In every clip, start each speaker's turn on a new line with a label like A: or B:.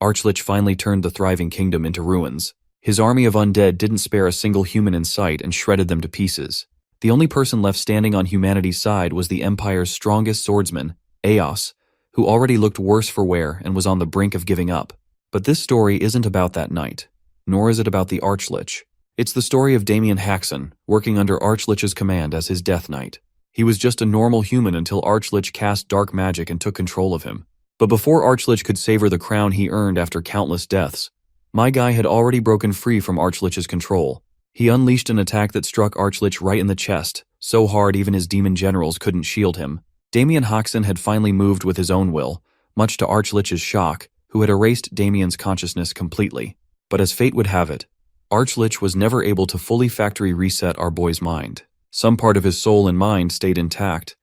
A: Archlich finally turned the thriving kingdom into ruins. His army of undead didn't spare a single human in sight and shredded them to pieces. The only person left standing on humanity's side was the Empire's strongest swordsman, Eos, who already looked worse for wear and was on the brink of giving up. But this story isn't about that knight, nor is it about the Archlich. It's the story of Damien Haxon, working under Archlich's command as his Death Knight. He was just a normal human until Archlich cast dark magic and took control of him. But before Archlich could savor the crown he earned after countless deaths, my guy had already broken free from Archlich's control. He unleashed an attack that struck Archlich right in the chest, so hard even his demon generals couldn't shield him. Damien Haxon had finally moved with his own will, much to Archlich's shock, who had erased Damien's consciousness completely. But as fate would have it, Archlich was never able to fully factory reset our boy's mind. Some part of his soul and mind stayed intact,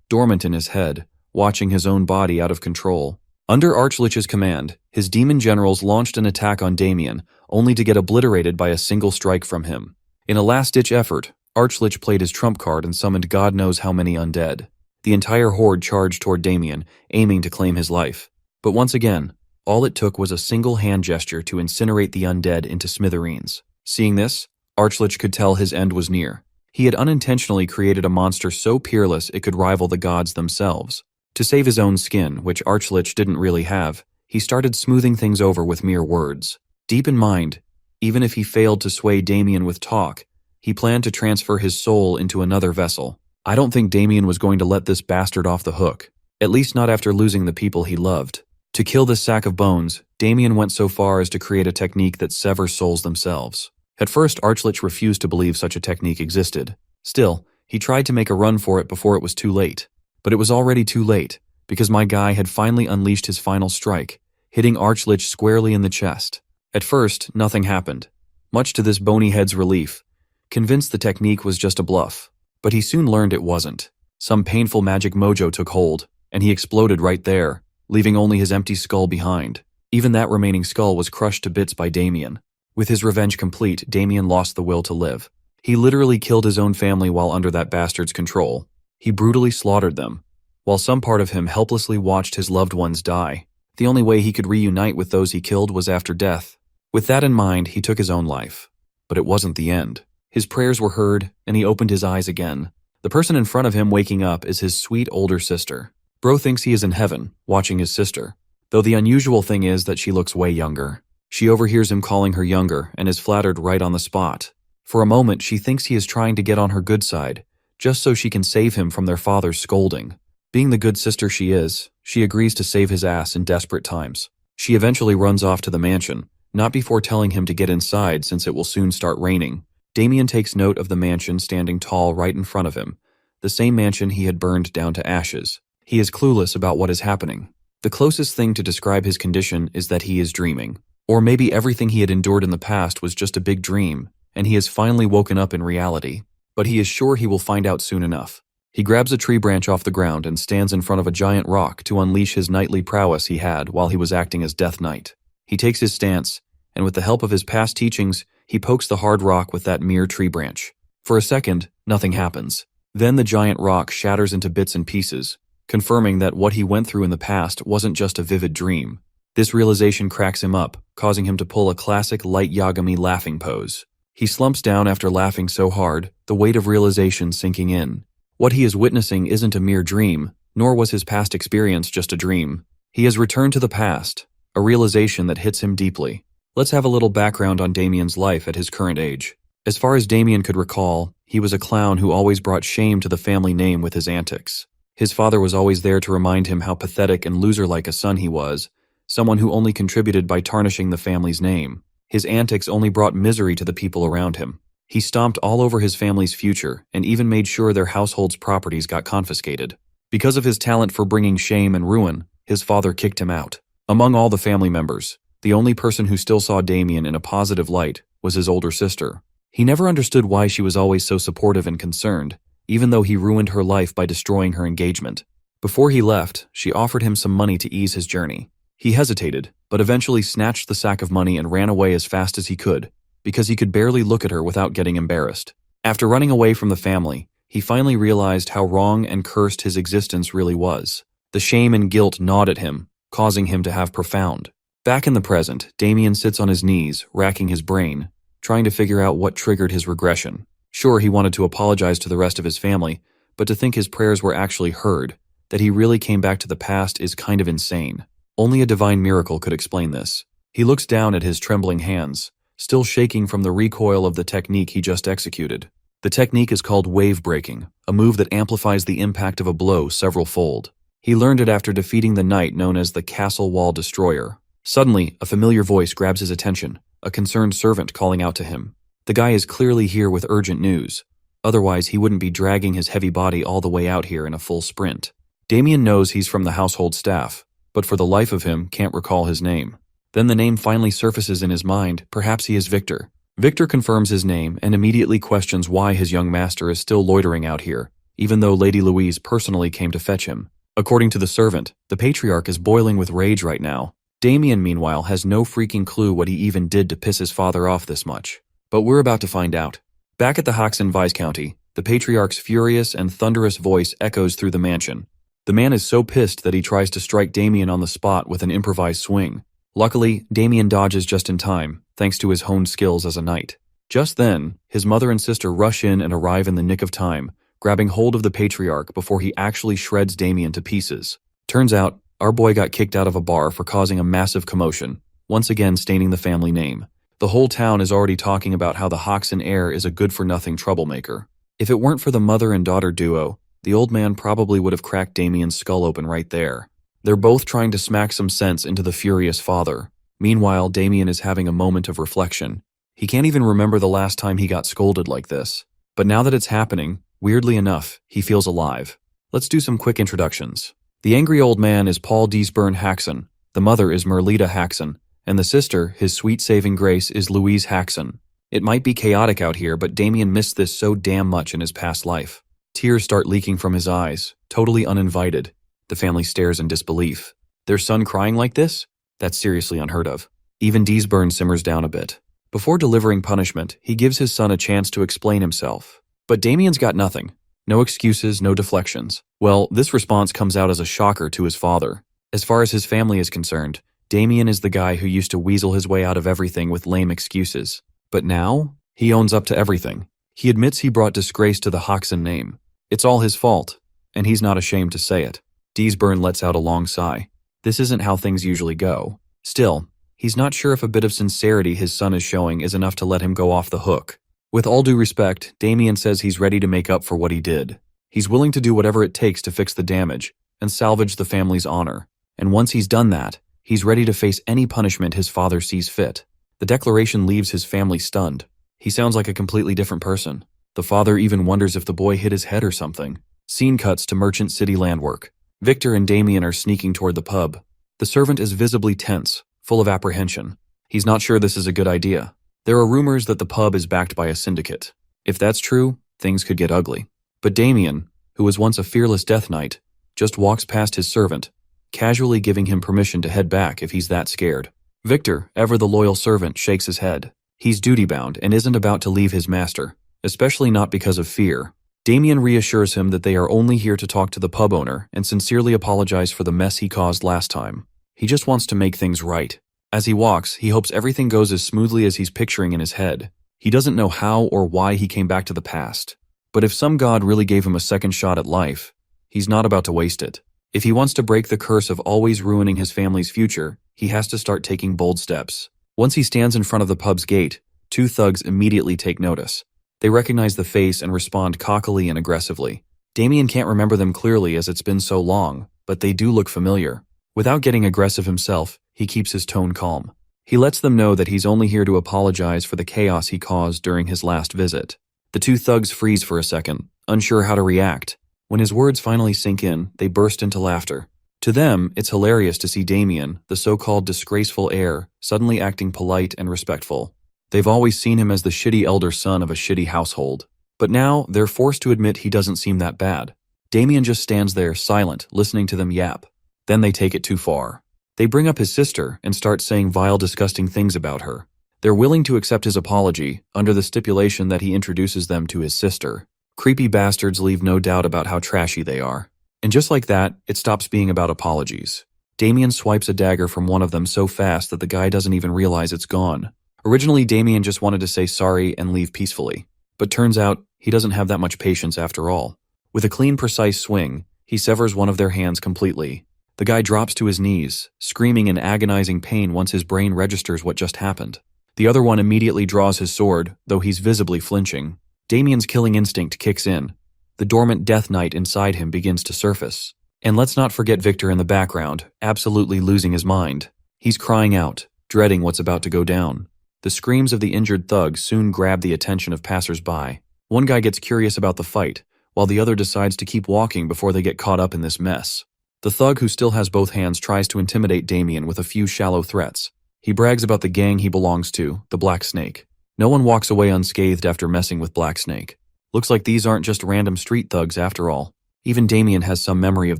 A: dormant in his head, watching his own body out of control. Under Archlich's command, his demon generals launched an attack on Damien, only to get obliterated by a single strike from him. In a last-ditch effort, Archlich played his trump card and summoned God knows how many undead. The entire horde charged toward Damien, aiming to claim his life. But once again, all it took was a single hand gesture to incinerate the undead into smithereens. Seeing this, Archlich could tell his end was near. He had unintentionally created a monster so peerless it could rival the gods themselves. To save his own skin, which Archlich didn't really have, he started smoothing things over with mere words. Deep in mind, even if he failed to sway Damien with talk, he planned to transfer his soul into another vessel. I don't think Damien was going to let this bastard off the hook, at least not after losing the people he loved. To kill this sack of bones, Damien went so far as to create a technique that severs souls themselves. At first, Archlich refused to believe such a technique existed. Still, he tried to make a run for it before it was too late. But it was already too late, because my guy had finally unleashed his final strike, hitting Archlich squarely in the chest. At first, nothing happened, much to this bony head's relief, convinced the technique was just a bluff. But he soon learned it wasn't. Some painful magic mojo took hold, and he exploded right there, leaving only his empty skull behind. Even that remaining skull was crushed to bits by Damien. With his revenge complete, Damien lost the will to live. He literally killed his own family while under that bastard's control. He brutally slaughtered them, while some part of him helplessly watched his loved ones die. The only way he could reunite with those he killed was after death. With that in mind, he took his own life. But it wasn't the end. His prayers were heard, and he opened his eyes again. The person in front of him waking up is his sweet older sister. Bro thinks he is in heaven, watching his sister, though the unusual thing is that she looks way younger. She overhears him calling her younger and is flattered right on the spot. For a moment, she thinks he is trying to get on her good side, just so she can save him from their father's scolding. Being the good sister she is, she agrees to save his ass in desperate times. She eventually runs off to the mansion, not before telling him to get inside since it will soon start raining. Damien takes note of the mansion standing tall right in front of him, the same mansion he had burned down to ashes. He is clueless about what is happening. The closest thing to describe his condition is that he is dreaming. Or maybe everything he had endured in the past was just a big dream, and he has finally woken up in reality. But he is sure he will find out soon enough. He grabs a tree branch off the ground and stands in front of a giant rock to unleash his knightly prowess he had while he was acting as Death Knight. He takes his stance, and with the help of his past teachings, he pokes the hard rock with that mere tree branch. For a second, nothing happens. Then the giant rock shatters into bits and pieces, confirming that what he went through in the past wasn't just a vivid dream. This realization cracks him up, causing him to pull a classic light Yagami laughing pose. He slumps down after laughing so hard, the weight of realization sinking in. What he is witnessing isn't a mere dream, nor was his past experience just a dream. He has returned to the past, a realization that hits him deeply. Let's have a little background on Damien's life at his current age. As far as Damien could recall, he was a clown who always brought shame to the family name with his antics. His father was always there to remind him how pathetic and loser-like a son he was, someone who only contributed by tarnishing the family's name. His antics only brought misery to the people around him. He stomped all over his family's future and even made sure their household's properties got confiscated. Because of his talent for bringing shame and ruin, his father kicked him out. Among all the family members, the only person who still saw Damien in a positive light was his older sister. He never understood why she was always so supportive and concerned, even though he ruined her life by destroying her engagement. Before he left, she offered him some money to ease his journey. He hesitated, but eventually snatched the sack of money and ran away as fast as he could, because he could barely look at her without getting embarrassed. After running away from the family, he finally realized how wrong and cursed his existence really was. The shame and guilt gnawed at him, causing him to have profound, Back in the present, Damien sits on his knees, racking his brain, trying to figure out what triggered his regression. Sure, he wanted to apologize to the rest of his family, but to think his prayers were actually heard, that he really came back to the past is kind of insane. Only a divine miracle could explain this. He looks down at his trembling hands, still shaking from the recoil of the technique he just executed. The technique is called wave breaking, a move that amplifies the impact of a blow several-fold. He learned it after defeating the knight known as the Castle Wall Destroyer. Suddenly, a familiar voice grabs his attention, a concerned servant calling out to him. The guy is clearly here with urgent news. Otherwise, he wouldn't be dragging his heavy body all the way out here in a full sprint. Damien knows he's from the household staff, but for the life of him can't recall his name. Then the name finally surfaces in his mind. Perhaps he is Victor. Victor confirms his name and immediately questions why his young master is still loitering out here, even though Lady Louise personally came to fetch him. According to the servant, the patriarch is boiling with rage right now. Damien, meanwhile, has no freaking clue what he even did to piss his father off this much. But we're about to find out. Back at the Hoxton Viscounty, the patriarch's furious and thunderous voice echoes through the mansion. The man is so pissed that he tries to strike Damien on the spot with an improvised swing. Luckily, Damien dodges just in time, thanks to his honed skills as a knight. Just then, his mother and sister rush in and arrive in the nick of time, grabbing hold of the patriarch before he actually shreds Damien to pieces. Turns out, our boy got kicked out of a bar for causing a massive commotion, once again staining the family name. The whole town is already talking about how the Hoxton heir is a good-for-nothing troublemaker. If it weren't for the mother and daughter duo, the old man probably would have cracked Damien's skull open right there. They're both trying to smack some sense into the furious father. Meanwhile, Damien is having a moment of reflection. He can't even remember the last time he got scolded like this. But now that it's happening, weirdly enough, he feels alive. Let's do some quick introductions. The angry old man is Paul Deesburn Haxon, the mother is Merlita Haxon, and the sister, his sweet saving grace, is Louise Haxon. It might be chaotic out here, but Damien missed this so damn much in his past life. Tears start leaking from his eyes, totally uninvited. The family stares in disbelief. Their son crying like this? That's seriously unheard of. Even Deesburn simmers down a bit. Before delivering punishment, he gives his son a chance to explain himself. But Damien's got nothing. No excuses, no deflections. Well, this response comes out as a shocker to his father. As far as his family is concerned, Damien is the guy who used to weasel his way out of everything with lame excuses. But now, he owns up to everything. He admits he brought disgrace to the Hoxton name. It's all his fault, and he's not ashamed to say it. Deesburn lets out a long sigh. This isn't how things usually go. Still, he's not sure if a bit of sincerity his son is showing is enough to let him go off the hook. With all due respect, Damien says he's ready to make up for what he did. He's willing to do whatever it takes to fix the damage and salvage the family's honor. And once he's done that, he's ready to face any punishment his father sees fit. The declaration leaves his family stunned. He sounds like a completely different person. The father even wonders if the boy hit his head or something. Scene cuts to Merchant City Landwork. Victor and Damien are sneaking toward the pub. The servant is visibly tense, full of apprehension. He's not sure this is a good idea. There are rumors that the pub is backed by a syndicate. If that's true, things could get ugly. But Damien, who was once a fearless Death Knight, just walks past his servant, casually giving him permission to head back if he's that scared. Victor, ever the loyal servant, shakes his head. He's duty-bound and isn't about to leave his master, especially not because of fear. Damien reassures him that they are only here to talk to the pub owner and sincerely apologize for the mess he caused last time. He just wants to make things right. As he walks, he hopes everything goes as smoothly as he's picturing in his head. He doesn't know how or why he came back to the past. But if some god really gave him a second shot at life, he's not about to waste it. If he wants to break the curse of always ruining his family's future, he has to start taking bold steps. Once he stands in front of the pub's gate, two thugs immediately take notice. They recognize the face and respond cockily and aggressively. Damien can't remember them clearly as it's been so long, but they do look familiar. Without getting aggressive himself, he keeps his tone calm. He lets them know that he's only here to apologize for the chaos he caused during his last visit. The two thugs freeze for a second, unsure how to react. When his words finally sink in, they burst into laughter. To them, it's hilarious to see Damien, the so-called disgraceful heir, suddenly acting polite and respectful. They've always seen him as the shitty elder son of a shitty household. But now, they're forced to admit he doesn't seem that bad. Damien just stands there, silent, listening to them yap. Then they take it too far. They bring up his sister and start saying vile, disgusting things about her. They're willing to accept his apology, under the stipulation that he introduces them to his sister. Creepy bastards leave no doubt about how trashy they are. And just like that, it stops being about apologies. Damien swipes a dagger from one of them so fast that the guy doesn't even realize it's gone. Originally, Damien just wanted to say sorry and leave peacefully, but turns out he doesn't have that much patience after all. With a clean, precise swing, he severs one of their hands completely. The guy drops to his knees, screaming in agonizing pain once his brain registers what just happened. The other one immediately draws his sword, though he's visibly flinching. Damien's killing instinct kicks in. The dormant Death Knight inside him begins to surface. And let's not forget Victor in the background, absolutely losing his mind. He's crying out, dreading what's about to go down. The screams of the injured thug soon grab the attention of passers-by. One guy gets curious about the fight, while the other decides to keep walking before they get caught up in this mess. The thug who still has both hands tries to intimidate Damien with a few shallow threats. He brags about the gang he belongs to, the Black Snake. No one walks away unscathed after messing with Black Snake. Looks like these aren't just random street thugs after all. Even Damien has some memory of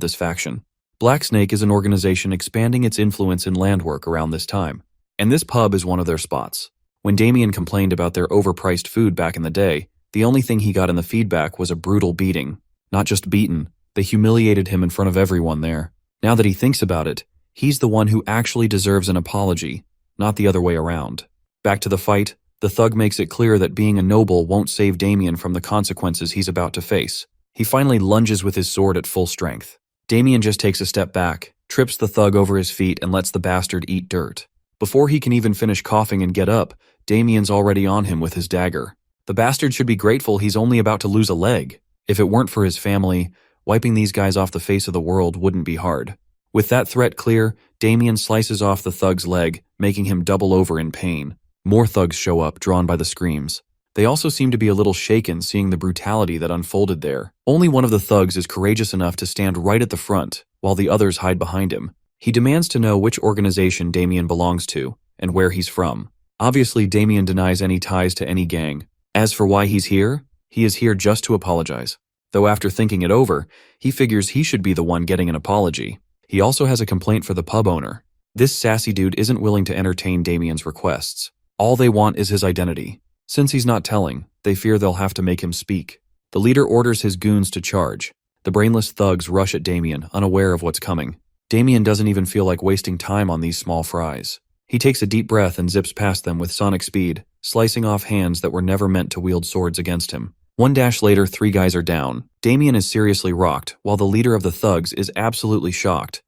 A: this faction. Black Snake is an organization expanding its influence in landwork around this time, and this pub is one of their spots. When Damien complained about their overpriced food back in the day, the only thing he got in the feedback was a brutal beating. Not just beaten, they humiliated him in front of everyone there. Now that he thinks about it, he's the one who actually deserves an apology, not the other way around. Back to the fight, the thug makes it clear that being a noble won't save Damien from the consequences he's about to face. He finally lunges with his sword at full strength. Damien just takes a step back, trips the thug over his feet, and lets the bastard eat dirt. Before he can even finish coughing and get up, Damien's already on him with his dagger. The bastard should be grateful he's only about to lose a leg. If it weren't for his family, wiping these guys off the face of the world wouldn't be hard. With that threat clear, Damien slices off the thug's leg, making him double over in pain. More thugs show up, drawn by the screams. They also seem to be a little shaken seeing the brutality that unfolded there. Only one of the thugs is courageous enough to stand right at the front, while the others hide behind him. He demands to know which organization Damien belongs to, and where he's from. Obviously, Damien denies any ties to any gang. As for why he's here, he is here just to apologize. Though after thinking it over, he figures he should be the one getting an apology. He also has a complaint for the pub owner. This sassy dude isn't willing to entertain Damien's requests. All they want is his identity. Since he's not telling, they fear they'll have to make him speak. The leader orders his goons to charge. The brainless thugs rush at Damien, unaware of what's coming. Damien doesn't even feel like wasting time on these small fries. He takes a deep breath and zips past them with sonic speed, slicing off hands that were never meant to wield swords against him. One dash later, 3 guys are down. Damien is seriously rocked, while the leader of the thugs is absolutely shocked,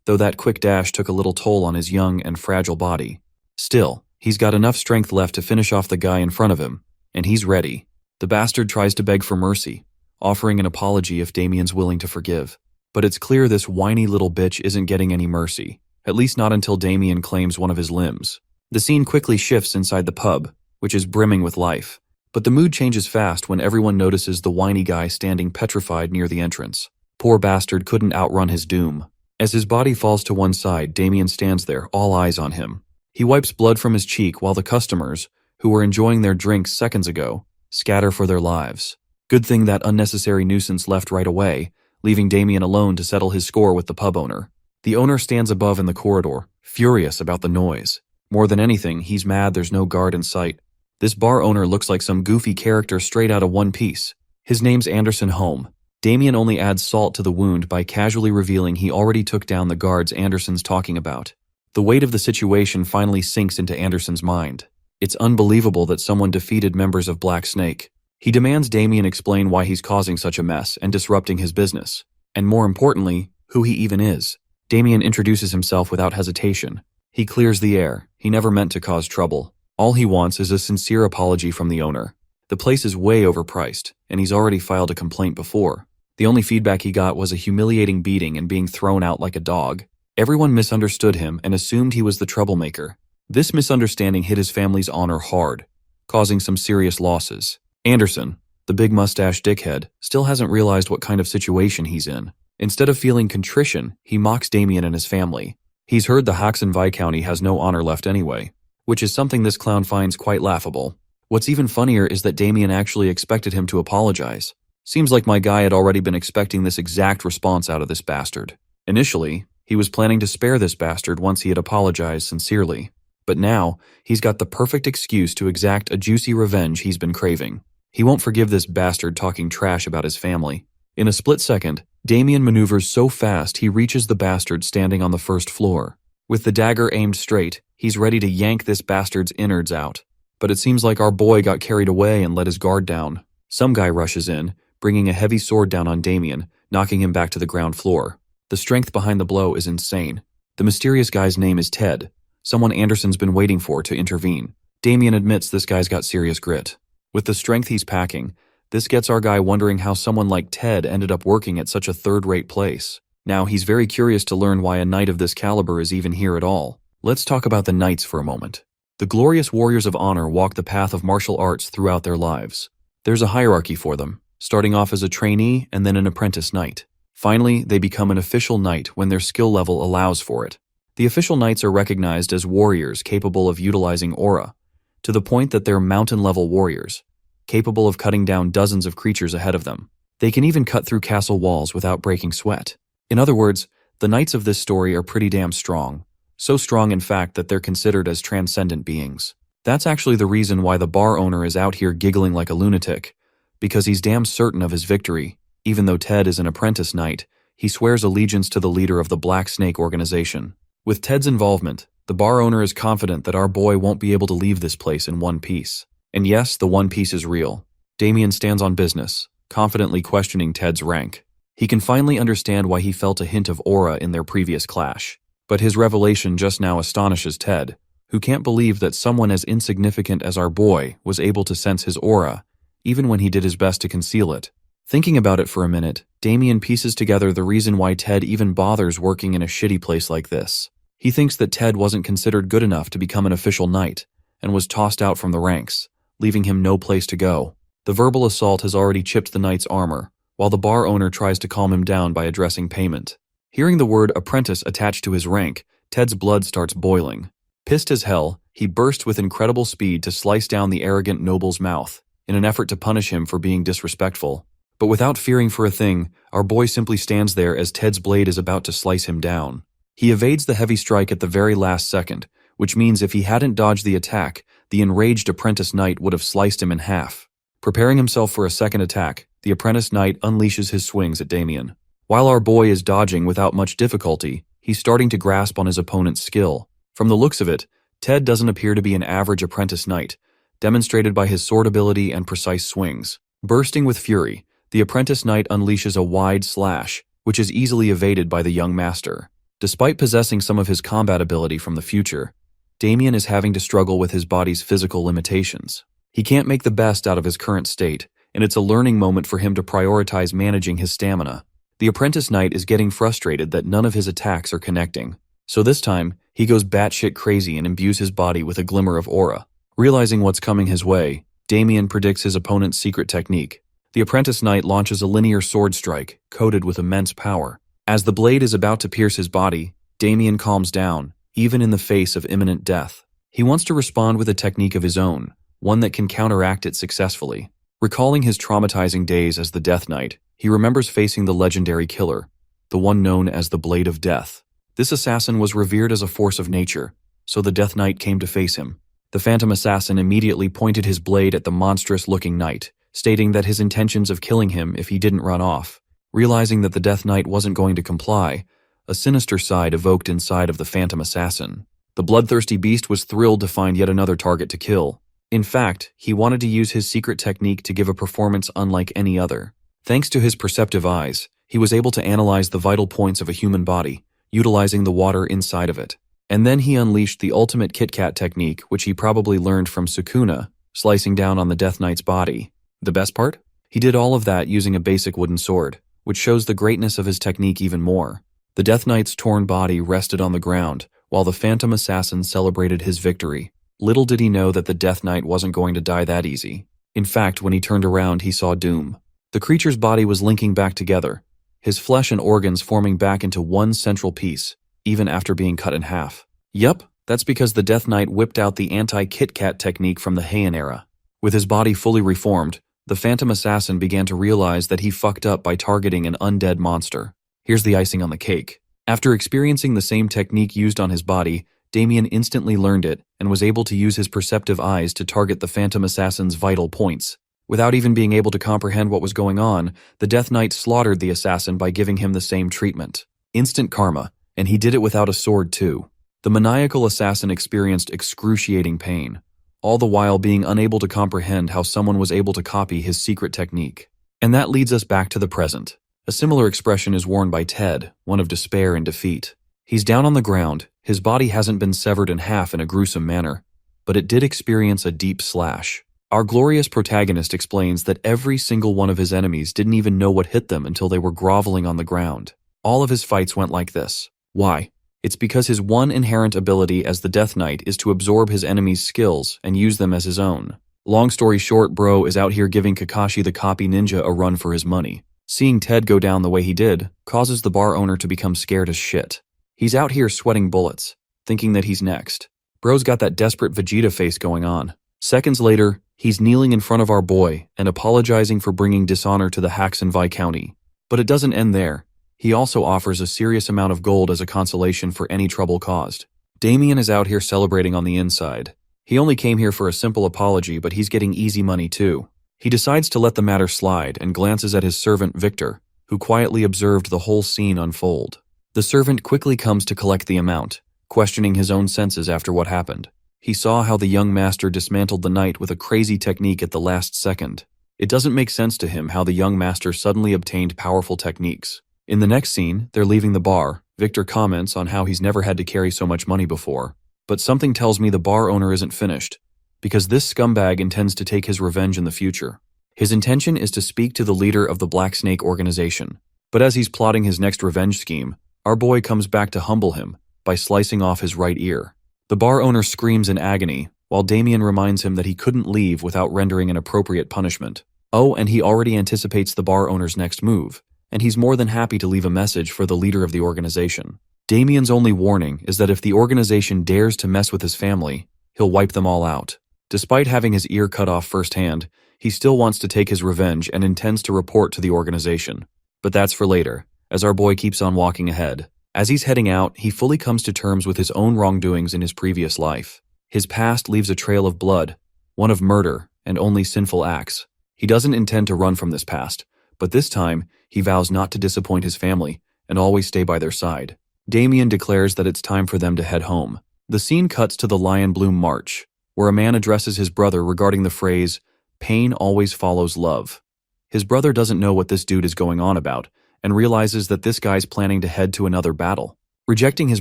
A: though that quick dash took a little toll on his young and fragile body. Still, he's got enough strength left to finish off the guy in front of him, and he's ready. The bastard tries to beg for mercy, offering an apology if Damien's willing to forgive. But it's clear this whiny little bitch isn't getting any mercy, at least not until Damien claims one of his limbs. The scene quickly shifts inside the pub, which is brimming with life. But the mood changes fast when everyone notices the whiny guy standing petrified near the entrance. Poor bastard couldn't outrun his doom. As his body falls to one side, Damien stands there, all eyes on him. He wipes blood from his cheek while the customers, who were enjoying their drinks seconds ago, scatter for their lives. Good thing that unnecessary nuisance left right away, leaving Damien alone to settle his score with the pub owner. The owner stands above in the corridor, furious about the noise. More than anything, he's mad there's no guard in sight. This bar owner looks like some goofy character straight out of One Piece. His name's Anderson Holm. Damien only adds salt to the wound by casually revealing he already took down the guards Anderson's talking about. The weight of the situation finally sinks into Anderson's mind. It's unbelievable that someone defeated members of Black Snake. He demands Damien explain why he's causing such a mess and disrupting his business, and more importantly, who he even is. Damien introduces himself without hesitation. He clears the air. He never meant to cause trouble. All he wants is a sincere apology from the owner. The place is way overpriced, and he's already filed a complaint before. The only feedback he got was a humiliating beating and being thrown out like a dog. Everyone misunderstood him and assumed he was the troublemaker. This misunderstanding hit his family's honor hard, causing some serious losses. Anderson, the big mustache dickhead, still hasn't realized what kind of situation he's in. Instead of feeling contrition, he mocks Damien and his family. He's heard the Haxon Viscounty has no honor left anyway, which is something this clown finds quite laughable. What's even funnier is that Damien actually expected him to apologize. Seems like my guy had already been expecting this exact response out of this bastard. Initially, he was planning to spare this bastard once he had apologized sincerely. But now, he's got the perfect excuse to exact a juicy revenge he's been craving. He won't forgive this bastard talking trash about his family. In a split second, Damien maneuvers so fast he reaches the bastard standing on the first floor. With the dagger aimed straight, he's ready to yank this bastard's innards out. But it seems like our boy got carried away and let his guard down. Some guy rushes in, bringing a heavy sword down on Damien, knocking him back to the ground floor. The strength behind the blow is insane. The mysterious guy's name is Ted, someone Anderson's been waiting for to intervene. Damien admits this guy's got serious grit. With the strength he's packing, this gets our guy wondering how someone like Ted ended up working at such a third-rate place. Now he's very curious to learn why a knight of this caliber is even here at all. Let's talk about the knights for a moment. The glorious warriors of honor walk the path of martial arts throughout their lives. There's a hierarchy for them, starting off as a trainee and then an apprentice knight. Finally, they become an official knight when their skill level allows for it. The official knights are recognized as warriors capable of utilizing aura, to the point that they're mountain-level warriors, capable of cutting down dozens of creatures ahead of them. They can even cut through castle walls without breaking sweat. In other words, the knights of this story are pretty damn strong. So strong in fact that they're considered as transcendent beings. That's actually the reason why the bar owner is out here giggling like a lunatic, because he's damn certain of his victory. Even though Ted is an apprentice knight, he swears allegiance to the leader of the Black Snake organization. With Ted's involvement, the bar owner is confident that our boy won't be able to leave this place in one piece. And yes, the one piece is real. Damien stands on business, confidently questioning Ted's rank. He can finally understand why he felt a hint of aura in their previous clash. But his revelation just now astonishes Ted, who can't believe that someone as insignificant as our boy was able to sense his aura, even when he did his best to conceal it. Thinking about it for a minute, Damien pieces together the reason why Ted even bothers working in a shitty place like this. He thinks that Ted wasn't considered good enough to become an official knight, and was tossed out from the ranks, leaving him no place to go. The verbal assault has already chipped the knight's armor, while the bar owner tries to calm him down by addressing payment. Hearing the word apprentice attached to his rank, Ted's blood starts boiling. Pissed as hell, he bursts with incredible speed to slice down the arrogant noble's mouth, in an effort to punish him for being disrespectful. But without fearing for a thing, our boy simply stands there as Ted's blade is about to slice him down. He evades the heavy strike at the very last second, which means if he hadn't dodged the attack, the enraged apprentice knight would have sliced him in half. Preparing himself for a second attack, the apprentice knight unleashes his swings at Damien. While our boy is dodging without much difficulty, he's starting to grasp on his opponent's skill. From the looks of it, Ted doesn't appear to be an average apprentice knight, demonstrated by his sword ability and precise swings. Bursting with fury, the apprentice knight unleashes a wide slash, which is easily evaded by the young master. Despite possessing some of his combat ability from the future, Damien is having to struggle with his body's physical limitations. He can't make the best out of his current state, and it's a learning moment for him to prioritize managing his stamina. The apprentice knight is getting frustrated that none of his attacks are connecting. So this time, he goes batshit crazy and imbues his body with a glimmer of aura. Realizing what's coming his way, Damien predicts his opponent's secret technique. The apprentice knight launches a linear sword strike, coated with immense power. As the blade is about to pierce his body, Damien calms down, even in the face of imminent death. He wants to respond with a technique of his own, one that can counteract it successfully. Recalling his traumatizing days as the Death Knight, he remembers facing the legendary killer, the one known as the Blade of Death. This assassin was revered as a force of nature, so the Death Knight came to face him. The phantom assassin immediately pointed his blade at the monstrous-looking knight, stating that his intentions of killing him if he didn't run off. Realizing that the Death Knight wasn't going to comply, a sinister side evoked inside of the phantom assassin. The bloodthirsty beast was thrilled to find yet another target to kill. In fact, he wanted to use his secret technique to give a performance unlike any other. Thanks to his perceptive eyes, he was able to analyze the vital points of a human body, utilizing the water inside of it. And then he unleashed the ultimate Kit Kat technique, which he probably learned from Sukuna, slicing down on the Death Knight's body. The best part? He did all of that using a basic wooden sword, which shows the greatness of his technique even more. The Death Knight's torn body rested on the ground, while the phantom assassin celebrated his victory. Little did he know that the Death Knight wasn't going to die that easy. In fact, when he turned around, he saw doom. The creature's body was linking back together, his flesh and organs forming back into one central piece, even after being cut in half. Yup, that's because the Death Knight whipped out the anti-Kit Kat technique from the Heian era. With his body fully reformed, the phantom assassin began to realize that he fucked up by targeting an undead monster. Here's the icing on the cake. After experiencing the same technique used on his body, Damien instantly learned it and was able to use his perceptive eyes to target the phantom assassin's vital points, Without even being able to comprehend what was going on, the Death Knight slaughtered the assassin by giving him the same treatment. Instant karma, and he did it without a sword too. The maniacal assassin experienced excruciating pain, all the while being unable to comprehend how someone was able to copy his secret technique. And that leads us back to the present. A similar expression is worn by Ted, one of despair and defeat. He's down on the ground, his body hasn't been severed in half in a gruesome manner, but it did experience a deep slash. Our glorious protagonist explains that every single one of his enemies didn't even know what hit them until they were groveling on the ground. All of his fights went like this. Why? It's because his one inherent ability as the Death Knight is to absorb his enemies' skills and use them as his own. Long story short, bro is out here giving Kakashi the copy ninja a run for his money. Seeing Ted go down the way he did causes the bar owner to become scared as shit. He's out here sweating bullets, thinking that he's next. Bro's got that desperate Vegeta face going on. Seconds later, he's kneeling in front of our boy and apologizing for bringing dishonor to the Haxenvi County. But it doesn't end there. He also offers a serious amount of gold as a consolation for any trouble caused. Damien is out here celebrating on the inside. He only came here for a simple apology, but he's getting easy money too. He decides to let the matter slide and glances at his servant Victor, who quietly observed the whole scene unfold. The servant quickly comes to collect the amount, questioning his own senses after what happened. He saw how the young master dismantled the knight with a crazy technique at the last second. It doesn't make sense to him how the young master suddenly obtained powerful techniques. In the next scene, they're leaving the bar. Victor comments on how he's never had to carry so much money before. But something tells me the bar owner isn't finished, because this scumbag intends to take his revenge in the future. His intention is to speak to the leader of the Black Snake organization. But as he's plotting his next revenge scheme, our boy comes back to humble him by slicing off his right ear. The bar owner screams in agony, while Damien reminds him that he couldn't leave without rendering an appropriate punishment. Oh, and he already anticipates the bar owner's next move, and he's more than happy to leave a message for the leader of the organization. Damien's only warning is that if the organization dares to mess with his family, he'll wipe them all out. Despite having his ear cut off firsthand, he still wants to take his revenge and intends to report to the organization. But that's for later, as our boy keeps on walking ahead. As he's heading out, he fully comes to terms with his own wrongdoings in his previous life. His past leaves a trail of blood, one of murder and only sinful acts. He doesn't intend to run from this past, but this time, he vows not to disappoint his family and always stay by their side. Damien declares that it's time for them to head home. The scene cuts to the Lion Bloom March, where a man addresses his brother regarding the phrase, "Pain always follows love." His brother doesn't know what this dude is going on about, and realizes that this guy's planning to head to another battle. Rejecting his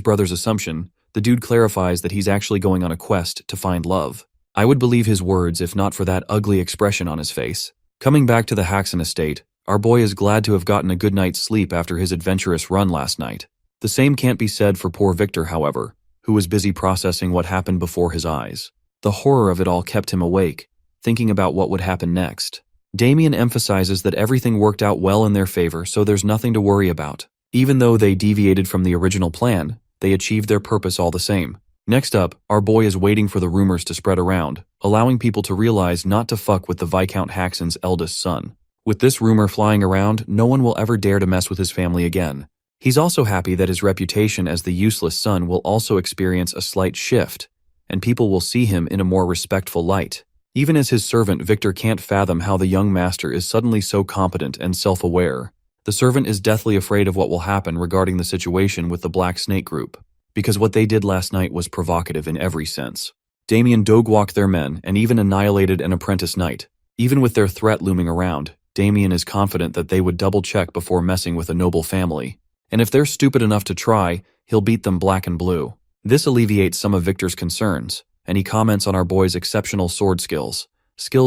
A: brother's assumption, the dude clarifies that he's actually going on a quest to find love. I would believe his words if not for that ugly expression on his face. Coming back to the Haxen estate, our boy is glad to have gotten a good night's sleep after his adventurous run last night. The same can't be said for poor Victor, however, who was busy processing what happened before his eyes. The horror of it all kept him awake, thinking about what would happen next. Damien emphasizes that everything worked out well in their favor, so there's nothing to worry about. Even though they deviated from the original plan, they achieved their purpose all the same. Next up, our boy is waiting for the rumors to spread around, allowing people to realize not to fuck with the Viscount Haxen's eldest son. With this rumor flying around, no one will ever dare to mess with his family again. He's also happy that his reputation as the useless son will also experience a slight shift, and people will see him in a more respectful light. Even as his servant, Victor can't fathom how the young master is suddenly so competent and self-aware. The servant is deathly afraid of what will happen regarding the situation with the Black Snake group, because what they did last night was provocative in every sense. Damien dog-walked their men and even annihilated an apprentice knight. Even with their threat looming around, Damien is confident that they would double-check before messing with a noble family. And if they're stupid enough to try, he'll beat them black and blue. This alleviates some of Victor's concerns, and he comments on our boy's exceptional sword skills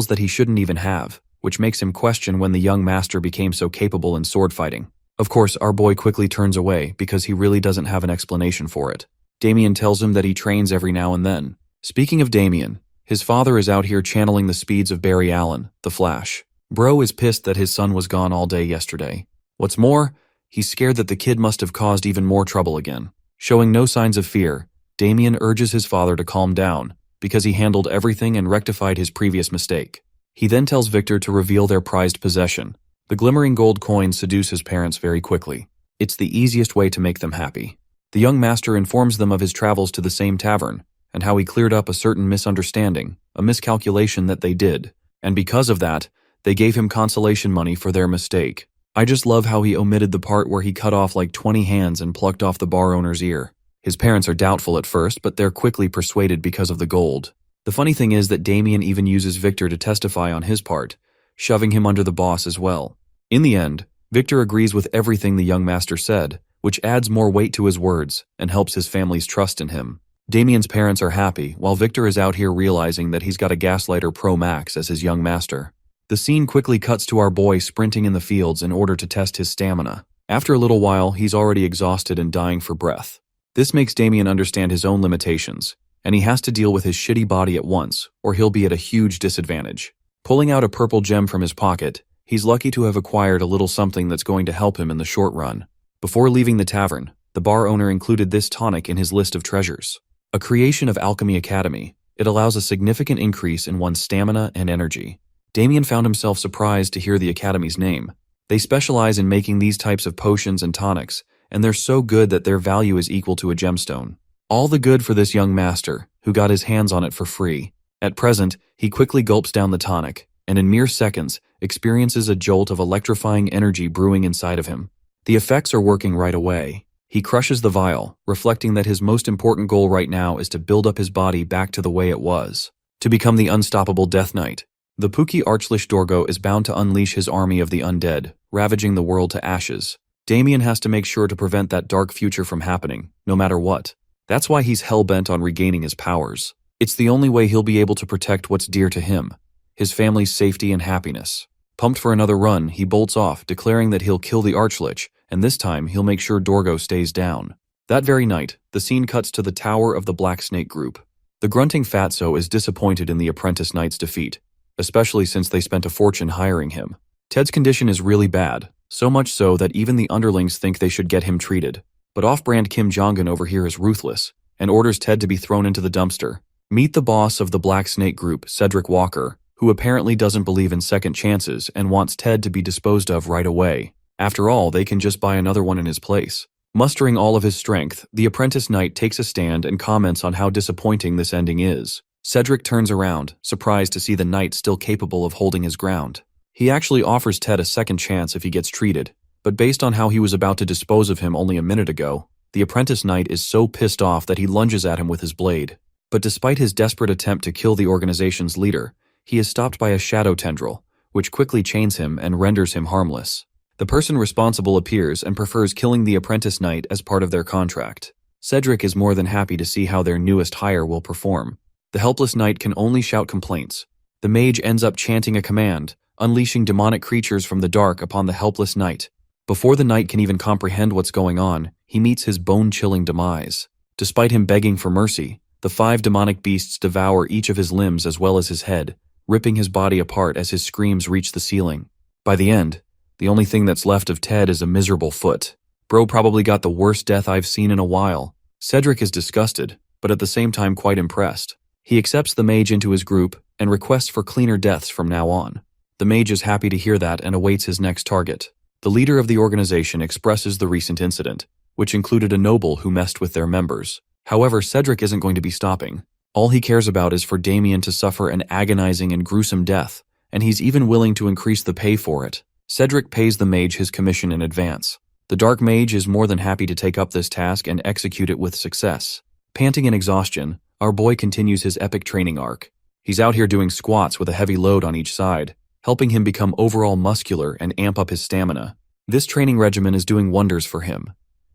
A: that he shouldn't even have, which makes him question when the young master became so capable in sword fighting. Of course, our boy quickly turns away because he really doesn't have an explanation for it. Damien tells him that he trains every now and then. Speaking of Damien, his father is out here channeling the speeds of Barry Allen, the Flash. Bro is pissed that his son was gone all day yesterday. What's more, he's scared that the kid must have caused even more trouble again. Showing no signs of fear, Damien urges his father to calm down because he handled everything and rectified his previous mistake. He then tells Victor to reveal their prized possession. The glimmering gold coins seduce his parents very quickly. It's the easiest way to make them happy. The young master informs them of his travels to the same tavern and how he cleared up a certain misunderstanding, a miscalculation that they did, and because of that, They gave him consolation money for their mistake. I just love how he omitted the part where he cut off like 20 hands and plucked off the bar owner's ear. His parents are doubtful at first, but they're quickly persuaded because of the gold. The funny thing is that Damien even uses Victor to testify on his part, shoving him under the boss as well. In the end, Victor agrees with everything the young master said, which adds more weight to his words and helps his family's trust in him. Damien's parents are happy, while Victor is out here realizing that he's got a Gaslighter Pro Max as his young master. The scene quickly cuts to our boy sprinting in the fields in order to test his stamina. After a little while, he's already exhausted and dying for breath. This makes Damien understand his own limitations, and he has to deal with his shitty body at once, or he'll be at a huge disadvantage. Pulling out a purple gem from his pocket, he's lucky to have acquired a little something that's going to help him in the short run. Before leaving the tavern, the bar owner included this tonic in his list of treasures. A creation of Alchemy Academy, it allows a significant increase in one's stamina and energy. Damien found himself surprised to hear the Academy's name. They specialize in making these types of potions and tonics, and they're so good that their value is equal to a gemstone. All the good for this young master, who got his hands on it for free. At present, he quickly gulps down the tonic, and in mere seconds, experiences a jolt of electrifying energy brewing inside of him. The effects are working right away. He crushes the vial, reflecting that his most important goal right now is to build up his body back to the way it was, to become the unstoppable Death Knight. The Pookie Archlich Dorgo is bound to unleash his army of the undead, ravaging the world to ashes. Damien has to make sure to prevent that dark future from happening, no matter what. That's why he's hell-bent on regaining his powers. It's the only way he'll be able to protect what's dear to him, his family's safety and happiness. Pumped for another run, he bolts off, declaring that he'll kill the Archlich, and this time he'll make sure Dorgo stays down. That very night, the scene cuts to the Tower of the Black Snake Group. The grunting fatso is disappointed in the apprentice knight's defeat, especially since they spent a fortune hiring him. Ted's condition is really bad, so much so that even the underlings think they should get him treated. But off-brand Kim Jong-un over here is ruthless, and orders Ted to be thrown into the dumpster. Meet the boss of the Black Snake Group, Cedric Walker, who apparently doesn't believe in second chances and wants Ted to be disposed of right away. After all, they can just buy another one in his place. Mustering all of his strength, the apprentice knight takes a stand and comments on how disappointing this ending is. Cedric turns around, surprised to see the knight still capable of holding his ground. He actually offers Ted a second chance if he gets treated, but based on how he was about to dispose of him only a minute ago, the apprentice knight is so pissed off that he lunges at him with his blade. But despite his desperate attempt to kill the organization's leader, he is stopped by a shadow tendril, which quickly chains him and renders him harmless. The person responsible appears and prefers killing the apprentice knight as part of their contract. Cedric is more than happy to see how their newest hire will perform. The helpless knight can only shout complaints. The mage ends up chanting a command, unleashing demonic creatures from the dark upon the helpless knight. Before the knight can even comprehend what's going on, he meets his bone-chilling demise. Despite him begging for mercy, the 5 demonic beasts devour each of his limbs as well as his head, ripping his body apart as his screams reach the ceiling. By the end, the only thing that's left of Ted is a miserable foot. Bro probably got the worst death I've seen in a while. Cedric is disgusted, but at the same time quite impressed. He accepts the mage into his group and requests for cleaner deaths from now on. The mage is happy to hear that and awaits his next target. The leader of the organization expresses the recent incident, which included a noble who messed with their members. However, Cedric isn't going to be stopping. All he cares about is for Damien to suffer an agonizing and gruesome death, and he's even willing to increase the pay for it. Cedric pays the mage his commission in advance. The dark mage is more than happy to take up this task and execute it with success. Panting in exhaustion, our boy continues his epic training arc. He's out here doing squats with a heavy load on each side, helping him become overall muscular and amp up his stamina. This training regimen is doing wonders for him.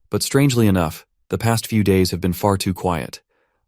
A: But strangely enough, the past few days have been far too quiet,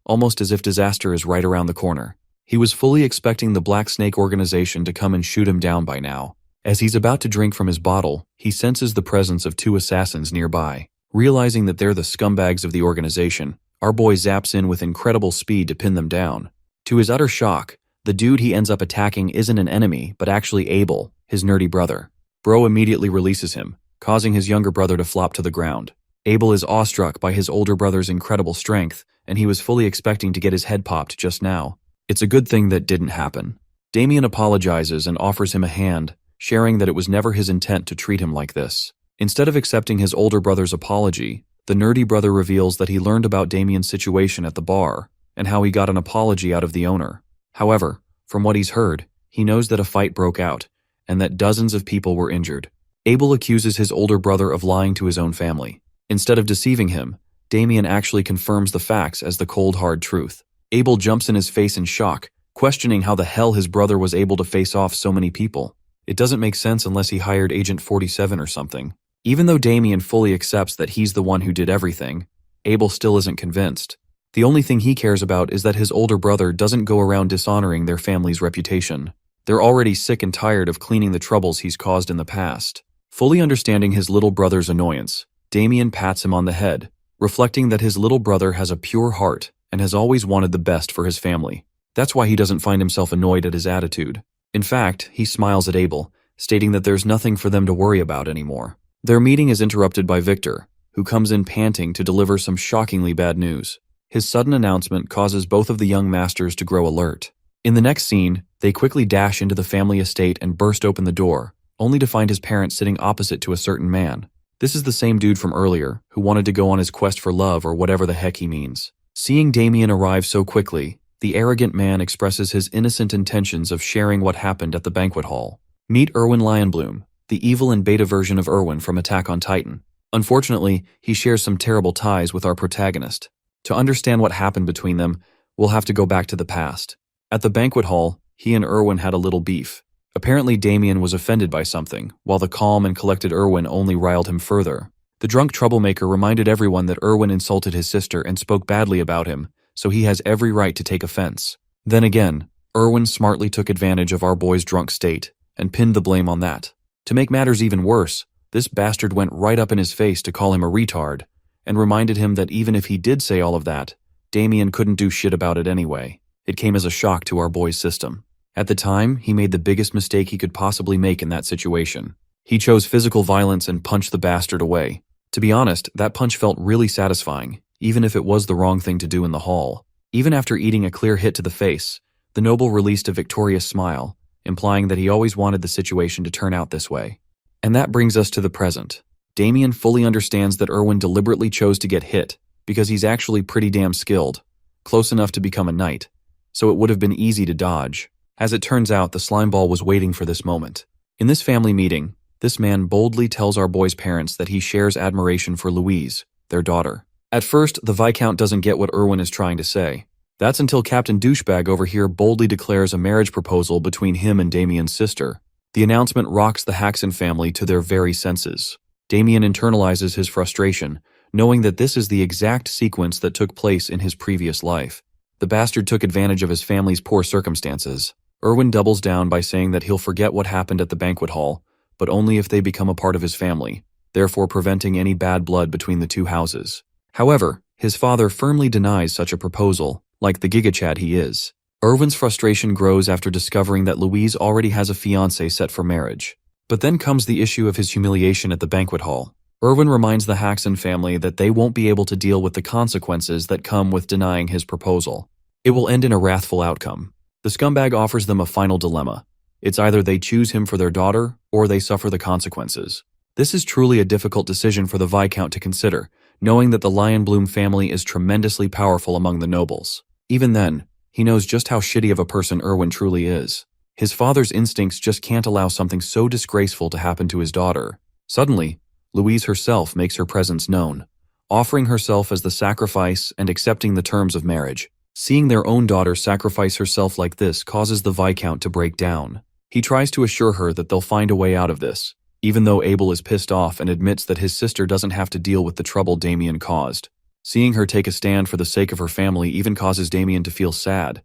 A: almost as if disaster is right around the corner. He was fully expecting the Black Snake organization to come and shoot him down by now. As he's about to drink from his bottle, he senses the presence of 2 assassins nearby. Realizing that they're the scumbags of the organization, our boy zaps in with incredible speed to pin them down. To his utter shock, the dude he ends up attacking isn't an enemy, but actually Abel, his nerdy brother. Bro immediately releases him, causing his younger brother to flop to the ground. Abel is awestruck by his older brother's incredible strength, and he was fully expecting to get his head popped just now. It's a good thing that didn't happen. Damien apologizes and offers him a hand, sharing that it was never his intent to treat him like this. Instead of accepting his older brother's apology, the nerdy brother reveals that he learned about Damien's situation at the bar, and how he got an apology out of the owner. However, from what he's heard, he knows that a fight broke out, and that dozens of people were injured. Abel accuses his older brother of lying to his own family. Instead of deceiving him, Damien actually confirms the facts as the cold, hard truth. Abel jumps in his face in shock, questioning how the hell his brother was able to face off so many people. It doesn't make sense unless he hired Agent 47 or something. Even though Damien fully accepts that he's the one who did everything, Abel still isn't convinced. The only thing he cares about is that his older brother doesn't go around dishonoring their family's reputation. They're already sick and tired of cleaning the troubles he's caused in the past. Fully understanding his little brother's annoyance, Damien pats him on the head, reflecting that his little brother has a pure heart and has always wanted the best for his family. That's why he doesn't find himself annoyed at his attitude. In fact, he smiles at Abel, stating that there's nothing for them to worry about anymore. Their meeting is interrupted by Victor, who comes in panting to deliver some shockingly bad news. His sudden announcement causes both of the young masters to grow alert. In the next scene, they quickly dash into the family estate and burst open the door, only to find his parents sitting opposite to a certain man. This is the same dude from earlier, who wanted to go on his quest for love or whatever the heck he means. Seeing Damien arrive so quickly, the arrogant man expresses his innocent intentions of sharing what happened at the banquet hall. Meet Erwin Lionbloom, the evil and beta version of Erwin from Attack on Titan. Unfortunately, he shares some terrible ties with our protagonist. To understand what happened between them, we'll have to go back to the past. At the banquet hall, he and Erwin had a little beef. Apparently Damien was offended by something, while the calm and collected Erwin only riled him further. The drunk troublemaker reminded everyone that Erwin insulted his sister and spoke badly about him, so he has every right to take offense. Then again, Erwin smartly took advantage of our boy's drunk state and pinned the blame on that. To make matters even worse, this bastard went right up in his face to call him a retard, and reminded him that even if he did say all of that, Damien couldn't do shit about it anyway. It came as a shock to our boy's system. At the time, he made the biggest mistake he could possibly make in that situation. He chose physical violence and punched the bastard away. To be honest, that punch felt really satisfying, even if it was the wrong thing to do in the hall. Even after eating a clear hit to the face, the noble released a victorious smile, implying that he always wanted the situation to turn out this way. And that brings us to the present. Damien fully understands that Erwin deliberately chose to get hit, because he's actually pretty damn skilled, close enough to become a knight, so it would have been easy to dodge. As it turns out, the slimeball was waiting for this moment. In this family meeting, this man boldly tells our boy's parents that he shares admiration for Louise, their daughter. At first, the Viscount doesn't get what Erwin is trying to say. That's until Captain Douchebag over here boldly declares a marriage proposal between him and Damien's sister. The announcement rocks the Haxon family to their very senses. Damien internalizes his frustration, knowing that this is the exact sequence that took place in his previous life. The bastard took advantage of his family's poor circumstances. Erwin doubles down by saying that he'll forget what happened at the banquet hall, but only if they become a part of his family, therefore preventing any bad blood between the two houses. However, his father firmly denies such a proposal, like the gigachad he is. Erwin's frustration grows after discovering that Louise already has a fiancé set for marriage. But then comes the issue of his humiliation at the banquet hall. Erwin reminds the Haxon family that they won't be able to deal with the consequences that come with denying his proposal. It will end in a wrathful outcome. The scumbag offers them a final dilemma. It's either they choose him for their daughter, or they suffer the consequences. This is truly a difficult decision for the Viscount to consider, knowing that the Lionbloom family is tremendously powerful among the nobles. Even then, he knows just how shitty of a person Erwin truly is. His father's instincts just can't allow something so disgraceful to happen to his daughter. Suddenly, Louise herself makes her presence known, offering herself as the sacrifice and accepting the terms of marriage. Seeing their own daughter sacrifice herself like this causes the Viscount to break down. He tries to assure her that they'll find a way out of this, even though Abel is pissed off and admits that his sister doesn't have to deal with the trouble Damien caused. Seeing her take a stand for the sake of her family even causes Damien to feel sad,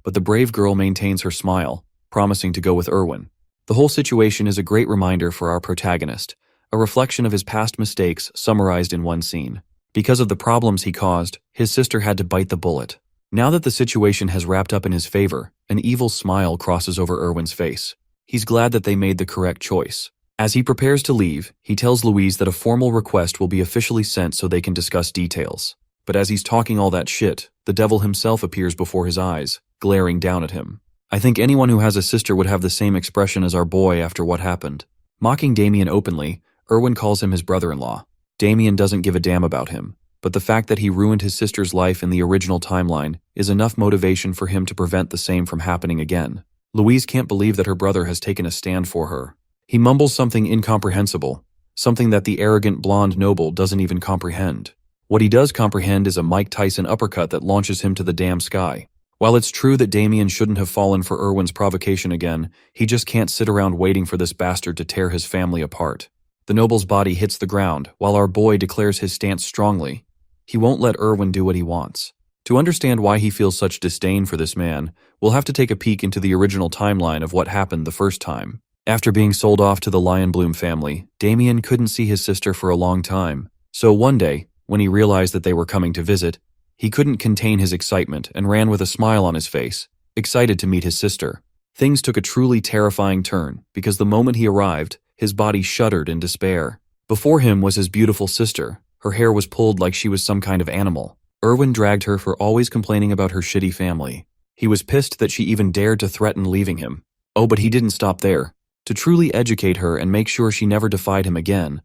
A: but the brave girl maintains her smile, promising to go with Erwin. The whole situation is a great reminder for our protagonist, a reflection of his past mistakes summarized in one scene. Because of the problems he caused, his sister had to bite the bullet. Now that the situation has wrapped up in his favor, an evil smile crosses over Erwin's face. He's glad that they made the correct choice. As he prepares to leave, he tells Louise that a formal request will be officially sent so they can discuss details. But as he's talking all that shit, the devil himself appears before his eyes, glaring down at him. I think anyone who has a sister would have the same expression as our boy after what happened. Mocking Damien openly, Erwin calls him his brother-in-law. Damien doesn't give a damn about him, but the fact that he ruined his sister's life in the original timeline is enough motivation for him to prevent the same from happening again. Louise can't believe that her brother has taken a stand for her. He mumbles something incomprehensible, something that the arrogant blonde noble doesn't even comprehend. What he does comprehend is a Mike Tyson uppercut that launches him to the damn sky. While it's true that Damien shouldn't have fallen for Erwin's provocation again, he just can't sit around waiting for this bastard to tear his family apart. The noble's body hits the ground, while our boy declares his stance strongly. He won't let Erwin do what he wants. To understand why he feels such disdain for this man, we'll have to take a peek into the original timeline of what happened the first time. After being sold off to the Lionbloom family, Damien couldn't see his sister for a long time. So one day, when he realized that they were coming to visit, he couldn't contain his excitement and ran with a smile on his face, excited to meet his sister. Things took a truly terrifying turn, because the moment he arrived, his body shuddered in despair. Before him was his beautiful sister. Her hair was pulled like she was some kind of animal. Erwin dragged her for always complaining about her shitty family. He was pissed that she even dared to threaten leaving him. Oh, but he didn't stop there. To truly educate her and make sure she never defied him again,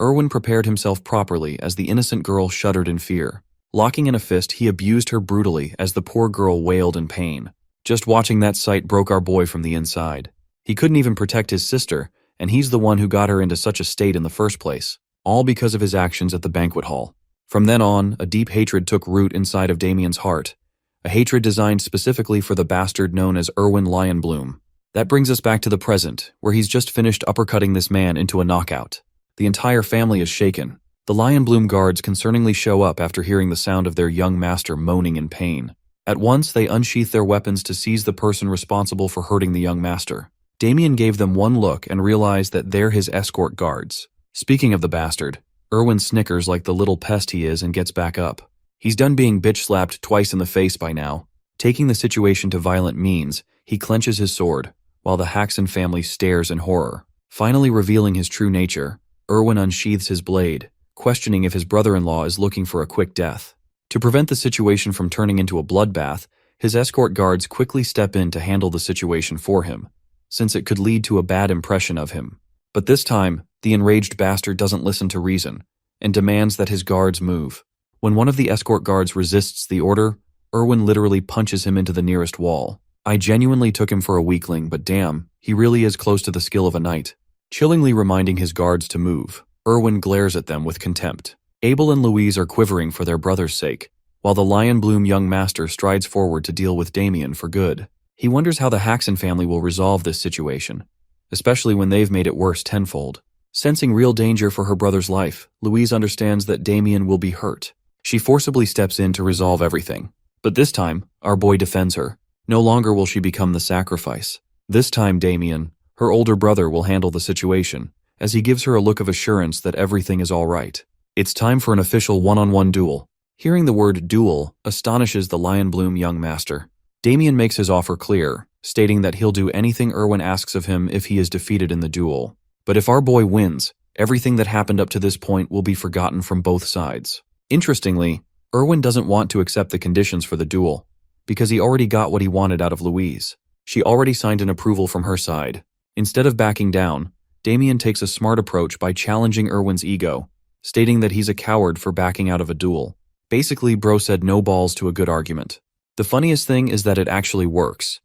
A: Erwin prepared himself properly as the innocent girl shuddered in fear. Locking in a fist, he abused her brutally as the poor girl wailed in pain. Just watching that sight broke our boy from the inside. He couldn't even protect his sister, and he's the one who got her into such a state in the first place, all because of his actions at the banquet hall. From then on, a deep hatred took root inside of Damien's heart, a hatred designed specifically for the bastard known as Erwin Lionbloom. That brings us back to the present, where he's just finished uppercutting this man into a knockout. The entire family is shaken. The Lionbloom guards concerningly show up after hearing the sound of their young master moaning in pain. At once, they unsheath their weapons to seize the person responsible for hurting the young master. Damien gave them one look and realized that they're his escort guards. Speaking of the bastard, Erwin snickers like the little pest he is and gets back up. He's done being bitch-slapped twice in the face by now. Taking the situation to violent means, he clenches his sword, while the Haxon family stares in horror. Finally revealing his true nature, Erwin unsheathes his blade, questioning if his brother-in-law is looking for a quick death. To prevent the situation from turning into a bloodbath, his escort guards quickly step in to handle the situation for him, since it could lead to a bad impression of him. But this time, the enraged bastard doesn't listen to reason, and demands that his guards move. When one of the escort guards resists the order, Erwin literally punches him into the nearest wall. I genuinely took him for a weakling, but damn, he really is close to the skill of a knight. Chillingly reminding his guards to move, Erwin glares at them with contempt. Abel and Louise are quivering for their brother's sake, while the Lionbloom young master strides forward to deal with Damien for good. He wonders how the Haxon family will resolve this situation, especially when they've made it worse tenfold. Sensing real danger for her brother's life, Louise understands that Damien will be hurt. She forcibly steps in to resolve everything. But this time, our boy defends her. No longer will she become the sacrifice. This time Damien, her older brother, will handle the situation, as he gives her a look of assurance that everything is all right. It's time for an official one-on-one duel. Hearing the word duel astonishes the Lionbloom young master. Damien makes his offer clear, stating that he'll do anything Erwin asks of him if he is defeated in the duel. But if our boy wins, everything that happened up to this point will be forgotten from both sides. Interestingly, Erwin doesn't want to accept the conditions for the duel, because he already got what he wanted out of Louise. She already signed an approval from her side. Instead of backing down, Damien takes a smart approach by challenging Erwin's ego, stating that he's a coward for backing out of a duel. Basically, bro said no balls to a good argument. The funniest thing is that it actually works.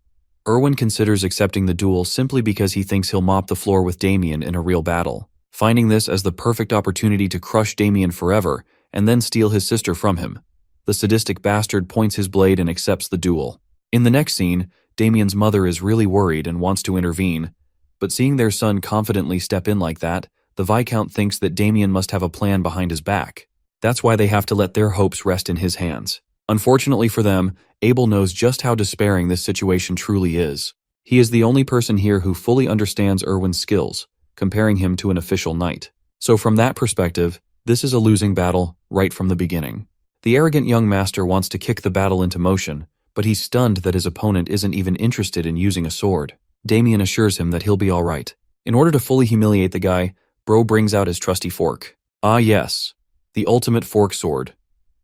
A: Erwin considers accepting the duel simply because he thinks he'll mop the floor with Damien in a real battle, finding this as the perfect opportunity to crush Damien forever and then steal his sister from him. The sadistic bastard points his blade and accepts the duel. In the next scene, Damien's mother is really worried and wants to intervene, but seeing their son confidently step in like that, the Viscount thinks that Damien must have a plan behind his back. That's why they have to let their hopes rest in his hands. Unfortunately for them, Abel knows just how despairing this situation truly is. He is the only person here who fully understands Erwin's skills, comparing him to an official knight. So from that perspective, this is a losing battle right from the beginning. The arrogant young master wants to kick the battle into motion, but he's stunned that his opponent isn't even interested in using a sword. Damien assures him that he'll be all right. In order to fully humiliate the guy, bro brings out his trusty fork. Ah yes, the ultimate fork sword.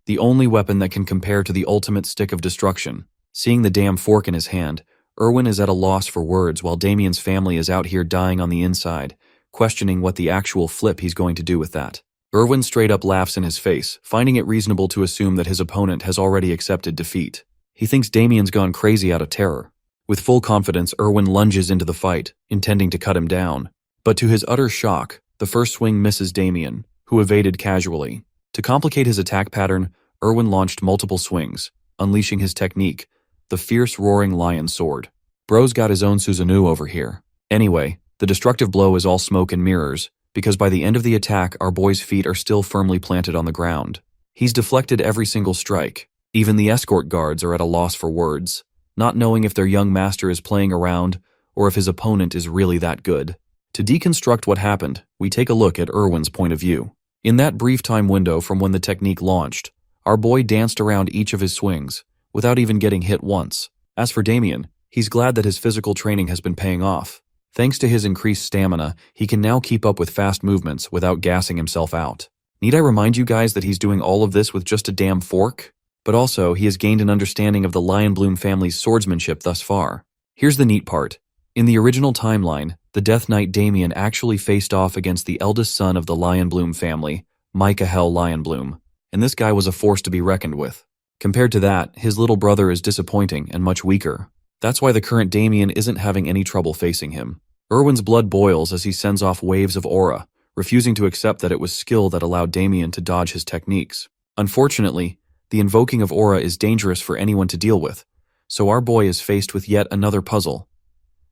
A: The only weapon that can compare to the ultimate stick of destruction. Seeing the damn fork in his hand, Erwin is at a loss for words while Damien's family is out here dying on the inside, questioning what the actual flip he's going to do with that. Erwin straight up laughs in his face, finding it reasonable to assume that his opponent has already accepted defeat. He thinks Damien's gone crazy out of terror. With full confidence, Erwin lunges into the fight, intending to cut him down. But to his utter shock, the first swing misses Damien, who evaded casually. To complicate his attack pattern, Erwin launched multiple swings, unleashing his technique, the fierce roaring lion sword. Bro's got his own Susanoo over here. Anyway, the destructive blow is all smoke and mirrors, because by the end of the attack our boy's feet are still firmly planted on the ground. He's deflected every single strike. Even the escort guards are at a loss for words, not knowing if their young master is playing around or if his opponent is really that good. To deconstruct what happened, we take a look at Erwin's point of view. In that brief time window from when the technique launched, our boy danced around each of his swings, without even getting hit once. As for Damien, he's glad that his physical training has been paying off. Thanks to his increased stamina, he can now keep up with fast movements without gassing himself out. Need I remind you guys that he's doing all of this with just a damn fork? But also, he has gained an understanding of the Lionbloom family's swordsmanship thus far. Here's the neat part. In the original timeline, the Death Knight Damien actually faced off against the eldest son of the Lionbloom family, Michael Lionbloom, and this guy was a force to be reckoned with. Compared to that, his little brother is disappointing and much weaker. That's why the current Damien isn't having any trouble facing him. Erwin's blood boils as he sends off waves of aura, refusing to accept that it was skill that allowed Damien to dodge his techniques. Unfortunately, the invoking of aura is dangerous for anyone to deal with, so our boy is faced with yet another puzzle.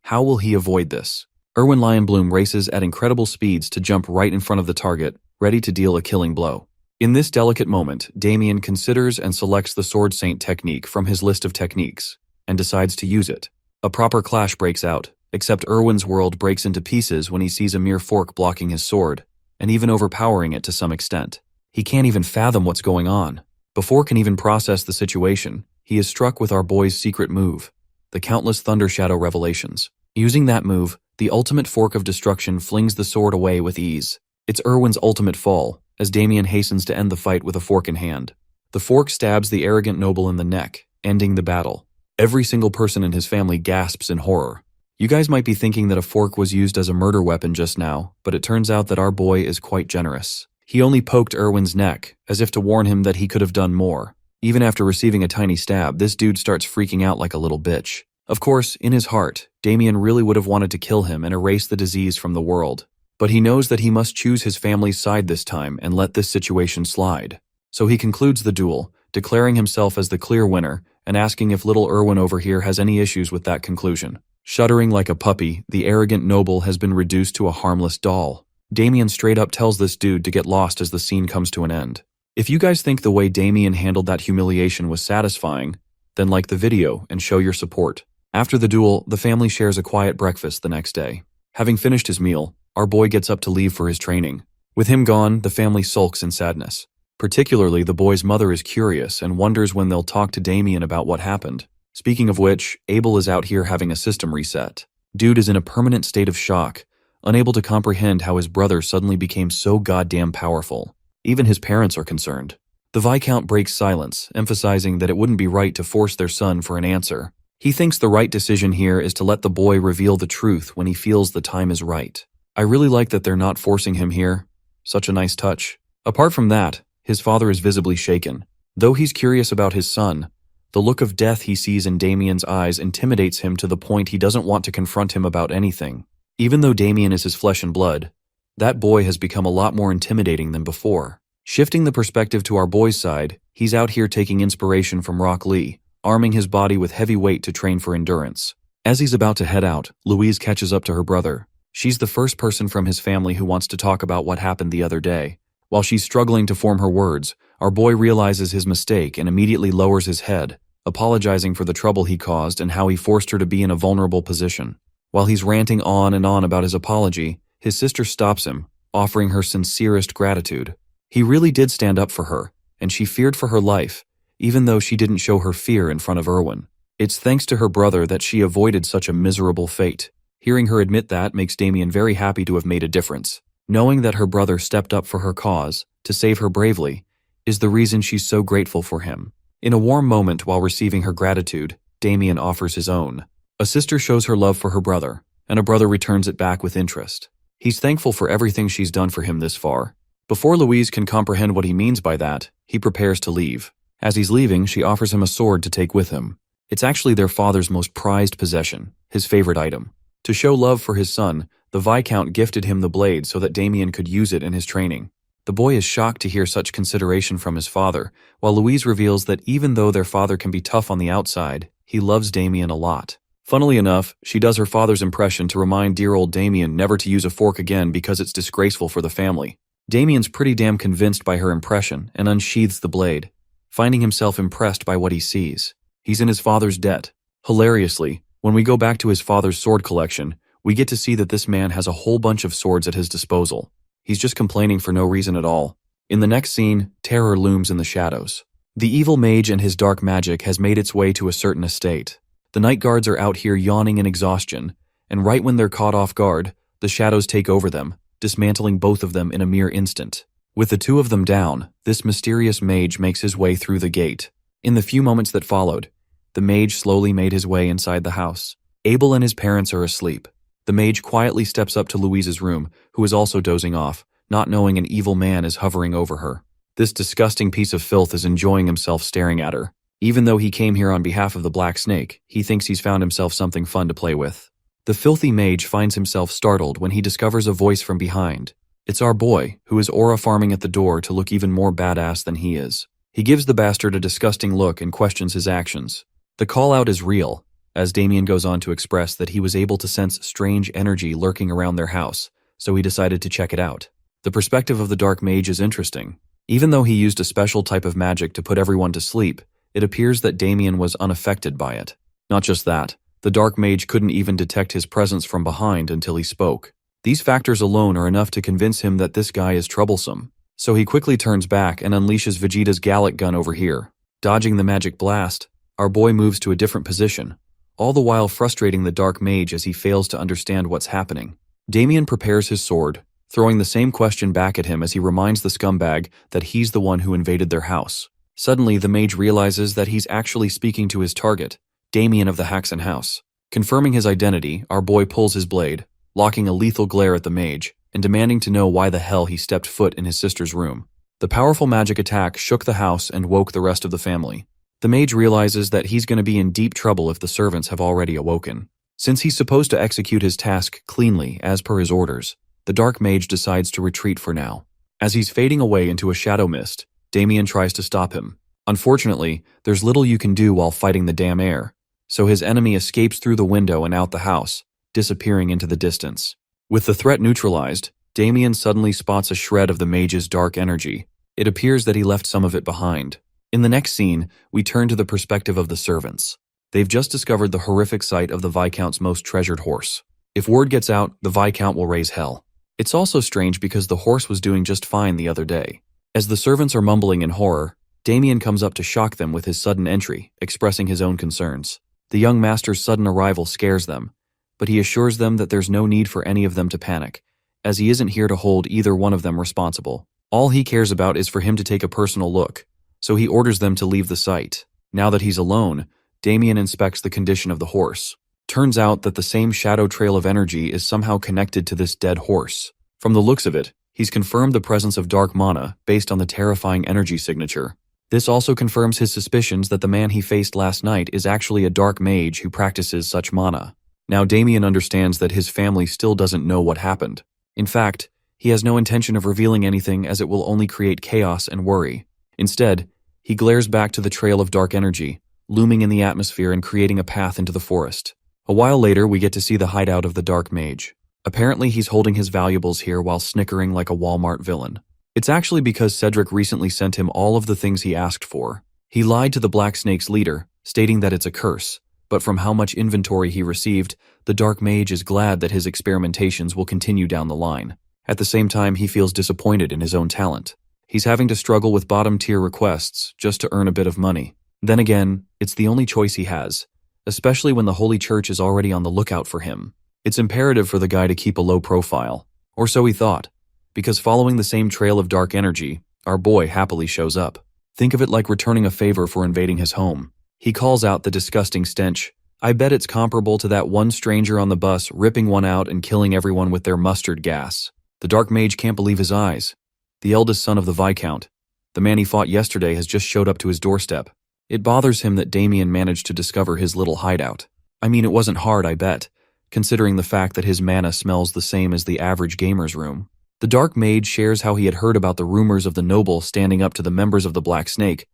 A: How will he avoid this? Erwin Lionbloom races at incredible speeds to jump right in front of the target, ready to deal a killing blow. In this delicate moment, Damien considers and selects the Sword Saint technique from his list of techniques, and decides to use it. A proper clash breaks out, except Erwin's world breaks into pieces when he sees a mere fork blocking his sword, and even overpowering it to some extent. He can't even fathom what's going on. Before can even process the situation, he is struck with our boy's secret move, the countless Thunder Shadow revelations. Using that move, the ultimate fork of destruction flings the sword away with ease. It's Erwin's ultimate fall, as Damien hastens to end the fight with a fork in hand. The fork stabs the arrogant noble in the neck, ending the battle. Every single person in his family gasps in horror. You guys might be thinking that a fork was used as a murder weapon just now, but it turns out that our boy is quite generous. He only poked Erwin's neck, as if to warn him that he could have done more. Even after receiving a tiny stab, this dude starts freaking out like a little bitch. Of course, in his heart, Damien really would have wanted to kill him and erase the disease from the world. But he knows that he must choose his family's side this time and let this situation slide. So he concludes the duel, declaring himself as the clear winner and asking if little Erwin over here has any issues with that conclusion. Shuddering like a puppy, the arrogant noble has been reduced to a harmless doll. Damien straight up tells this dude to get lost as the scene comes to an end. If you guys think the way Damien handled that humiliation was satisfying, then like the video and show your support. After the duel, the family shares a quiet breakfast the next day. Having finished his meal, our boy gets up to leave for his training. With him gone, the family sulks in sadness. Particularly, the boy's mother is curious and wonders when they'll talk to Damien about what happened. Speaking of which, Abel is out here having a system reset. Dude is in a permanent state of shock, unable to comprehend how his brother suddenly became so goddamn powerful. Even his parents are concerned. The Viscount breaks silence, emphasizing that it wouldn't be right to force their son for an answer. He thinks the right decision here is to let the boy reveal the truth when he feels the time is right. I really like that they're not forcing him here. Such a nice touch. Apart from that, his father is visibly shaken. Though he's curious about his son, the look of death he sees in Damien's eyes intimidates him to the point he doesn't want to confront him about anything. Even though Damien is his flesh and blood, that boy has become a lot more intimidating than before. Shifting the perspective to our boy's side, he's out here taking inspiration from Rock Lee, arming his body with heavy weight to train for endurance. As he's about to head out, Louise catches up to her brother. She's the first person from his family who wants to talk about what happened the other day. While she's struggling to form her words, our boy realizes his mistake and immediately lowers his head, apologizing for the trouble he caused and how he forced her to be in a vulnerable position. While he's ranting on and on about his apology, his sister stops him, offering her sincerest gratitude. He really did stand up for her, and she feared for her life, even though she didn't show her fear in front of Erwin. It's thanks to her brother that she avoided such a miserable fate. Hearing her admit that makes Damien very happy to have made a difference. Knowing that her brother stepped up for her cause, to save her bravely, is the reason she's so grateful for him. In a warm moment while receiving her gratitude, Damien offers his own. A sister shows her love for her brother, and a brother returns it back with interest. He's thankful for everything she's done for him this far. Before Louise can comprehend what he means by that, he prepares to leave. As he's leaving, she offers him a sword to take with him. It's actually their father's most prized possession, his favorite item. To show love for his son, the Viscount gifted him the blade so that Damien could use it in his training. The boy is shocked to hear such consideration from his father, while Louise reveals that even though their father can be tough on the outside, he loves Damien a lot. Funnily enough, she does her father's impression to remind dear old Damien never to use a fork again because it's disgraceful for the family. Damien's pretty damn convinced by her impression and unsheathes the blade, finding himself impressed by what he sees. He's in his father's debt. Hilariously, when we go back to his father's sword collection, we get to see that this man has a whole bunch of swords at his disposal. He's just complaining for no reason at all. In the next scene, terror looms in the shadows. The evil mage and his dark magic has made its way to a certain estate. The night guards are out here yawning in exhaustion, and right when they're caught off guard, the shadows take over them, dismantling both of them in a mere instant. With the two of them down, this mysterious mage makes his way through the gate. In the few moments that followed, the mage slowly made his way inside the house. Abel and his parents are asleep. The mage quietly steps up to Louise's room, who is also dozing off, not knowing an evil man is hovering over her. This disgusting piece of filth is enjoying himself staring at her. Even though he came here on behalf of the Black Snake, he thinks he's found himself something fun to play with. The filthy mage finds himself startled when he discovers a voice from behind. It's our boy, who is aura farming at the door to look even more badass than he is. He gives the bastard a disgusting look and questions his actions. The call-out is real, as Damien goes on to express that he was able to sense strange energy lurking around their house, so he decided to check it out. The perspective of the dark mage is interesting. Even though he used a special type of magic to put everyone to sleep, it appears that Damien was unaffected by it. Not just that, the dark mage couldn't even detect his presence from behind until he spoke. These factors alone are enough to convince him that this guy is troublesome. So he quickly turns back and unleashes Vegeta's Gallic gun over here. Dodging the magic blast, our boy moves to a different position, all the while frustrating the dark mage as he fails to understand what's happening. Damien prepares his sword, throwing the same question back at him as he reminds the scumbag that he's the one who invaded their house. Suddenly, the mage realizes that he's actually speaking to his target, Damien of the Haxon house. Confirming his identity, our boy pulls his blade, locking a lethal glare at the mage, and demanding to know why the hell he stepped foot in his sister's room. The powerful magic attack shook the house and woke the rest of the family. The mage realizes that he's going to be in deep trouble if the servants have already awoken. Since he's supposed to execute his task cleanly as per his orders, the dark mage decides to retreat for now. As he's fading away into a shadow mist, Damien tries to stop him. Unfortunately, there's little you can do while fighting the damn air, so his enemy escapes through the window and out the house, disappearing into the distance. With the threat neutralized, Damien suddenly spots a shred of the mage's dark energy. It appears that he left some of it behind. In the next scene, we turn to the perspective of the servants. They've just discovered the horrific sight of the Viscount's most treasured horse. If word gets out, the Viscount will raise hell. It's also strange because the horse was doing just fine the other day. As the servants are mumbling in horror, Damien comes up to shock them with his sudden entry, expressing his own concerns. The young master's sudden arrival scares them, but he assures them that there's no need for any of them to panic, as he isn't here to hold either one of them responsible. All he cares about is for him to take a personal look, so he orders them to leave the site. Now that he's alone, Damien inspects the condition of the horse. Turns out that the same shadow trail of energy is somehow connected to this dead horse. From the looks of it, he's confirmed the presence of dark mana based on the terrifying energy signature. This also confirms his suspicions that the man he faced last night is actually a dark mage who practices such mana. Now Damien understands that his family still doesn't know what happened. In fact, he has no intention of revealing anything as it will only create chaos and worry. Instead, he glares back to the trail of dark energy, looming in the atmosphere and creating a path into the forest. A while later, we get to see the hideout of the dark mage. Apparently, he's holding his valuables here while snickering like a Walmart villain. It's actually because Cedric recently sent him all of the things he asked for. He lied to the Black Snake's leader, stating that it's a curse, but from how much inventory he received, the dark mage is glad that his experimentations will continue down the line. At the same time, he feels disappointed in his own talent. He's having to struggle with bottom-tier requests just to earn a bit of money. Then again, it's the only choice he has, especially when the Holy Church is already on the lookout for him. It's imperative for the guy to keep a low profile, or so he thought, because following the same trail of dark energy, our boy happily shows up. Think of it like returning a favor for invading his home. He calls out the disgusting stench. I bet it's comparable to that one stranger on the bus ripping one out and killing everyone with their mustard gas. The dark mage can't believe his eyes. The eldest son of the Viscount, the man he fought yesterday, has just showed up to his doorstep. It bothers him that Damien managed to discover his little hideout. I mean, it wasn't hard, I bet, considering the fact that his mana smells the same as the average gamer's room. The Dark Mage shares how he had heard about the rumors of the noble standing up to the members of the Black Snake,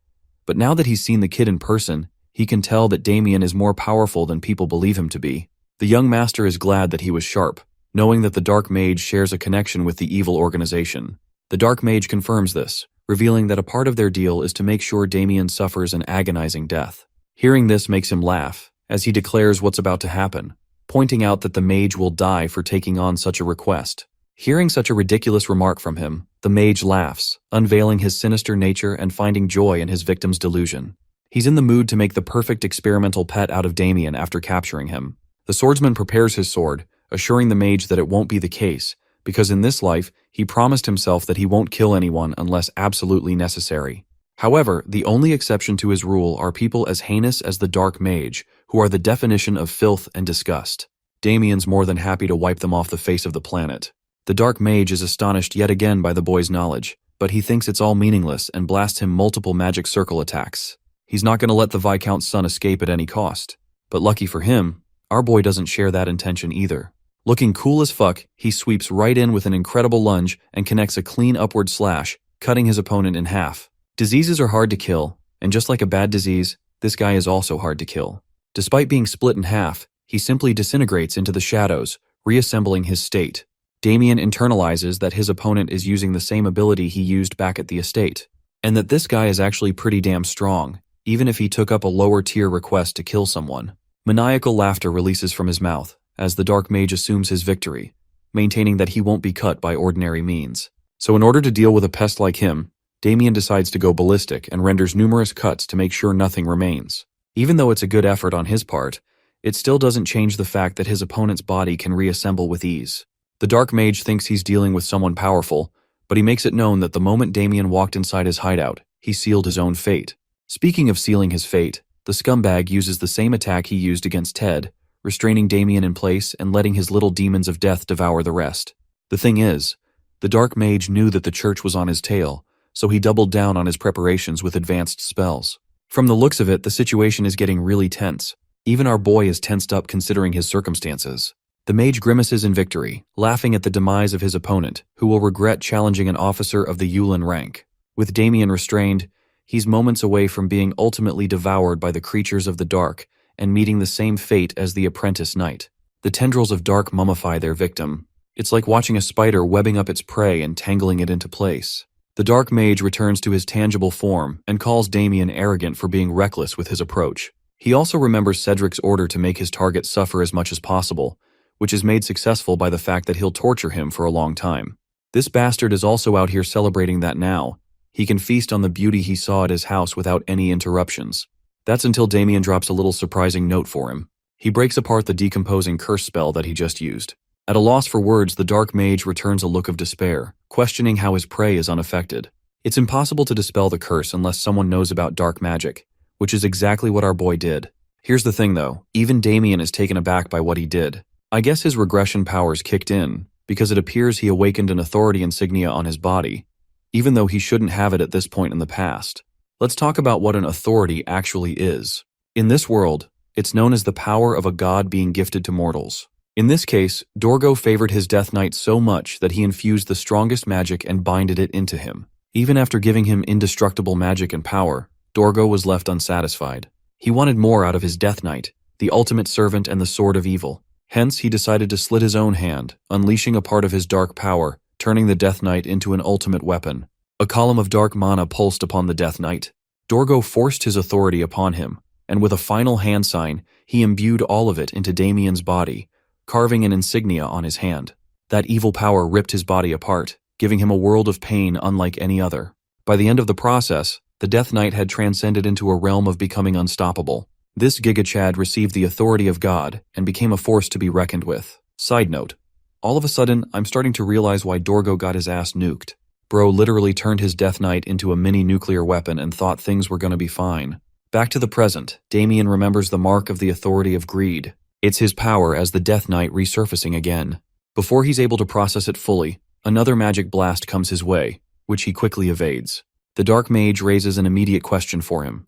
A: but now that he's seen the kid in person, he can tell that Damien is more powerful than people believe him to be. The young master is glad that he was sharp, knowing that the Dark Mage shares a connection with the evil organization. The Dark Mage confirms this, revealing that a part of their deal is to make sure Damien suffers an agonizing death. Hearing this makes him laugh, as he declares what's about to happen, pointing out that the mage will die for taking on such a request. Hearing such a ridiculous remark from him, the mage laughs, unveiling his sinister nature and finding joy in his victim's delusion. He's in the mood to make the perfect experimental pet out of Damien after capturing him. The swordsman prepares his sword, assuring the mage that it won't be the case, because in this life, he promised himself that he won't kill anyone unless absolutely necessary. However, the only exception to his rule are people as heinous as the Dark Mage, who are the definition of filth and disgust. Damien's more than happy to wipe them off the face of the planet. The Dark Mage is astonished yet again by the boy's knowledge, but he thinks it's all meaningless and blasts him multiple magic circle attacks. He's not going to let the Viscount's son escape at any cost. But lucky for him, our boy doesn't share that intention either. Looking cool as fuck, he sweeps right in with an incredible lunge and connects a clean upward slash, cutting his opponent in half. Diseases are hard to kill, and just like a bad disease, this guy is also hard to kill. Despite being split in half, he simply disintegrates into the shadows, reassembling his state. Damien internalizes that his opponent is using the same ability he used back at the estate, and that this guy is actually pretty damn strong, even if he took up a lower tier request to kill someone. Maniacal laughter releases from his mouth, as the Dark Mage assumes his victory, maintaining that he won't be cut by ordinary means. So in order to deal with a pest like him, Damien decides to go ballistic and renders numerous cuts to make sure nothing remains. Even though it's a good effort on his part, it still doesn't change the fact that his opponent's body can reassemble with ease. The Dark Mage thinks he's dealing with someone powerful, but he makes it known that the moment Damien walked inside his hideout, he sealed his own fate. Speaking of sealing his fate, the scumbag uses the same attack he used against Ted, restraining Damien in place and letting his little demons of death devour the rest. The thing is, the Dark Mage knew that the church was on his tail, so he doubled down on his preparations with advanced spells. From the looks of it, the situation is getting really tense. Even our boy is tensed up considering his circumstances. The mage grimaces in victory, laughing at the demise of his opponent, who will regret challenging an officer of the Yulin rank. With Damien restrained, he's moments away from being ultimately devoured by the creatures of the dark and meeting the same fate as the apprentice knight. The tendrils of dark mummify their victim. It's like watching a spider webbing up its prey and tangling it into place. The Dark Mage returns to his tangible form and calls Damien arrogant for being reckless with his approach. He also remembers Cedric's order to make his target suffer as much as possible, which is made successful by the fact that he'll torture him for a long time. This bastard is also out here celebrating that now he can feast on the beauty he saw at his house without any interruptions. That's until Damien drops a little surprising note for him. He breaks apart the decomposing curse spell that he just used. At a loss for words, the Dark Mage returns a look of despair, questioning how his prey is unaffected. It's impossible to dispel the curse unless someone knows about dark magic, which is exactly what our boy did. Here's the thing though, even Damien is taken aback by what he did. I guess his regression powers kicked in, because it appears he awakened an authority insignia on his body, even though he shouldn't have it at this point in the past. Let's talk about what an authority actually is. In this world, it's known as the power of a god being gifted to mortals. In this case, Dorgo favored his Death Knight so much that he infused the strongest magic and binded it into him. Even after giving him indestructible magic and power, Dorgo was left unsatisfied. He wanted more out of his Death Knight, the ultimate servant and the sword of evil. Hence, he decided to slit his own hand, unleashing a part of his dark power, turning the Death Knight into an ultimate weapon. A column of dark mana pulsed upon the Death Knight. Dorgo forced his authority upon him, and with a final hand sign, he imbued all of it into Damien's body, carving an insignia on his hand. That evil power ripped his body apart, giving him a world of pain unlike any other. By the end of the process, the Death Knight had transcended into a realm of becoming unstoppable. This Giga-Chad received the authority of God and became a force to be reckoned with. Side note, all of a sudden, I'm starting to realize why Dorgo got his ass nuked. Bro literally turned his Death Knight into a mini nuclear weapon and thought things were gonna be fine. Back to the present, Damien remembers the mark of the authority of greed. It's his power as the Death Knight resurfacing again. Before he's able to process it fully, another magic blast comes his way, which he quickly evades. The Dark Mage raises an immediate question for him.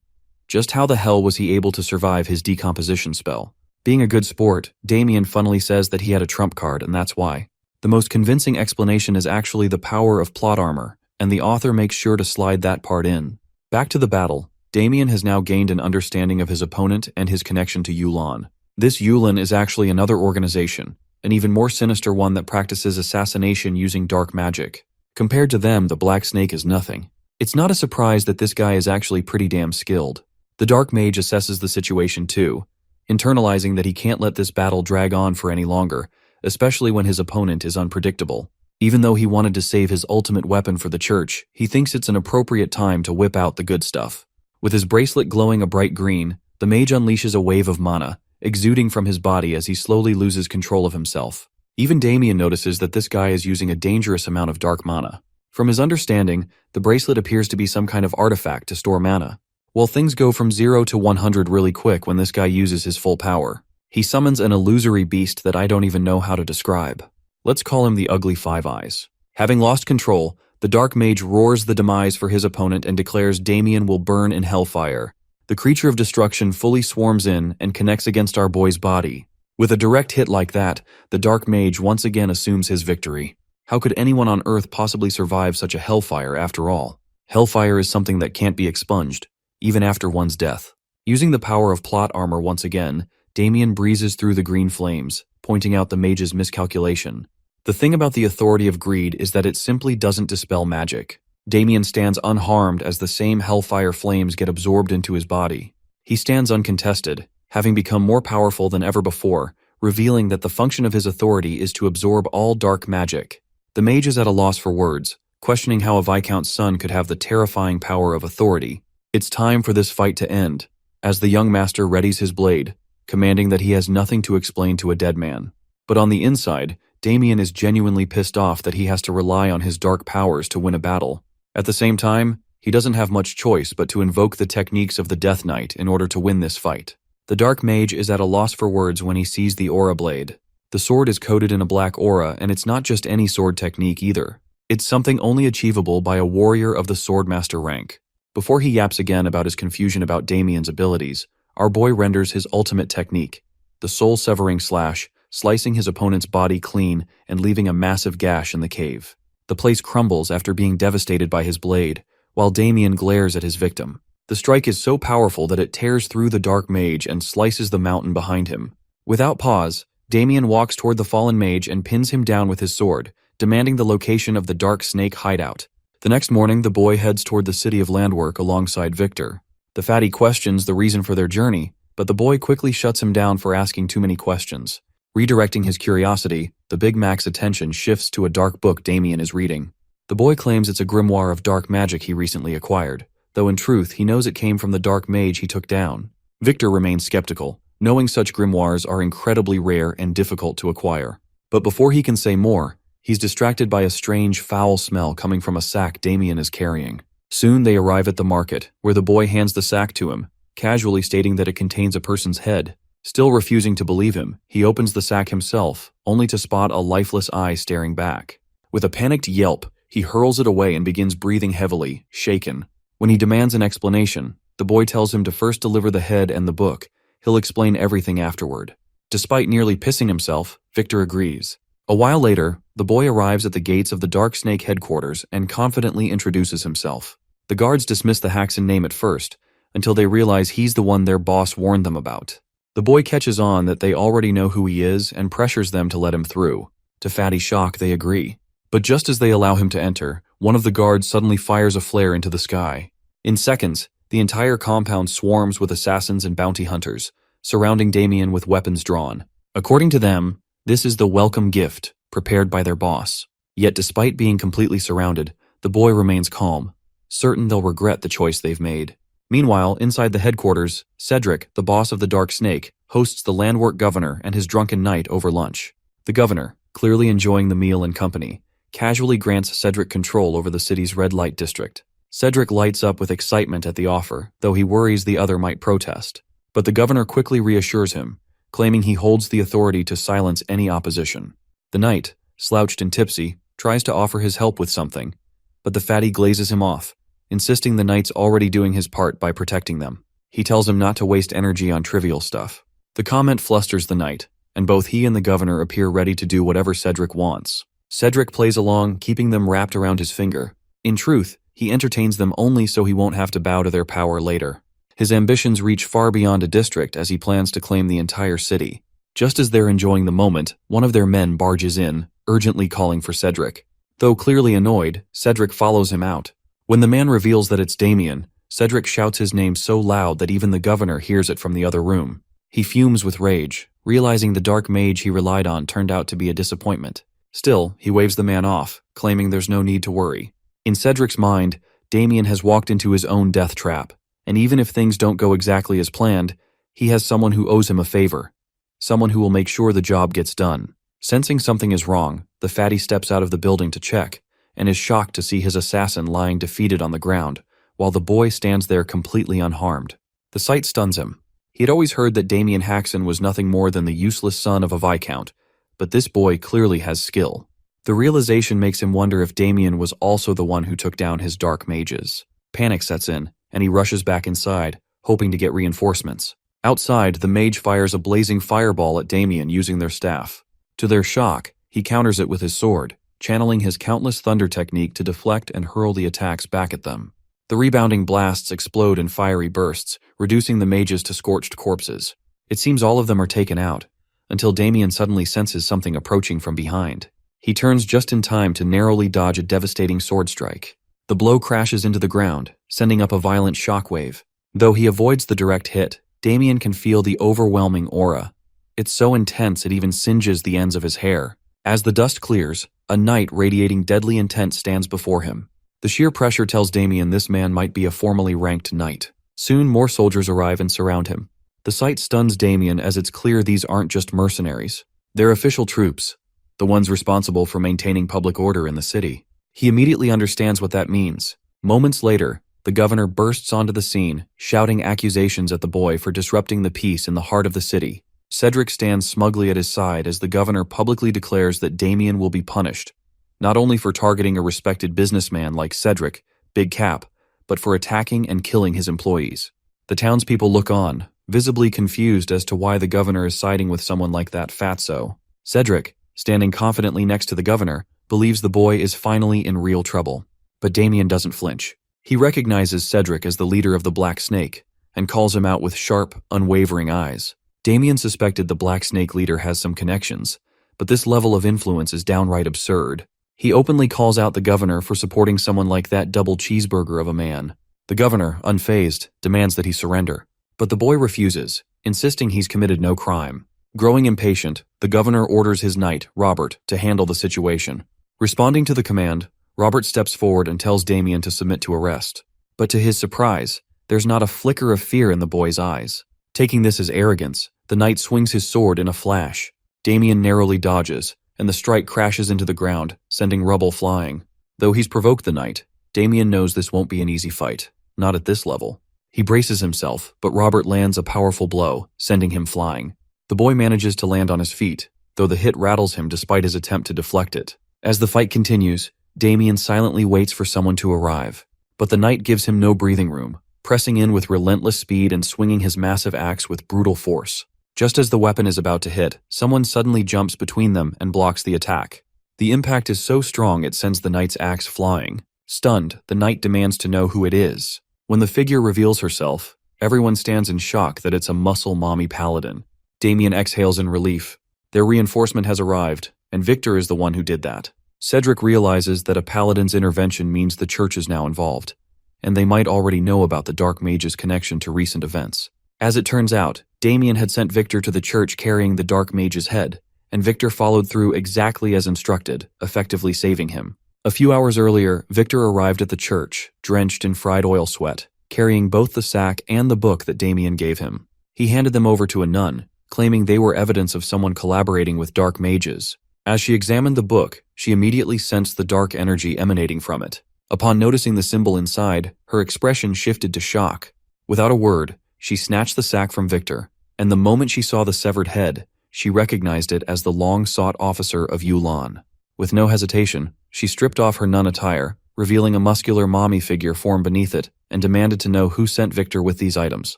A: Just how the hell was he able to survive his decomposition spell? Being a good sport, Damien funnily says that he had a trump card, and that's why. The most convincing explanation is actually the power of plot armor, and the author makes sure to slide that part in. Back to the battle, Damien has now gained an understanding of his opponent and his connection to Yulan. This Yulan is actually another organization, an even more sinister one that practices assassination using dark magic. Compared to them, the Black Snake is nothing. It's not a surprise that this guy is actually pretty damn skilled. The Dark Mage assesses the situation too, internalizing that he can't let this battle drag on for any longer, especially when his opponent is unpredictable. Even though he wanted to save his ultimate weapon for the church, he thinks it's an appropriate time to whip out the good stuff. With his bracelet glowing a bright green, the mage unleashes a wave of mana, exuding from his body as he slowly loses control of himself. Even Damien notices that this guy is using a dangerous amount of dark mana. From his understanding, the bracelet appears to be some kind of artifact to store mana. Well, things go from 0 to 100 really quick when this guy uses his full power. He summons an illusory beast that I don't even know how to describe. Let's call him the Ugly Five Eyes. Having lost control, the Dark Mage roars the demise for his opponent and declares Damien will burn in hellfire. The creature of destruction fully swarms in and connects against our boy's body. With a direct hit like that, the Dark Mage once again assumes his victory. How could anyone on Earth possibly survive such a hellfire after all? Hellfire is something that can't be expunged, even after one's death. Using the power of plot armor once again, Damien breezes through the green flames, pointing out the mage's miscalculation. The thing about the authority of greed is that it simply doesn't dispel magic. Damien stands unharmed as the same hellfire flames get absorbed into his body. He stands uncontested, having become more powerful than ever before, revealing that the function of his authority is to absorb all dark magic. The mage is at a loss for words, questioning how a Viscount's son could have the terrifying power of authority. It's time for this fight to end, as the young master readies his blade, commanding that he has nothing to explain to a dead man. But on the inside, Damien is genuinely pissed off that he has to rely on his dark powers to win a battle. At the same time, he doesn't have much choice but to invoke the techniques of the Death Knight in order to win this fight. The Dark Mage is at a loss for words when he sees the aura blade. The sword is coated in a black aura, and it's not just any sword technique either. It's something only achievable by a warrior of the Swordmaster rank. Before he yaps again about his confusion about Damien's abilities, our boy renders his ultimate technique, the soul-severing slash, slicing his opponent's body clean and leaving a massive gash in the cave. The place crumbles after being devastated by his blade, while Damien glares at his victim. The strike is so powerful that it tears through the Dark Mage and slices the mountain behind him. Without pause, Damien walks toward the fallen mage and pins him down with his sword, demanding the location of the Dark Snake hideout. The next morning, the boy heads toward the city of Landwork alongside Victor. The fatty questions the reason for their journey, but the boy quickly shuts him down for asking too many questions. Redirecting his curiosity, the Big Mac's attention shifts to a dark book Damien is reading. The boy claims it's a grimoire of dark magic he recently acquired, though in truth he knows it came from the Dark Mage he took down. Victor remains skeptical, knowing such grimoires are incredibly rare and difficult to acquire. But before he can say more, he's distracted by a strange, foul smell coming from a sack Damien is carrying. Soon they arrive at the market, where the boy hands the sack to him, casually stating that it contains a person's head. Still refusing to believe him, he opens the sack himself, only to spot a lifeless eye staring back. With a panicked yelp, he hurls it away and begins breathing heavily, shaken. When he demands an explanation, the boy tells him to first deliver the head and the book. He'll explain everything afterward. Despite nearly pissing himself, Victor agrees. A while later, the boy arrives at the gates of the Dark Snake headquarters and confidently introduces himself. The guards dismiss the Haxan name at first, until they realize he's the one their boss warned them about. The boy catches on that they already know who he is and pressures them to let him through. To Fatty's shock, they agree. But just as they allow him to enter, one of the guards suddenly fires a flare into the sky. In seconds, the entire compound swarms with assassins and bounty hunters, surrounding Damien with weapons drawn. According to them, this is the welcome gift prepared by their boss. Yet despite being completely surrounded, the boy remains calm, certain they'll regret the choice they've made. Meanwhile, inside the headquarters, Cedric, the boss of the Dark Snake, hosts the Landwork governor and his drunken knight over lunch. The governor, clearly enjoying the meal and company, casually grants Cedric control over the city's red light district. Cedric lights up with excitement at the offer, though he worries the other might protest. But the governor quickly reassures him, claiming he holds the authority to silence any opposition. The knight, slouched and tipsy, tries to offer his help with something, but the fatty glazes him off, insisting the knight's already doing his part by protecting them. He tells him not to waste energy on trivial stuff. The comment flusters the knight, and both he and the governor appear ready to do whatever Cedric wants. Cedric plays along, keeping them wrapped around his finger. In truth, he entertains them only so he won't have to bow to their power later. His ambitions reach far beyond a district as he plans to claim the entire city. Just as they're enjoying the moment, one of their men barges in, urgently calling for Cedric. Though clearly annoyed, Cedric follows him out. When the man reveals that it's Damien, Cedric shouts his name so loud that even the governor hears it from the other room. He fumes with rage, realizing the dark mage he relied on turned out to be a disappointment. Still, he waves the man off, claiming there's no need to worry. In Cedric's mind, Damien has walked into his own death trap, and even if things don't go exactly as planned, he has someone who owes him a favor. Someone who will make sure the job gets done. Sensing something is wrong, the fatty steps out of the building to check, and is shocked to see his assassin lying defeated on the ground, while the boy stands there completely unharmed. The sight stuns him. He had always heard that Damien Haxon was nothing more than the useless son of a viscount, but this boy clearly has skill. The realization makes him wonder if Damien was also the one who took down his dark mages. Panic sets in, and he rushes back inside, hoping to get reinforcements. Outside, the mage fires a blazing fireball at Damien using their staff. To their shock, he counters it with his sword, channeling his countless thunder technique to deflect and hurl the attacks back at them. The rebounding blasts explode in fiery bursts, reducing the mages to scorched corpses. It seems all of them are taken out, until Damien suddenly senses something approaching from behind. He turns just in time to narrowly dodge a devastating sword strike. The blow crashes into the ground, sending up a violent shockwave. Though he avoids the direct hit, Damien can feel the overwhelming aura. It's so intense it even singes the ends of his hair. As the dust clears, a knight radiating deadly intent stands before him. The sheer pressure tells Damien this man might be a formally ranked knight. Soon more soldiers arrive and surround him. The sight stuns Damien as it's clear these aren't just mercenaries. They're official troops, the ones responsible for maintaining public order in the city. He immediately understands what that means. Moments later, the governor bursts onto the scene, shouting accusations at the boy for disrupting the peace in the heart of the city. Cedric stands smugly at his side as the governor publicly declares that Damien will be punished, not only for targeting a respected businessman like Cedric, Big Cap, but for attacking and killing his employees. The townspeople look on, visibly confused as to why the governor is siding with someone like that fatso. Cedric, standing confidently next to the governor, believes the boy is finally in real trouble. But Damien doesn't flinch. He recognizes Cedric as the leader of the Black Snake, and calls him out with sharp, unwavering eyes. Damien suspected the Black Snake leader has some connections, but this level of influence is downright absurd. He openly calls out the governor for supporting someone like that double cheeseburger of a man. The governor, unfazed, demands that he surrender, but the boy refuses, insisting he's committed no crime. Growing impatient, the governor orders his knight, Robert, to handle the situation. Responding to the command, Robert steps forward and tells Damien to submit to arrest. But to his surprise, there's not a flicker of fear in the boy's eyes. Taking this as arrogance, the knight swings his sword in a flash. Damien narrowly dodges, and the strike crashes into the ground, sending rubble flying. Though he's provoked the knight, Damien knows this won't be an easy fight, not at this level. He braces himself, but Robert lands a powerful blow, sending him flying. The boy manages to land on his feet, though the hit rattles him despite his attempt to deflect it. As the fight continues, Damien silently waits for someone to arrive, but the knight gives him no breathing room, pressing in with relentless speed and swinging his massive axe with brutal force. Just as the weapon is about to hit, someone suddenly jumps between them and blocks the attack. The impact is so strong it sends the knight's axe flying. Stunned, the knight demands to know who it is. When the figure reveals herself, everyone stands in shock that it's a muscle mommy paladin. Damien exhales in relief. Their reinforcement has arrived, and Victor is the one who did that. Cedric realizes that a paladin's intervention means the church is now involved, and they might already know about the Dark Mage's connection to recent events. As it turns out, Damien had sent Victor to the church carrying the Dark Mage's head, and Victor followed through exactly as instructed, effectively saving him. A few hours earlier, Victor arrived at the church, drenched in fried oil sweat, carrying both the sack and the book that Damien gave him. He handed them over to a nun, claiming they were evidence of someone collaborating with dark mages. As she examined the book, she immediately sensed the dark energy emanating from it. Upon noticing the symbol inside, her expression shifted to shock. Without a word, she snatched the sack from Victor, and the moment she saw the severed head, she recognized it as the long-sought officer of Yulan. With no hesitation, she stripped off her nun attire, revealing a muscular mommy figure formed beneath it, and demanded to know who sent Victor with these items.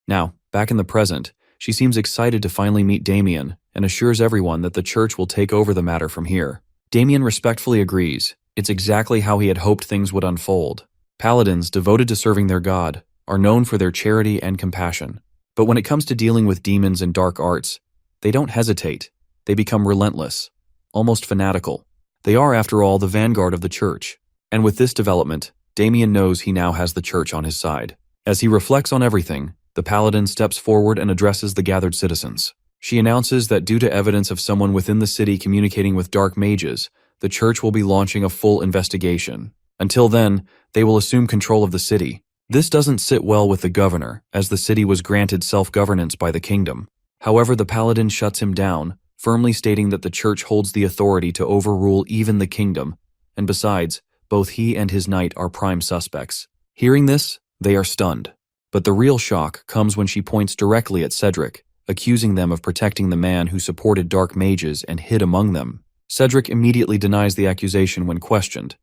A: Now, back in the present, she seems excited to finally meet Damien and assures everyone that the church will take over the matter from here. Damien respectfully agrees. It's exactly how he had hoped things would unfold. Paladins, devoted to serving their god, are known for their charity and compassion. But when it comes to dealing with demons and dark arts, they don't hesitate. They become relentless, almost fanatical. They are, after all, the vanguard of the church. And with this development, Damien knows he now has the church on his side. As he reflects on everything, the paladin steps forward and addresses the gathered citizens. She announces that due to evidence of someone within the city communicating with dark mages, the church will be launching a full investigation. Until then, they will assume control of the city. This doesn't sit well with the governor, as the city was granted self-governance by the kingdom. However, the paladin shuts him down, firmly stating that the church holds the authority to overrule even the kingdom, and besides, both he and his knight are prime suspects. Hearing this, they are stunned. But the real shock comes when she points directly at Cedric, accusing them of protecting the man who supported dark mages and hid among them. Cedric immediately denies the accusation when questioned,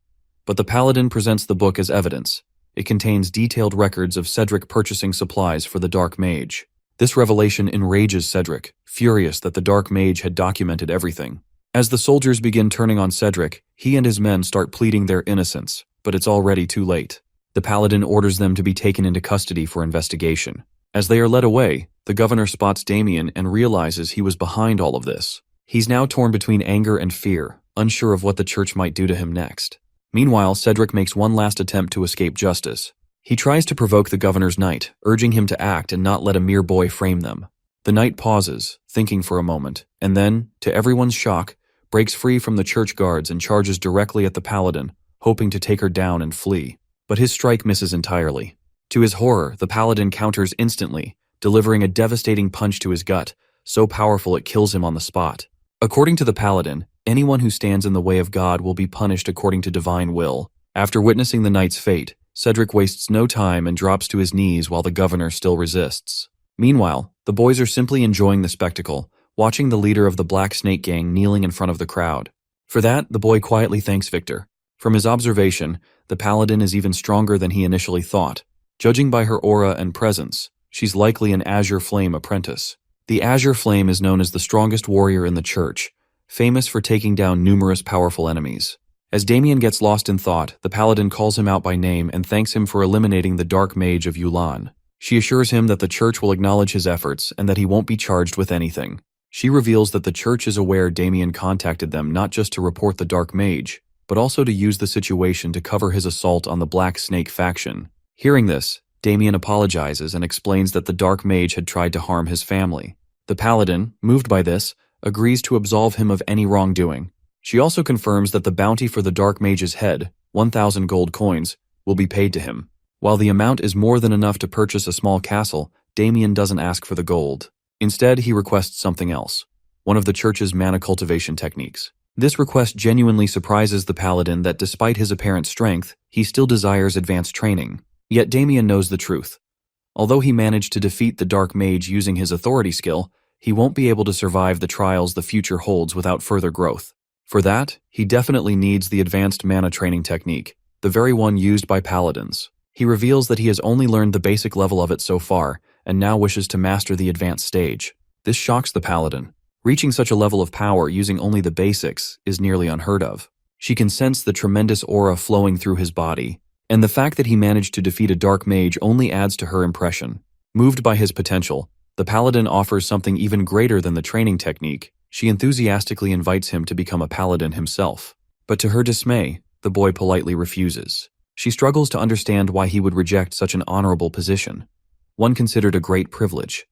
A: but the paladin presents the book as evidence. It contains detailed records of Cedric purchasing supplies for the dark mage. This revelation enrages Cedric, furious that the dark mage had documented everything. As the soldiers begin turning on Cedric, he and his men start pleading their innocence, but it's already too late. The paladin orders them to be taken into custody for investigation. As they are led away, the governor spots Damien and realizes he was behind all of this. He's now torn between anger and fear, unsure of what the church might do to him next. Meanwhile, Cedric makes one last attempt to escape justice. He tries to provoke the governor's knight, urging him to act and not let a mere boy frame them. The knight pauses, thinking for a moment, and then, to everyone's shock, breaks free from the church guards and charges directly at the paladin, hoping to take her down and flee. But his strike misses entirely. To his horror, the paladin counters instantly, delivering a devastating punch to his gut, so powerful it kills him on the spot. According to the paladin, anyone who stands in the way of God will be punished according to divine will. After witnessing the knight's fate, Cedric wastes no time and drops to his knees while the governor still resists. Meanwhile, the boys are simply enjoying the spectacle, watching the leader of the Black Snake Gang kneeling in front of the crowd. For that, the boy quietly thanks Victor. From his observation, the paladin is even stronger than he initially thought. Judging by her aura and presence, she's likely an Azure Flame apprentice. The Azure Flame is known as the strongest warrior in the church, famous for taking down numerous powerful enemies. As Damien gets lost in thought, the paladin calls him out by name and thanks him for eliminating the dark mage of Yulan. She assures him that the church will acknowledge his efforts and that he won't be charged with anything. She reveals that the church is aware Damien contacted them not just to report the dark mage, but also to use the situation to cover his assault on the Black Snake faction. Hearing this, Damien apologizes and explains that the dark mage had tried to harm his family. The paladin, moved by this, agrees to absolve him of any wrongdoing. She also confirms that the bounty for the dark mage's head, 1,000 gold coins, will be paid to him. While the amount is more than enough to purchase a small castle, Damien doesn't ask for the gold. Instead, he requests something else, one of the church's mana cultivation techniques. This request genuinely surprises the paladin that despite his apparent strength, he still desires advanced training. Yet Damien knows the truth. Although he managed to defeat the dark mage using his authority skill, he won't be able to survive the trials the future holds without further growth. For that, he definitely needs the advanced mana training technique, the very one used by paladins. He reveals that he has only learned the basic level of it so far, and now wishes to master the advanced stage. This shocks the paladin. Reaching such a level of power using only the basics is nearly unheard of. She can sense the tremendous aura flowing through his body, and the fact that he managed to defeat a dark mage only adds to her impression. Moved by his potential, the paladin offers something even greater than the training technique. She enthusiastically invites him to become a paladin himself. But to her dismay, the boy politely refuses. She struggles to understand why he would reject such an honorable position, one considered a great privilege,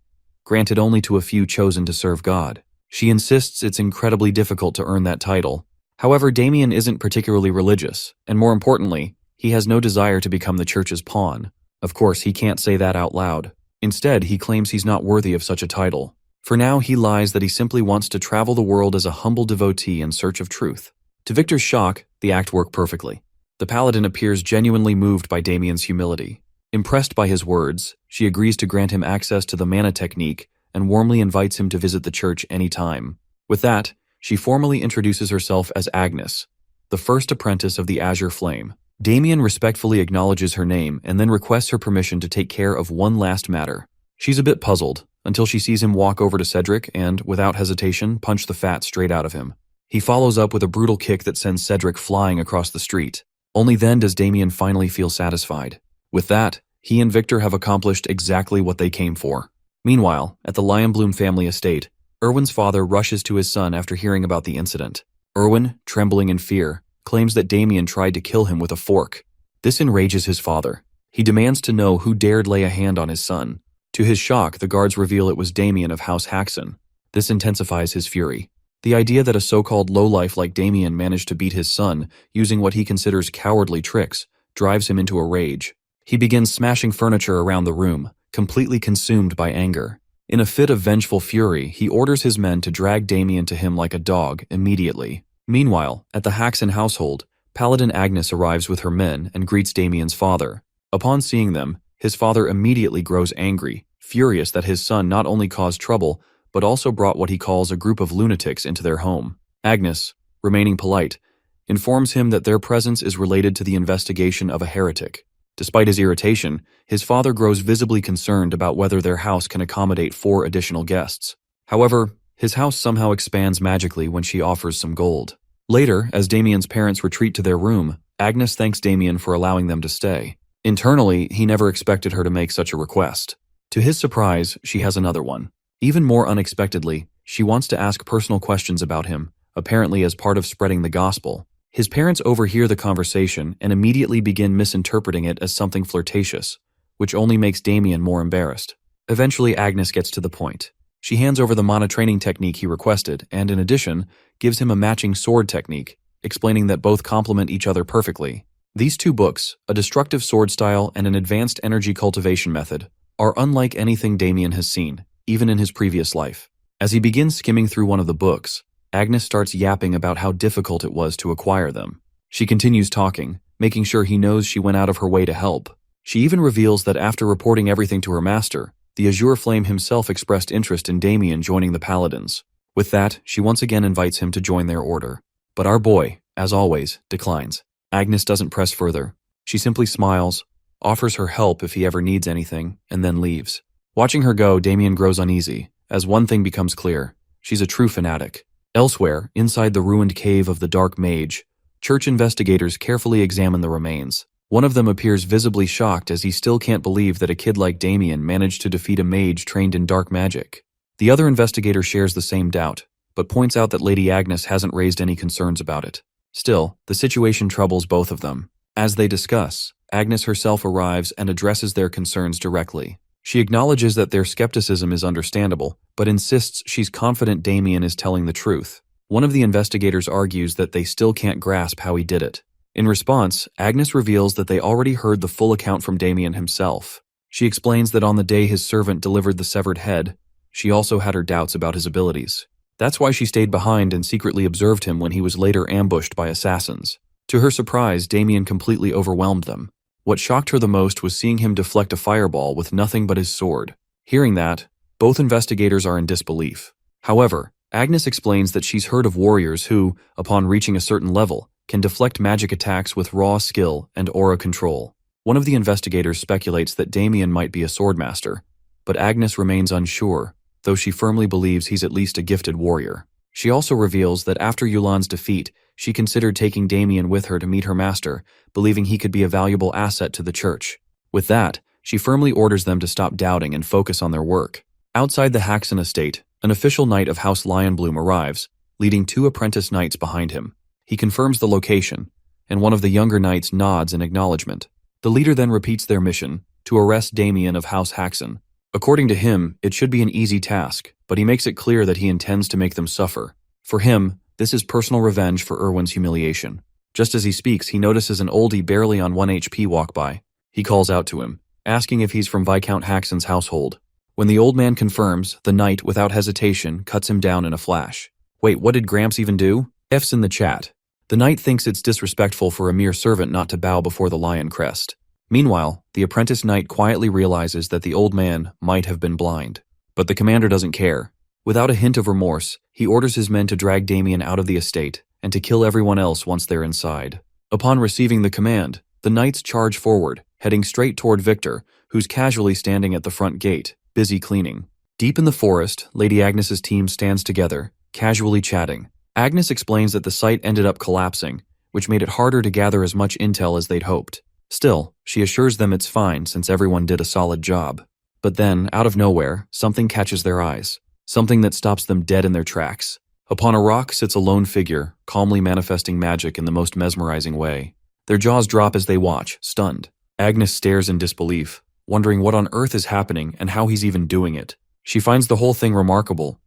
A: granted only to a few chosen to serve God. She insists it's incredibly difficult to earn that title. However, Damien isn't particularly religious, and more importantly, he has no desire to become the church's pawn. Of course, he can't say that out loud. Instead, he claims he's not worthy of such a title. For now, he lies that he simply wants to travel the world as a humble devotee in search of truth. To Victor's shock, the act worked perfectly. The paladin appears genuinely moved by Damien's humility. Impressed by his words, she agrees to grant him access to the mana technique and warmly invites him to visit the church anytime. With that, she formally introduces herself as Agnes, the first apprentice of the Azure Flame. Damien respectfully acknowledges her name and then requests her permission to take care of one last matter. She's a bit puzzled, until she sees him walk over to Cedric and, without hesitation, punch the fat straight out of him. He follows up with a brutal kick that sends Cedric flying across the street. Only then does Damien finally feel satisfied. With that, he and Victor have accomplished exactly what they came for. Meanwhile, at the Lionbloom family estate, Erwin's father rushes to his son after hearing about the incident. Erwin, trembling in fear, claims that Damien tried to kill him with a fork. This enrages his father. He demands to know who dared lay a hand on his son. To his shock, the guards reveal it was Damien of House Haxon. This intensifies his fury. The idea that a so-called lowlife like Damien managed to beat his son using what he considers cowardly tricks drives him into a rage. He begins smashing furniture around the room, completely consumed by anger. In a fit of vengeful fury, he orders his men to drag Damien to him like a dog immediately. Meanwhile, at the Haxon household, Paladin Agnes arrives with her men and greets Damien's father. Upon seeing them, his father immediately grows angry, furious that his son not only caused trouble, but also brought what he calls a group of lunatics into their home. Agnes, remaining polite, informs him that their presence is related to the investigation of a heretic. Despite his irritation, his father grows visibly concerned about whether their house can accommodate 4 additional guests. However, his house somehow expands magically when she offers some gold. Later, as Damien's parents retreat to their room, Agnes thanks Damien for allowing them to stay. Internally, he never expected her to make such a request. To his surprise, she has another one. Even more unexpectedly, she wants to ask personal questions about him, apparently as part of spreading the gospel. His parents overhear the conversation and immediately begin misinterpreting it as something flirtatious, which only makes Damien more embarrassed. Eventually, Agnes gets to the point. She hands over the mana training technique he requested and, in addition, gives him a matching sword technique, explaining that both complement each other perfectly. These 2 books, a destructive sword style and an advanced energy cultivation method, are unlike anything Damien has seen, even in his previous life. As he begins skimming through one of the books, Agnes starts yapping about how difficult it was to acquire them. She continues talking, making sure he knows she went out of her way to help. She even reveals that after reporting everything to her master, the Azure Flame himself expressed interest in Damien joining the Paladins. With that, she once again invites him to join their order. But our boy, as always, declines. Agnes doesn't press further. She simply smiles, offers her help if he ever needs anything, and then leaves. Watching her go, Damien grows uneasy, as one thing becomes clear. She's a true fanatic. Elsewhere, inside the ruined cave of the Dark Mage, church investigators carefully examine the remains. One of them appears visibly shocked as he still can't believe that a kid like Damien managed to defeat a mage trained in dark magic. The other investigator shares the same doubt, but points out that Lady Agnes hasn't raised any concerns about it. Still, the situation troubles both of them. As they discuss, Agnes herself arrives and addresses their concerns directly. She acknowledges that their skepticism is understandable, but insists she's confident Damien is telling the truth. One of the investigators argues that they still can't grasp how he did it. In response, Agnes reveals that they already heard the full account from Damien himself. She explains that on the day his servant delivered the severed head, she also had her doubts about his abilities. That's why she stayed behind and secretly observed him when he was later ambushed by assassins. To her surprise, Damien completely overwhelmed them. What shocked her the most was seeing him deflect a fireball with nothing but his sword. Hearing that, both investigators are in disbelief. However, Agnes explains that she's heard of warriors who, upon reaching a certain level, can deflect magic attacks with raw skill and aura control. One of the investigators speculates that Damien might be a swordmaster, but Agnes remains unsure, though she firmly believes he's at least a gifted warrior. She also reveals that after Yulan's defeat, she considered taking Damien with her to meet her master, believing he could be a valuable asset to the church. With that, she firmly orders them to stop doubting and focus on their work. Outside the Haxon estate, an official knight of House Lionbloom arrives, leading 2 apprentice knights behind him. He confirms the location, and one of the younger knights nods in acknowledgement. The leader then repeats their mission, to arrest Damien of House Haxon. According to him, it should be an easy task, but he makes it clear that he intends to make them suffer. For him, this is personal revenge for Erwin's humiliation. Just as he speaks, he notices an oldie barely on 1 HP walk by. He calls out to him, asking if he's from Viscount Haxon's household. When the old man confirms, the knight, without hesitation, cuts him down in a flash. Wait, what did Gramps even do? F's in the chat. The knight thinks it's disrespectful for a mere servant not to bow before the lion crest. Meanwhile, the apprentice knight quietly realizes that the old man might have been blind. But the commander doesn't care. Without a hint of remorse, he orders his men to drag Damien out of the estate and to kill everyone else once they're inside. Upon receiving the command, the knights charge forward, heading straight toward Victor, who's casually standing at the front gate. busy cleaning. Deep in the forest, Lady Agnes's team stands together, casually chatting. Agnes explains that the site ended up collapsing, which made it harder to gather as much intel as they'd hoped. Still, she assures them it's fine since everyone did a solid job. But then, out of nowhere, something catches their eyes. Something that stops them dead in their tracks. Upon a rock sits a lone figure, calmly manifesting magic in the most mesmerizing way. Their jaws drop as they watch, stunned. Agnes stares in disbelief, wondering what on earth is happening and how he's even doing it. She finds the whole thing remarkable,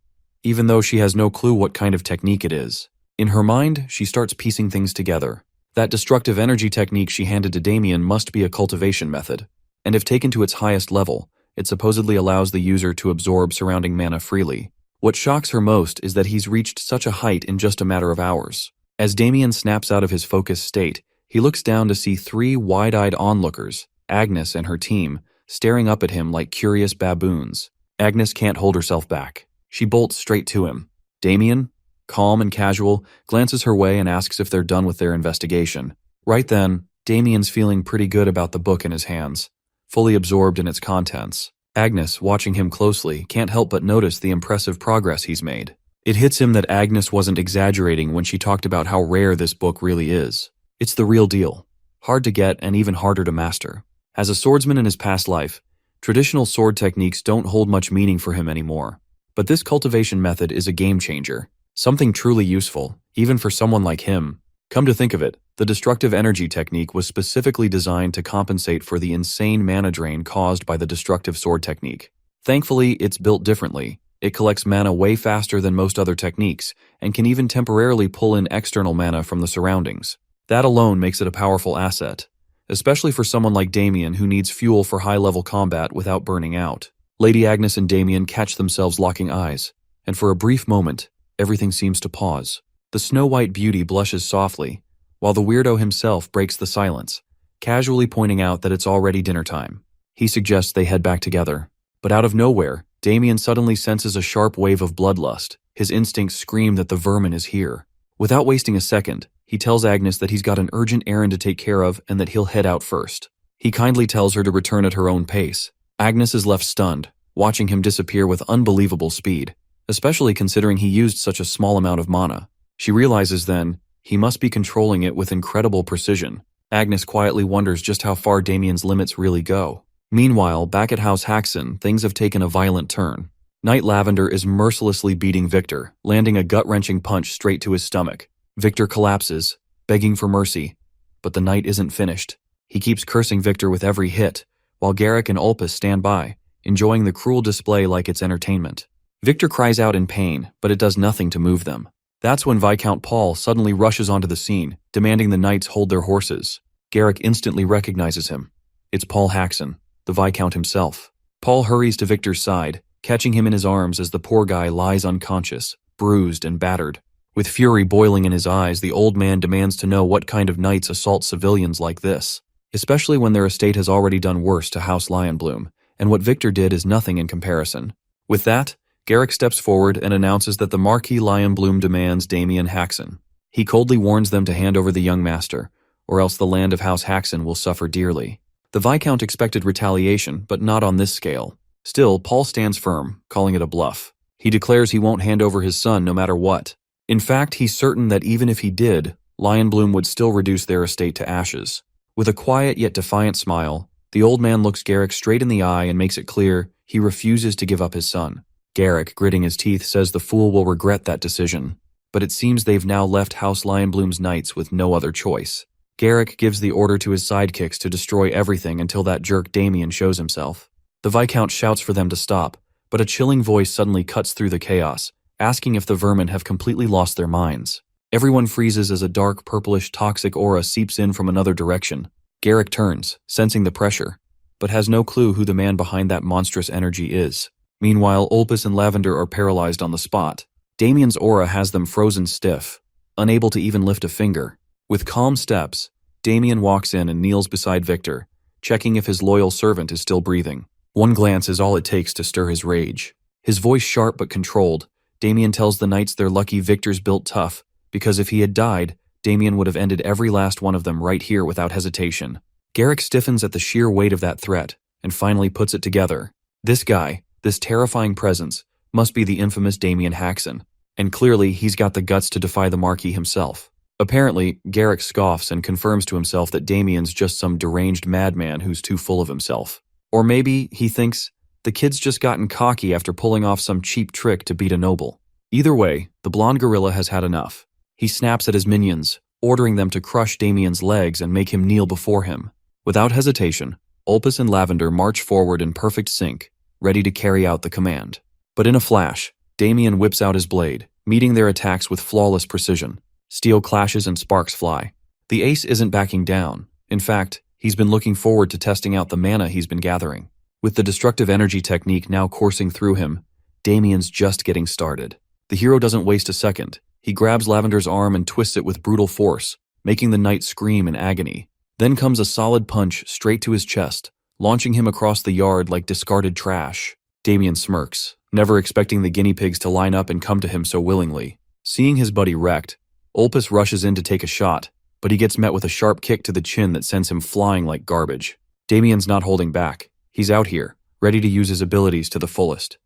A: even though she has no clue what kind of technique it is. In her mind, she starts piecing things together. That destructive energy technique she handed to Damien must be a cultivation method, and if taken to its highest level, it supposedly allows the user to absorb surrounding mana freely. What shocks her most is that he's reached such a height in just a matter of hours. As Damien snaps out of his focused state, he looks down to see 3 wide-eyed onlookers, Agnes and her team, staring up at him like curious baboons. Agnes can't hold herself back. She bolts straight to him. Damien, calm and casual, glances her way and asks if they're done with their investigation. Right then, Damien's feeling pretty good about the book in his hands, fully absorbed in its contents. Agnes, watching him closely, can't help but notice the impressive progress he's made. It hits him that Agnes wasn't exaggerating when she talked about how rare this book really is. It's the real deal. Hard to get and even harder to master. As a swordsman in his past life, traditional sword techniques don't hold much meaning for him anymore. But this cultivation method is a game changer. Something truly useful, even for someone like him. Come to think of it, the destructive energy technique was specifically designed to compensate for the insane mana drain caused by the destructive sword technique. Thankfully, it's built differently. It collects mana way faster than most other techniques, and can even temporarily pull in external mana from the surroundings. That alone makes it a powerful asset, especially for someone like Damien who needs fuel for high-level combat without burning out. Lady Agnes and Damien catch themselves locking eyes, and for a brief moment, everything seems to pause. The snow-white beauty blushes softly, while the weirdo himself breaks the silence, casually pointing out that it's already dinner time. He suggests they head back together, but out of nowhere, Damien suddenly senses a sharp wave of bloodlust. His instincts scream that the vermin is here. Without wasting a second, he tells Agnes that he's got an urgent errand to take care of and that he'll head out first. He kindly tells her to return at her own pace. Agnes is left stunned, watching him disappear with unbelievable speed, especially considering he used such a small amount of mana. She realizes then, he must be controlling it with incredible precision. Agnes quietly wonders just how far Damien's limits really go. Meanwhile, back at House Haxon, things have taken a violent turn. Knight Lavender is mercilessly beating Victor, landing a gut-wrenching punch straight to his stomach. Victor collapses, begging for mercy, but the knight isn't finished. He keeps cursing Victor with every hit, while Garrick and Ulpus stand by, enjoying the cruel display like it's entertainment. Victor cries out in pain, but it does nothing to move them. That's when Viscount Paul suddenly rushes onto the scene, demanding the knights hold their horses. Garrick instantly recognizes him. It's Paul Haxon, the Viscount himself. Paul hurries to Victor's side, catching him in his arms as the poor guy lies unconscious, bruised and battered. With fury boiling in his eyes, the old man demands to know what kind of knights assault civilians like this, especially when their estate has already done worse to House Lionbloom, and what Victor did is nothing in comparison. With that, Garrick steps forward and announces that the Marquis Lionbloom demands Damien Haxon. He coldly warns them to hand over the young master, or else the land of House Haxon will suffer dearly. The Viscount expected retaliation, but not on this scale. Still, Paul stands firm, calling it a bluff. He declares he won't hand over his son no matter what. In fact, he's certain that even if he did, Lionbloom would still reduce their estate to ashes. With a quiet yet defiant smile, the old man looks Garrick straight in the eye and makes it clear he refuses to give up his son. Garrick, gritting his teeth, says the fool will regret that decision. But it seems they've now left House Lionbloom's knights with no other choice. Garrick gives the order to his sidekicks to destroy everything until that jerk Damien shows himself. The Viscount shouts for them to stop, but a chilling voice suddenly cuts through the chaos, asking if the vermin have completely lost their minds. Everyone freezes as a dark, purplish, toxic aura seeps in from another direction. Garrick turns, sensing the pressure, but has no clue who the man behind that monstrous energy is. Meanwhile, Ulpus and Lavender are paralyzed on the spot. Damien's aura has them frozen stiff, unable to even lift a finger. With calm steps, Damien walks in and kneels beside Victor, checking if his loyal servant is still breathing. One glance is all it takes to stir his rage. His voice sharp but controlled, Damien tells the knights they're lucky Victor's built tough, because if he had died, Damien would have ended every last one of them right here without hesitation. Garrick stiffens at the sheer weight of that threat, and finally puts it together. This guy, This terrifying presence must be the infamous Damien Haxon, and clearly he's got the guts to defy the Marquis himself. Apparently, Garrick scoffs and confirms to himself that Damien's just some deranged madman who's too full of himself. Or maybe he thinks the kid's just gotten cocky after pulling off some cheap trick to beat a noble. Either way, the blonde gorilla has had enough. He snaps at his minions, ordering them to crush Damien's legs and make him kneel before him. Without hesitation, Ulpus and Lavender march forward in perfect sync, ready to carry out the command. But in a flash, Damien whips out his blade, meeting their attacks with flawless precision. Steel clashes and sparks fly. The ace isn't backing down. In fact, he's been looking forward to testing out the mana he's been gathering. With the destructive energy technique now coursing through him, Damien's just getting started. The hero doesn't waste a second. He grabs Lavender's arm and twists it with brutal force, making the knight scream in agony. Then comes a solid punch straight to his chest, launching him across the yard like discarded trash. Damien smirks, never expecting the guinea pigs to line up and come to him so willingly. Seeing his buddy wrecked, Ulpus rushes in to take a shot, but he gets met with a sharp kick to the chin that sends him flying like garbage. Damien's not holding back. He's out here, ready to use his abilities to the fullest.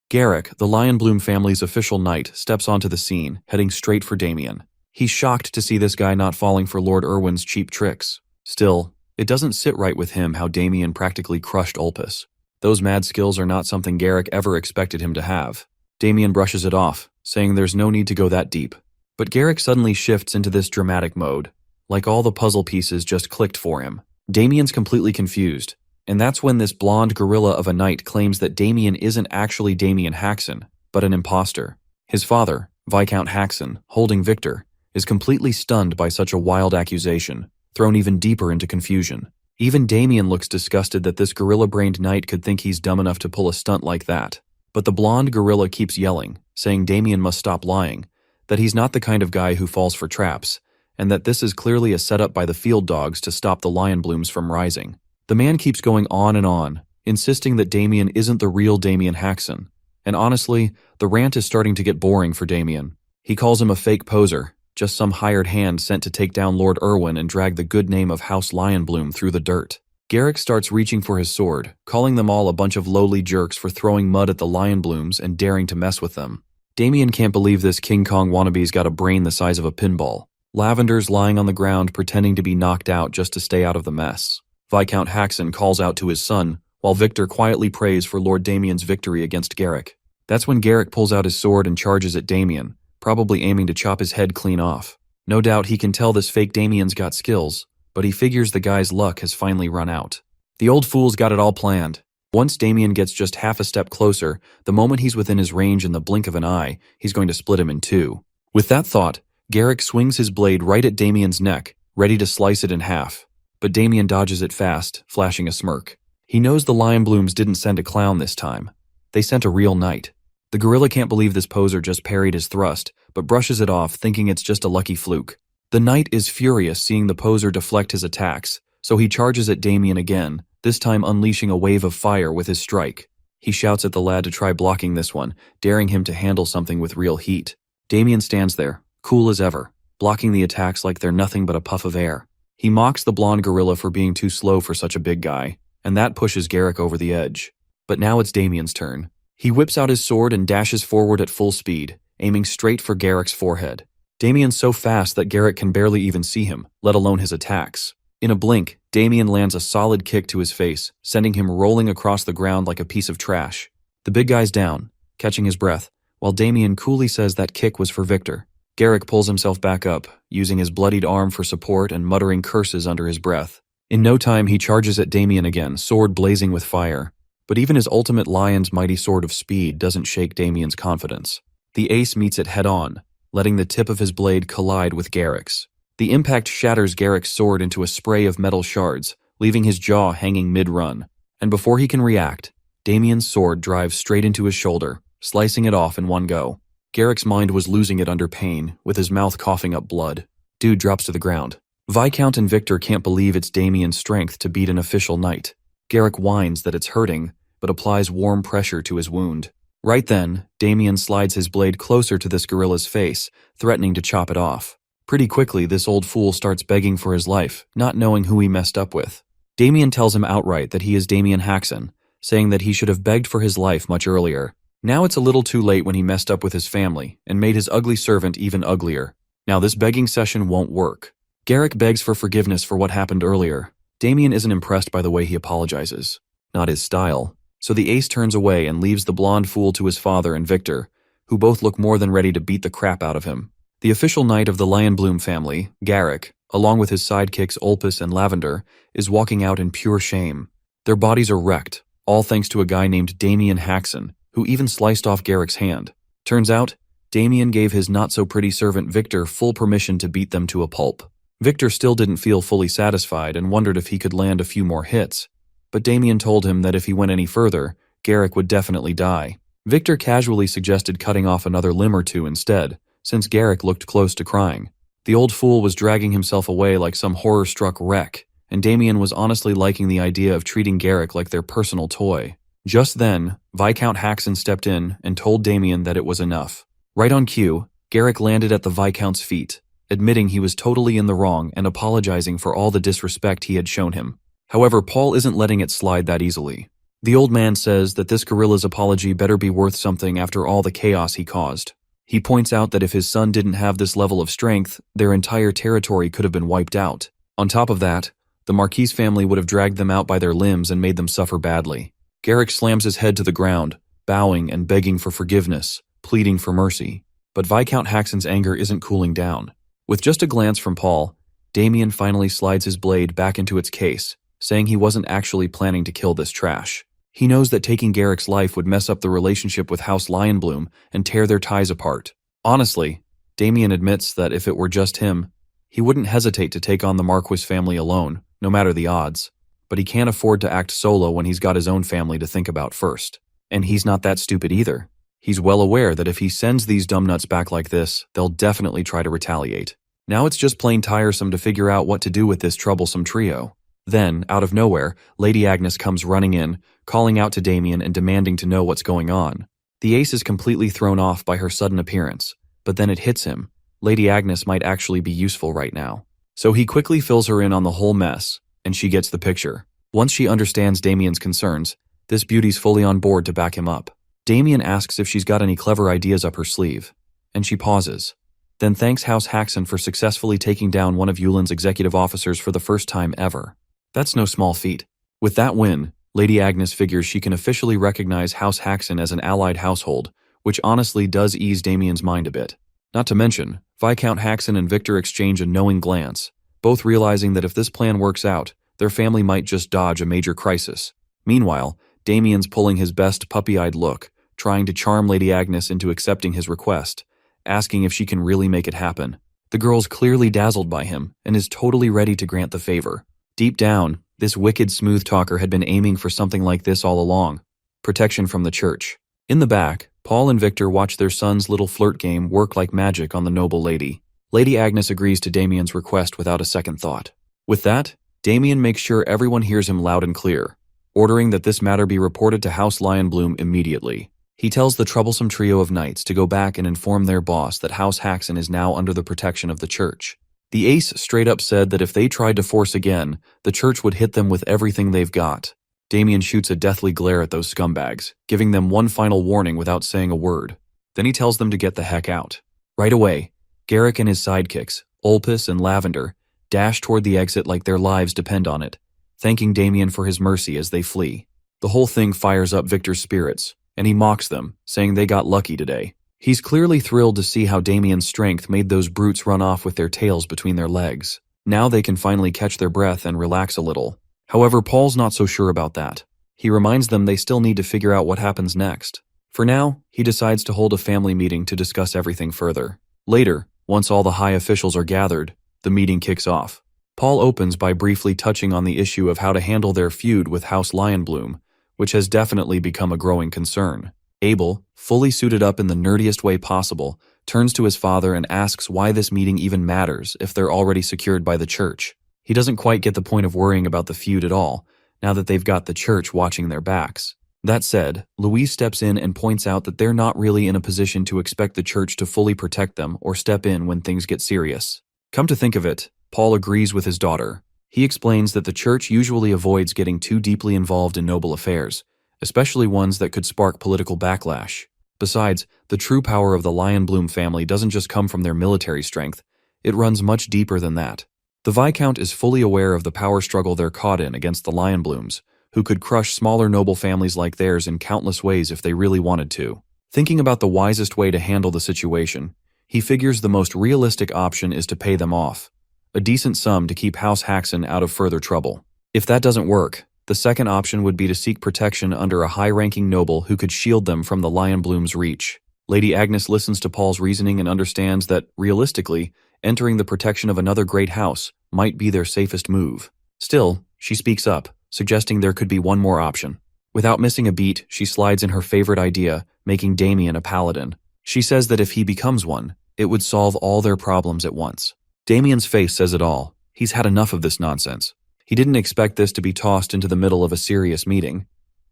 A: Garrick, the Lionbloom family's official knight, steps onto the scene, heading straight for Damien. He's shocked to see this guy not falling for Lord Irwin's cheap tricks. Still, it doesn't sit right with him how Damien practically crushed Ulpus. Those mad skills are not something Garrick ever expected him to have. Damien brushes it off, saying there's no need to go that deep. But Garrick suddenly shifts into this dramatic mode, like all the puzzle pieces just clicked for him. Damien's completely confused, and that's when this blonde gorilla of a knight claims that Damien isn't actually Damien Haxon, but an imposter. His father, Viscount Haxon, holding Victor, is completely stunned by such a wild accusation, thrown even deeper into confusion. Even Damien looks disgusted that this gorilla-brained knight could think he's dumb enough to pull a stunt like that. But the blonde gorilla keeps yelling, saying Damien must stop lying, that he's not the kind of guy who falls for traps, and that this is clearly a setup by the field dogs to stop the Lionblooms from rising. The man keeps going on, insisting that Damien isn't the real Damien Haxon. And honestly, the rant is starting to get boring for Damien. He calls him a fake poser, just some hired hand sent to take down Lord Irwin and drag the good name of House Lionbloom through the dirt. Garrick starts reaching for his sword, calling them all a bunch of lowly jerks for throwing mud at the Lionblooms and daring to mess with them. Damien can't believe this King Kong wannabe's got a brain the size of a pinball. Lavender's lying on the ground pretending to be knocked out just to stay out of the mess. Viscount Haxon calls out to his son, while Victor quietly prays for Lord Damien's victory against Garrick. That's when Garrick pulls out his sword and charges at Damien, probably aiming to chop his head clean off. No doubt he can tell this fake Damien's got skills, but he figures the guy's luck has finally run out. The old fool's got it all planned. Once Damien gets just half a step closer, the moment he's within his range in the blink of an eye, he's going to split him in two. With that thought, Garrick swings his blade right at Damien's neck, ready to slice it in half. But Damien dodges it fast, flashing a smirk. He knows the Lionblooms didn't send a clown this time. They sent a real knight. The gorilla can't believe this poser just parried his thrust, but brushes it off, thinking it's just a lucky fluke. The knight is furious seeing the poser deflect his attacks, so he charges at Damien again, this time unleashing a wave of fire with his strike. He shouts at the lad to try blocking this one, daring him to handle something with real heat. Damien stands there, cool as ever, blocking the attacks like they're nothing but a puff of air. He mocks the blonde gorilla for being too slow for such a big guy, and that pushes Garrick over the edge. But now it's Damien's turn. He whips out his sword and dashes forward at full speed, aiming straight for Garrick's forehead. Damien's so fast that Garrick can barely even see him, let alone his attacks. In a blink, Damien lands a solid kick to his face, sending him rolling across the ground like a piece of trash. The big guy's down, catching his breath, while Damien coolly says that kick was for Victor. Garrick pulls himself back up, using his bloodied arm for support and muttering curses under his breath. In no time, he charges at Damien again, sword blazing with fire. But even his ultimate lion's mighty sword of speed doesn't shake Damien's confidence. The ace meets it head-on, letting the tip of his blade collide with Garrick's. The impact shatters Garrick's sword into a spray of metal shards, leaving his jaw hanging mid-run. And before he can react, Damien's sword drives straight into his shoulder, slicing it off in one go. Garrick's mind was losing it under pain, with his mouth coughing up blood. Dude drops to the ground. Viscount and Victor can't believe it's Damien's strength to beat an official knight. Garrick whines that it's hurting, but applies warm pressure to his wound. Right then, Damien slides his blade closer to this gorilla's face, threatening to chop it off. Pretty quickly, this old fool starts begging for his life, not knowing who he messed up with. Damien tells him outright that he is Damien Haxon, saying that he should have begged for his life much earlier. Now it's a little too late when he messed up with his family and made his ugly servant even uglier. Now this begging session won't work. Garrick begs for forgiveness for what happened earlier. Damien isn't impressed by the way he apologizes. Not his style. So the ace turns away and leaves the blonde fool to his father and Victor, who both look more than ready to beat the crap out of him. The official knight of the Lionbloom family, Garrick, along with his sidekicks Olpus and Lavender, is walking out in pure shame. Their bodies are wrecked, all thanks to a guy named Damien Haxon, who even sliced off Garrick's hand. Turns out, Damien gave his not-so-pretty servant Victor full permission to beat them to a pulp. Victor still didn't feel fully satisfied and wondered if he could land a few more hits, but Damien told him that if he went any further, Garrick would definitely die. Victor casually suggested cutting off another limb or two instead, since Garrick looked close to crying. The old fool was dragging himself away like some horror-struck wreck, and Damien was honestly liking the idea of treating Garrick like their personal toy. Just then, Viscount Haxon stepped in and told Damien that it was enough. Right on cue, Garrick landed at the Viscount's feet, admitting he was totally in the wrong and apologizing for all the disrespect he had shown him. However, Paul isn't letting it slide that easily. The old man says that this gorilla's apology better be worth something after all the chaos he caused. He points out that if his son didn't have this level of strength, their entire territory could have been wiped out. On top of that, the Marquis family would have dragged them out by their limbs and made them suffer badly. Garrick slams his head to the ground, bowing and begging for forgiveness, pleading for mercy. But Viscount Haxon's anger isn't cooling down. With just a glance from Paul, Damien finally slides his blade back into its case, saying he wasn't actually planning to kill this trash. He knows that taking Garrick's life would mess up the relationship with House Lionbloom and tear their ties apart. Honestly, Damien admits that if it were just him, he wouldn't hesitate to take on the Marquis family alone, no matter the odds. But he can't afford to act solo when he's got his own family to think about first. And he's not that stupid either. He's well aware that if he sends these dumbnuts back like this, they'll definitely try to retaliate. Now it's just plain tiresome to figure out what to do with this troublesome trio. Then, out of nowhere, Lady Agnes comes running in, calling out to Damien and demanding to know what's going on. The ace is completely thrown off by her sudden appearance, but then it hits him. Lady Agnes might actually be useful right now. So he quickly fills her in on the whole mess, and she gets the picture. Once she understands Damien's concerns, this beauty's fully on board to back him up. Damien asks if she's got any clever ideas up her sleeve, and she pauses. Then thanks House Haxon for successfully taking down one of Yulin's executive officers for the first time ever. That's no small feat. With that win, Lady Agnes figures she can officially recognize House Haxon as an allied household, which honestly does ease Damien's mind a bit. Not to mention, Viscount Haxon and Victor exchange a knowing glance, both realizing that if this plan works out, their family might just dodge a major crisis. Meanwhile, Damien's pulling his best puppy-eyed look, trying to charm Lady Agnes into accepting his request, asking if she can really make it happen. The girl's clearly dazzled by him and is totally ready to grant the favor. Deep down, this wicked smooth talker had been aiming for something like this all along. Protection from the church. In the back, Paul and Victor watch their son's little flirt game work like magic on the noble lady. Lady Agnes agrees to Damien's request without a second thought. With that, Damien makes sure everyone hears him loud and clear, ordering that this matter be reported to House Lionbloom immediately. He tells the troublesome trio of knights to go back and inform their boss that House Haxon is now under the protection of the church. The ace straight up said that if they tried to force again, the church would hit them with everything they've got. Damien shoots a deathly glare at those scumbags, giving them one final warning without saying a word. Then he tells them to get the heck out. Right away, Garrick and his sidekicks, Olpus and Lavender, dash toward the exit like their lives depend on it, thanking Damien for his mercy as they flee. The whole thing fires up Victor's spirits, and he mocks them, saying they got lucky today. He's clearly thrilled to see how Damien's strength made those brutes run off with their tails between their legs. Now they can finally catch their breath and relax a little. However, Paul's not so sure about that. He reminds them they still need to figure out what happens next. For now, he decides to hold a family meeting to discuss everything further. Later, once all the high officials are gathered, the meeting kicks off. Paul opens by briefly touching on the issue of how to handle their feud with House Lionbloom, which has definitely become a growing concern. Abel, fully suited up in the nerdiest way possible, turns to his father and asks why this meeting even matters if they're already secured by the church. He doesn't quite get the point of worrying about the feud at all, now that they've got the church watching their backs. That said, Louise steps in and points out that they're not really in a position to expect the church to fully protect them or step in when things get serious. Come to think of it, Paul agrees with his daughter. He explains that the church usually avoids getting too deeply involved in noble affairs, especially ones that could spark political backlash. Besides, the true power of the Lionbloom family doesn't just come from their military strength, it runs much deeper than that. The Viscount is fully aware of the power struggle they're caught in against the Lionblooms, who could crush smaller noble families like theirs in countless ways if they really wanted to. Thinking about the wisest way to handle the situation, he figures the most realistic option is to pay them off, a decent sum to keep House Haxon out of further trouble. If that doesn't work, the second option would be to seek protection under a high-ranking noble who could shield them from the Lionbloom's reach. Lady Agnes listens to Paul's reasoning and understands that, realistically, entering the protection of another great house might be their safest move. Still, she speaks up, suggesting there could be one more option. Without missing a beat, she slides in her favorite idea, making Damien a paladin. She says that if he becomes one, it would solve all their problems at once. Damien's face says it all. He's had enough of this nonsense. He didn't expect this to be tossed into the middle of a serious meeting,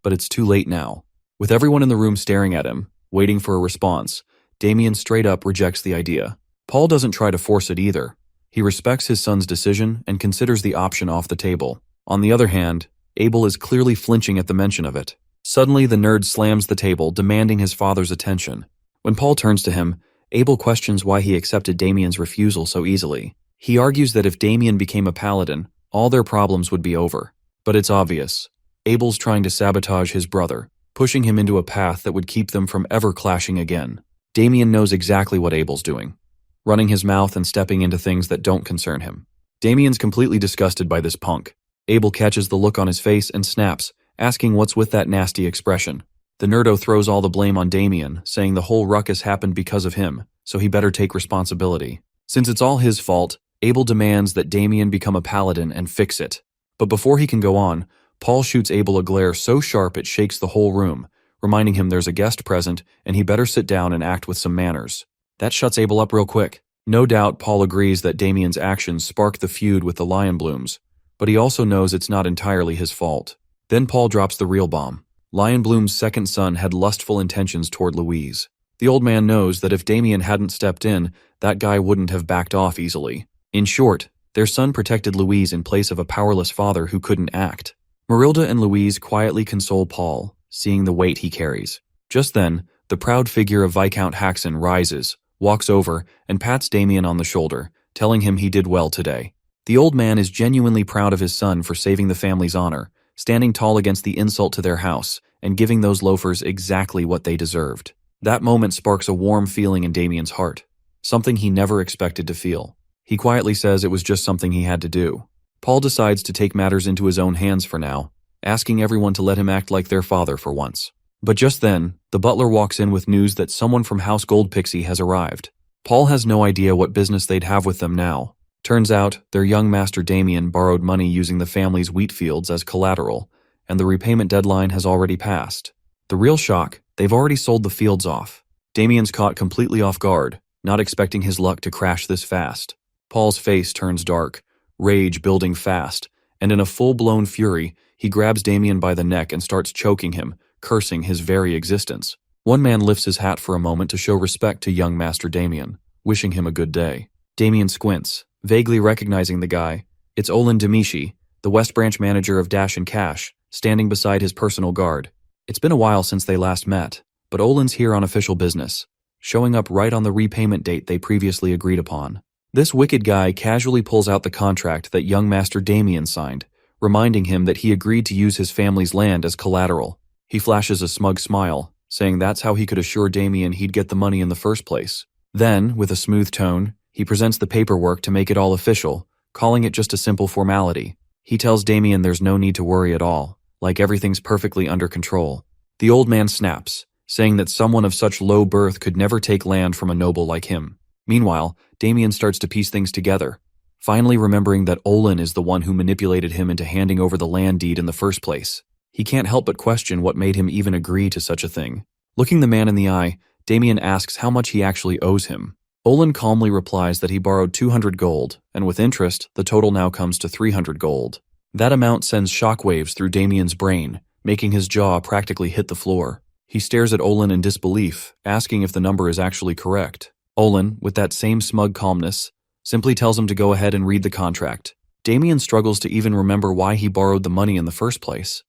A: but it's too late now. With everyone in the room staring at him, waiting for a response, Damien straight up rejects the idea. Paul doesn't try to force it either. He respects his son's decision and considers the option off the table. On the other hand, Abel is clearly flinching at the mention of it. Suddenly, the nerd slams the table, demanding his father's attention. When Paul turns to him, Abel questions why he accepted Damien's refusal so easily. He argues that if Damien became a paladin, all their problems would be over. But it's obvious. Abel's trying to sabotage his brother, pushing him into a path that would keep them from ever clashing again. Damien knows exactly what Abel's doing, running his mouth and stepping into things that don't concern him. Damien's completely disgusted by this punk. Abel catches the look on his face and snaps, asking what's with that nasty expression. The nerdo throws all the blame on Damien, saying the whole ruckus happened because of him, so he better take responsibility. Since it's all his fault, Abel demands that Damien become a paladin and fix it. But before he can go on, Paul shoots Abel a glare so sharp it shakes the whole room, reminding him there's a guest present and he better sit down and act with some manners. That shuts Abel up real quick. No doubt Paul agrees that Damien's actions sparked the feud with the Lionblooms, but he also knows it's not entirely his fault. Then Paul drops the real bomb. Lionbloom's second son had lustful intentions toward Louise. The old man knows that if Damien hadn't stepped in, that guy wouldn't have backed off easily. In short, their son protected Louise in place of a powerless father who couldn't act. Marilda and Louise quietly console Paul, seeing the weight he carries. Just then, the proud figure of Viscount Haxon rises, walks over, and pats Damien on the shoulder, telling him he did well today. The old man is genuinely proud of his son for saving the family's honor, standing tall against the insult to their house, and giving those loafers exactly what they deserved. That moment sparks a warm feeling in Damien's heart, something he never expected to feel. He quietly says it was just something he had to do. Paul decides to take matters into his own hands for now, asking everyone to let him act like their father for once. But just then, the butler walks in with news that someone from House Goldpixie has arrived. Paul has no idea what business they'd have with them now. Turns out, their young master Damien borrowed money using the family's wheat fields as collateral, and the repayment deadline has already passed. The real shock, they've already sold the fields off. Damien's caught completely off guard, not expecting his luck to crash this fast. Paul's face turns dark, rage building fast, and in a full-blown fury, he grabs Damien by the neck and starts choking him, cursing his very existence. One man lifts his hat for a moment to show respect to young Master Damien, wishing him a good day. Damien squints, vaguely recognizing the guy. It's Olin Demishi, the West Branch manager of Dash and Cash, standing beside his personal guard. It's been a while since they last met, but Olin's here on official business, showing up right on the repayment date they previously agreed upon. This wicked guy casually pulls out the contract that young Master Damien signed, reminding him that he agreed to use his family's land as collateral. He flashes a smug smile, saying that's how he could assure Damien he'd get the money in the first place. Then, with a smooth tone, he presents the paperwork to make it all official, calling it just a simple formality. He tells Damien there's no need to worry at all, like everything's perfectly under control. The old man snaps, saying that someone of such low birth could never take land from a noble like him. Meanwhile, Damien starts to piece things together, finally remembering that Olin is the one who manipulated him into handing over the land deed in the first place. He can't help but question what made him even agree to such a thing. Looking the man in the eye, Damien asks how much he actually owes him. Olin calmly replies that he borrowed 200 gold, and with interest, the total now comes to 300 gold. That amount sends shockwaves through Damien's brain, making his jaw practically hit the floor. He stares at Olin in disbelief, asking if the number is actually correct. Olin, with that same smug calmness, simply tells him to go ahead and read the contract. Damien struggles to even remember why he borrowed the money in the first place.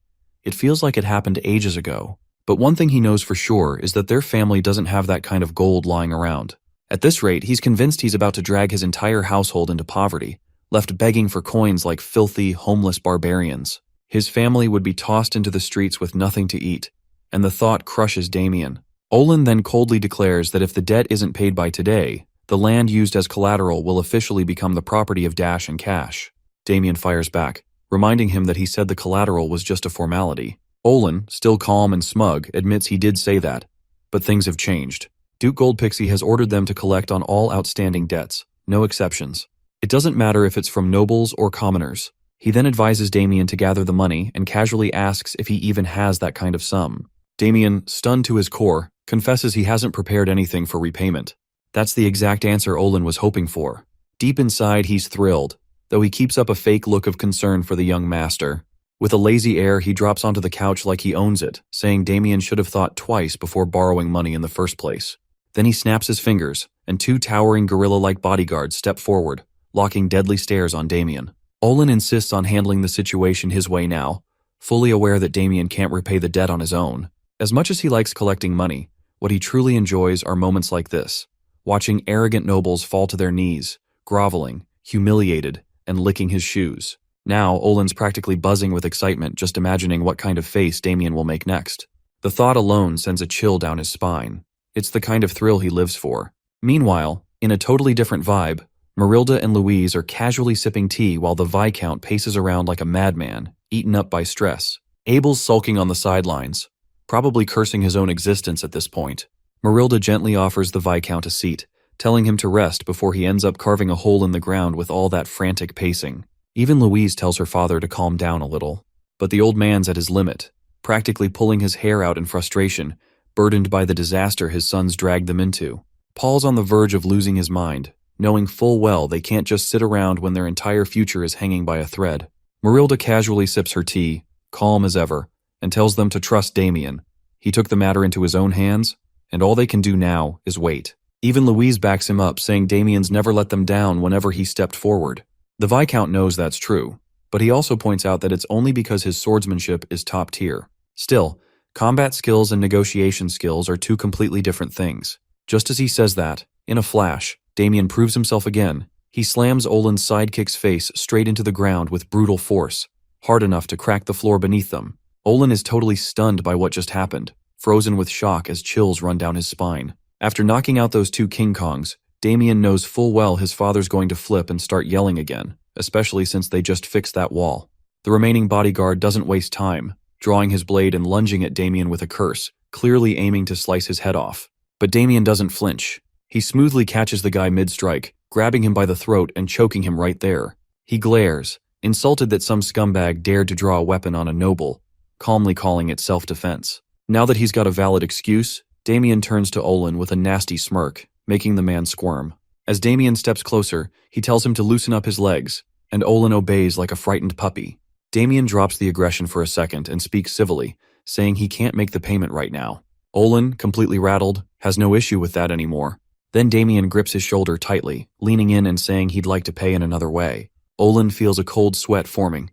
A: It feels like it happened ages ago. But one thing he knows for sure is that their family doesn't have that kind of gold lying around. At this rate, he's convinced he's about to drag his entire household into poverty, left begging for coins like filthy, homeless barbarians. His family would be tossed into the streets with nothing to eat, and the thought crushes Damien. Olin then coldly declares that if the debt isn't paid by today, the land used as collateral will officially become the property of Dash and Cash. Damien fires back, reminding him that he said the collateral was just a formality. Olin, still calm and smug, admits he did say that, but things have changed. Duke Goldpixie has ordered them to collect on all outstanding debts, no exceptions. It doesn't matter if it's from nobles or commoners. He then advises Damien to gather the money and casually asks if he even has that kind of sum. Damien, stunned to his core, confesses he hasn't prepared anything for repayment. That's the exact answer Olin was hoping for. Deep inside, he's thrilled, though he keeps up a fake look of concern for the young master. With a lazy air, he drops onto the couch like he owns it, saying Damien should have thought twice before borrowing money in the first place. Then he snaps his fingers, and two towering gorilla-like bodyguards step forward, locking deadly stares on Damien. Olin insists on handling the situation his way now, fully aware that Damien can't repay the debt on his own. As much as he likes collecting money, what he truly enjoys are moments like this, watching arrogant nobles fall to their knees, groveling, humiliated, and licking his shoes. Now, Olin's practically buzzing with excitement just imagining what kind of face Damien will make next. The thought alone sends a chill down his spine. It's the kind of thrill he lives for. Meanwhile, in a totally different vibe, Marilda and Louise are casually sipping tea while the Viscount paces around like a madman, eaten up by stress. Abel's sulking on the sidelines, probably cursing his own existence at this point. Marilda gently offers the Viscount a seat, telling him to rest before he ends up carving a hole in the ground with all that frantic pacing. Even Louise tells her father to calm down a little. But the old man's at his limit, practically pulling his hair out in frustration, burdened by the disaster his sons dragged them into. Paul's on the verge of losing his mind, knowing full well they can't just sit around when their entire future is hanging by a thread. Marilda casually sips her tea, calm as ever, and tells them to trust Damien. He took the matter into his own hands, and all they can do now is wait. Even Louise backs him up, saying Damien's never let them down whenever he stepped forward. The Viscount knows that's true, but he also points out that it's only because his swordsmanship is top tier. Still, combat skills and negotiation skills are two completely different things. Just as he says that, in a flash, Damien proves himself again. He slams Olin's sidekick's face straight into the ground with brutal force, hard enough to crack the floor beneath them. Olin is totally stunned by what just happened, frozen with shock as chills run down his spine. After knocking out those two King Kongs, Damien knows full well his father's going to flip and start yelling again, especially since they just fixed that wall. The remaining bodyguard doesn't waste time, drawing his blade and lunging at Damien with a curse, clearly aiming to slice his head off. But Damien doesn't flinch. He smoothly catches the guy mid-strike, grabbing him by the throat and choking him right there. He glares, insulted that some scumbag dared to draw a weapon on a noble, calmly calling it self-defense. Now that he's got a valid excuse, Damien turns to Olin with a nasty smirk, making the man squirm. As Damien steps closer, he tells him to loosen up his legs, and Olin obeys like a frightened puppy. Damien drops the aggression for a second and speaks civilly, saying he can't make the payment right now. Olin, completely rattled, has no issue with that anymore. Then Damien grips his shoulder tightly, leaning in and saying he'd like to pay in another way. Olin feels a cold sweat forming,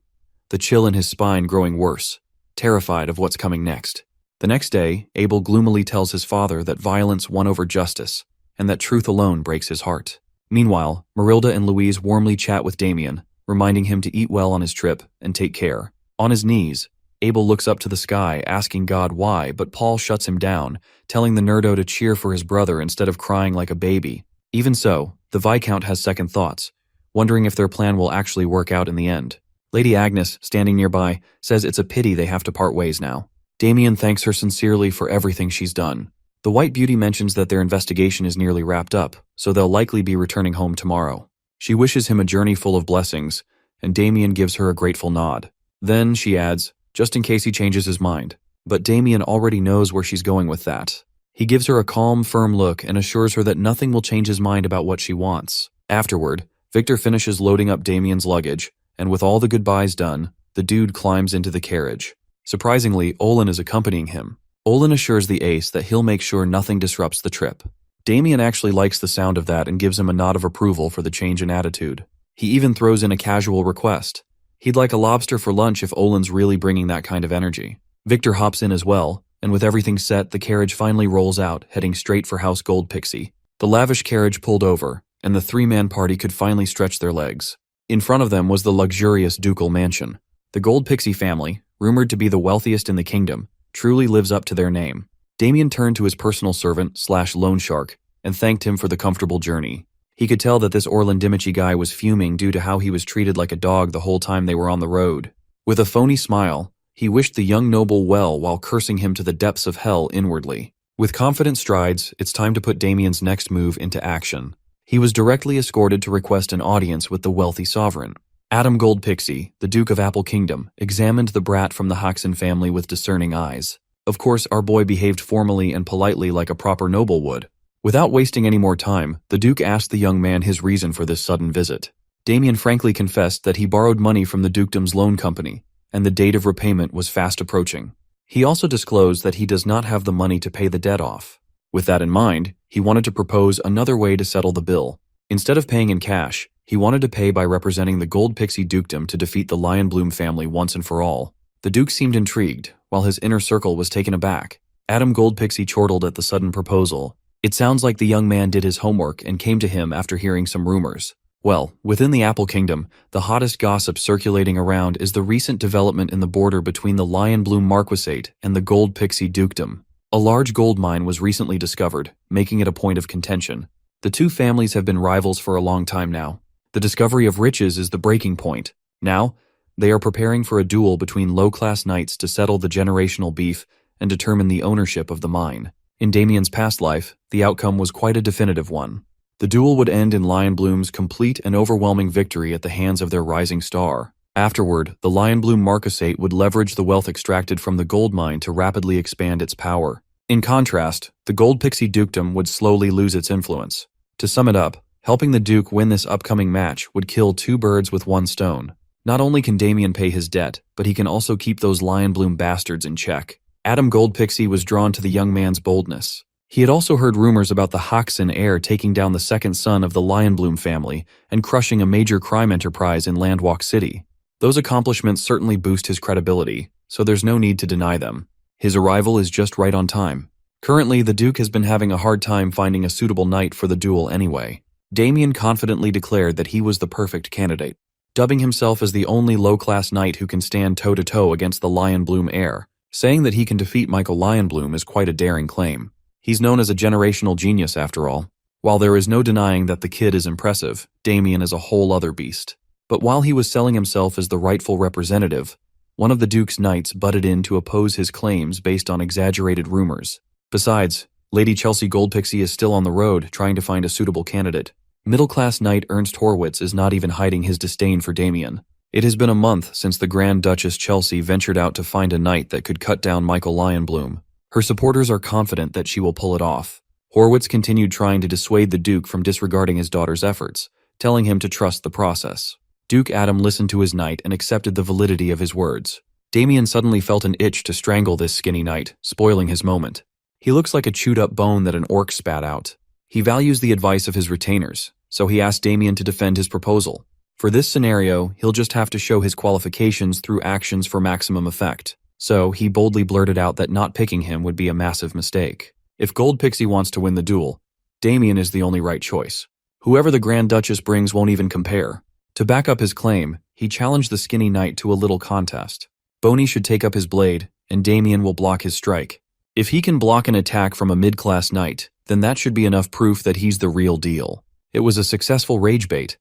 A: the chill in his spine growing worse, terrified of what's coming next. The next day, Abel gloomily tells his father that violence won over justice, and that truth alone breaks his heart. Meanwhile, Marilda and Louise warmly chat with Damien, reminding him to eat well on his trip and take care. On his knees, Abel looks up to the sky, asking God why, but Paul shuts him down, telling the nerdo to cheer for his brother instead of crying like a baby. Even so, the Viscount has second thoughts, wondering if their plan will actually work out in the end. Lady Agnes, standing nearby, says it's a pity they have to part ways now. Damien thanks her sincerely for everything she's done. The White Beauty mentions that their investigation is nearly wrapped up, so they'll likely be returning home tomorrow. She wishes him a journey full of blessings, and Damien gives her a grateful nod. Then, she adds, just in case he changes his mind. But Damien already knows where she's going with that. He gives her a calm, firm look and assures her that nothing will change his mind about what she wants. Afterward, Victor finishes loading up Damien's luggage, and with all the goodbyes done, the dude climbs into the carriage. Surprisingly, Olin is accompanying him. Olin assures the ace that he'll make sure nothing disrupts the trip. Damien actually likes the sound of that and gives him a nod of approval for the change in attitude. He even throws in a casual request. He'd like a lobster for lunch if Olin's really bringing that kind of energy. Victor hops in as well, and with everything set, the carriage finally rolls out, heading straight for House Gold Pixie. The lavish carriage pulled over, and the three-man party could finally stretch their legs. In front of them was the luxurious ducal mansion. The Gold Pixie family, rumored to be the wealthiest in the kingdom, truly lives up to their name. Damien turned to his personal servant/loan shark and thanked him for the comfortable journey. He could tell that this Orlandimici guy was fuming due to how he was treated like a dog the whole time they were on the road. With a phony smile, he wished the young noble well while cursing him to the depths of hell inwardly. With confident strides, it's time to put Damien's next move into action. He was directly escorted to request an audience with the wealthy sovereign. Adam Gold Pixie, the Duke of Apple Kingdom, examined the brat from the Hoxton family with discerning eyes. Of course, our boy behaved formally and politely like a proper noble would. Without wasting any more time, the Duke asked the young man his reason for this sudden visit. Damien frankly confessed that he borrowed money from the dukedom's loan company, and the date of repayment was fast approaching. He also disclosed that he does not have the money to pay the debt off. With that in mind, he wanted to propose another way to settle the bill. Instead of paying in cash, he wanted to pay by representing the Gold Pixie dukedom to defeat the Lionbloom family once and for all. The Duke seemed intrigued, while his inner circle was taken aback. Adam Gold Pixie chortled at the sudden proposal. It sounds like the young man did his homework and came to him after hearing some rumors. Well, within the Apple Kingdom, the hottest gossip circulating around is the recent development in the border between the Lionbloom Marquisate and the Gold Pixie dukedom. A large gold mine was recently discovered, making it a point of contention. The two families have been rivals for a long time now. The discovery of riches is the breaking point. Now, they are preparing for a duel between low-class knights to settle the generational beef and determine the ownership of the mine. In Damien's past life, the outcome was quite a definitive one. The duel would end in Lionbloom's complete and overwhelming victory at the hands of their rising star. Afterward, the Lionbloom Marquisate would leverage the wealth extracted from the gold mine to rapidly expand its power. In contrast, the Gold Pixie dukedom would slowly lose its influence. To sum it up, helping the Duke win this upcoming match would kill two birds with one stone. Not only can Damien pay his debt, but he can also keep those Lionbloom bastards in check. Adam Gold Pixie was drawn to the young man's boldness. He had also heard rumors about the Hoxton heir taking down the second son of the Lionbloom family and crushing a major crime enterprise in Landwalk City. Those accomplishments certainly boost his credibility, so there's no need to deny them. His arrival is just right on time. Currently, the Duke has been having a hard time finding a suitable knight for the duel anyway. Damien confidently declared that he was the perfect candidate, dubbing himself as the only low-class knight who can stand toe-to-toe against the Lionbloom heir. Saying that he can defeat Michael Lionbloom is quite a daring claim. He's known as a generational genius after all. While there is no denying that the kid is impressive, Damien is a whole other beast. But while he was selling himself as the rightful representative, one of the Duke's knights butted in to oppose his claims based on exaggerated rumors. Besides, Lady Chelsea Goldpixie is still on the road trying to find a suitable candidate. Middle-class knight Ernst Horwitz is not even hiding his disdain for Damien. It has been a month since the Grand Duchess Chelsea ventured out to find a knight that could cut down Michael Lionbloom. Her supporters are confident that she will pull it off. Horwitz continued trying to dissuade the Duke from disregarding his daughter's efforts, telling him to trust the process. Duke Adam listened to his knight and accepted the validity of his words. Damien suddenly felt an itch to strangle this skinny knight, spoiling his moment. He looks like a chewed-up bone that an orc spat out. He values the advice of his retainers, so he asked Damien to defend his proposal. For this scenario, he'll just have to show his qualifications through actions for maximum effect. So he boldly blurted out that not picking him would be a massive mistake. If Gold Pixie wants to win the duel, Damien is the only right choice. Whoever the Grand Duchess brings won't even compare. To back up his claim, he challenged the skinny knight to a little contest. Boney should take up his blade, and Damien will block his strike. If he can block an attack from a mid-class knight, then that should be enough proof that he's the real deal. It was a successful rage bait.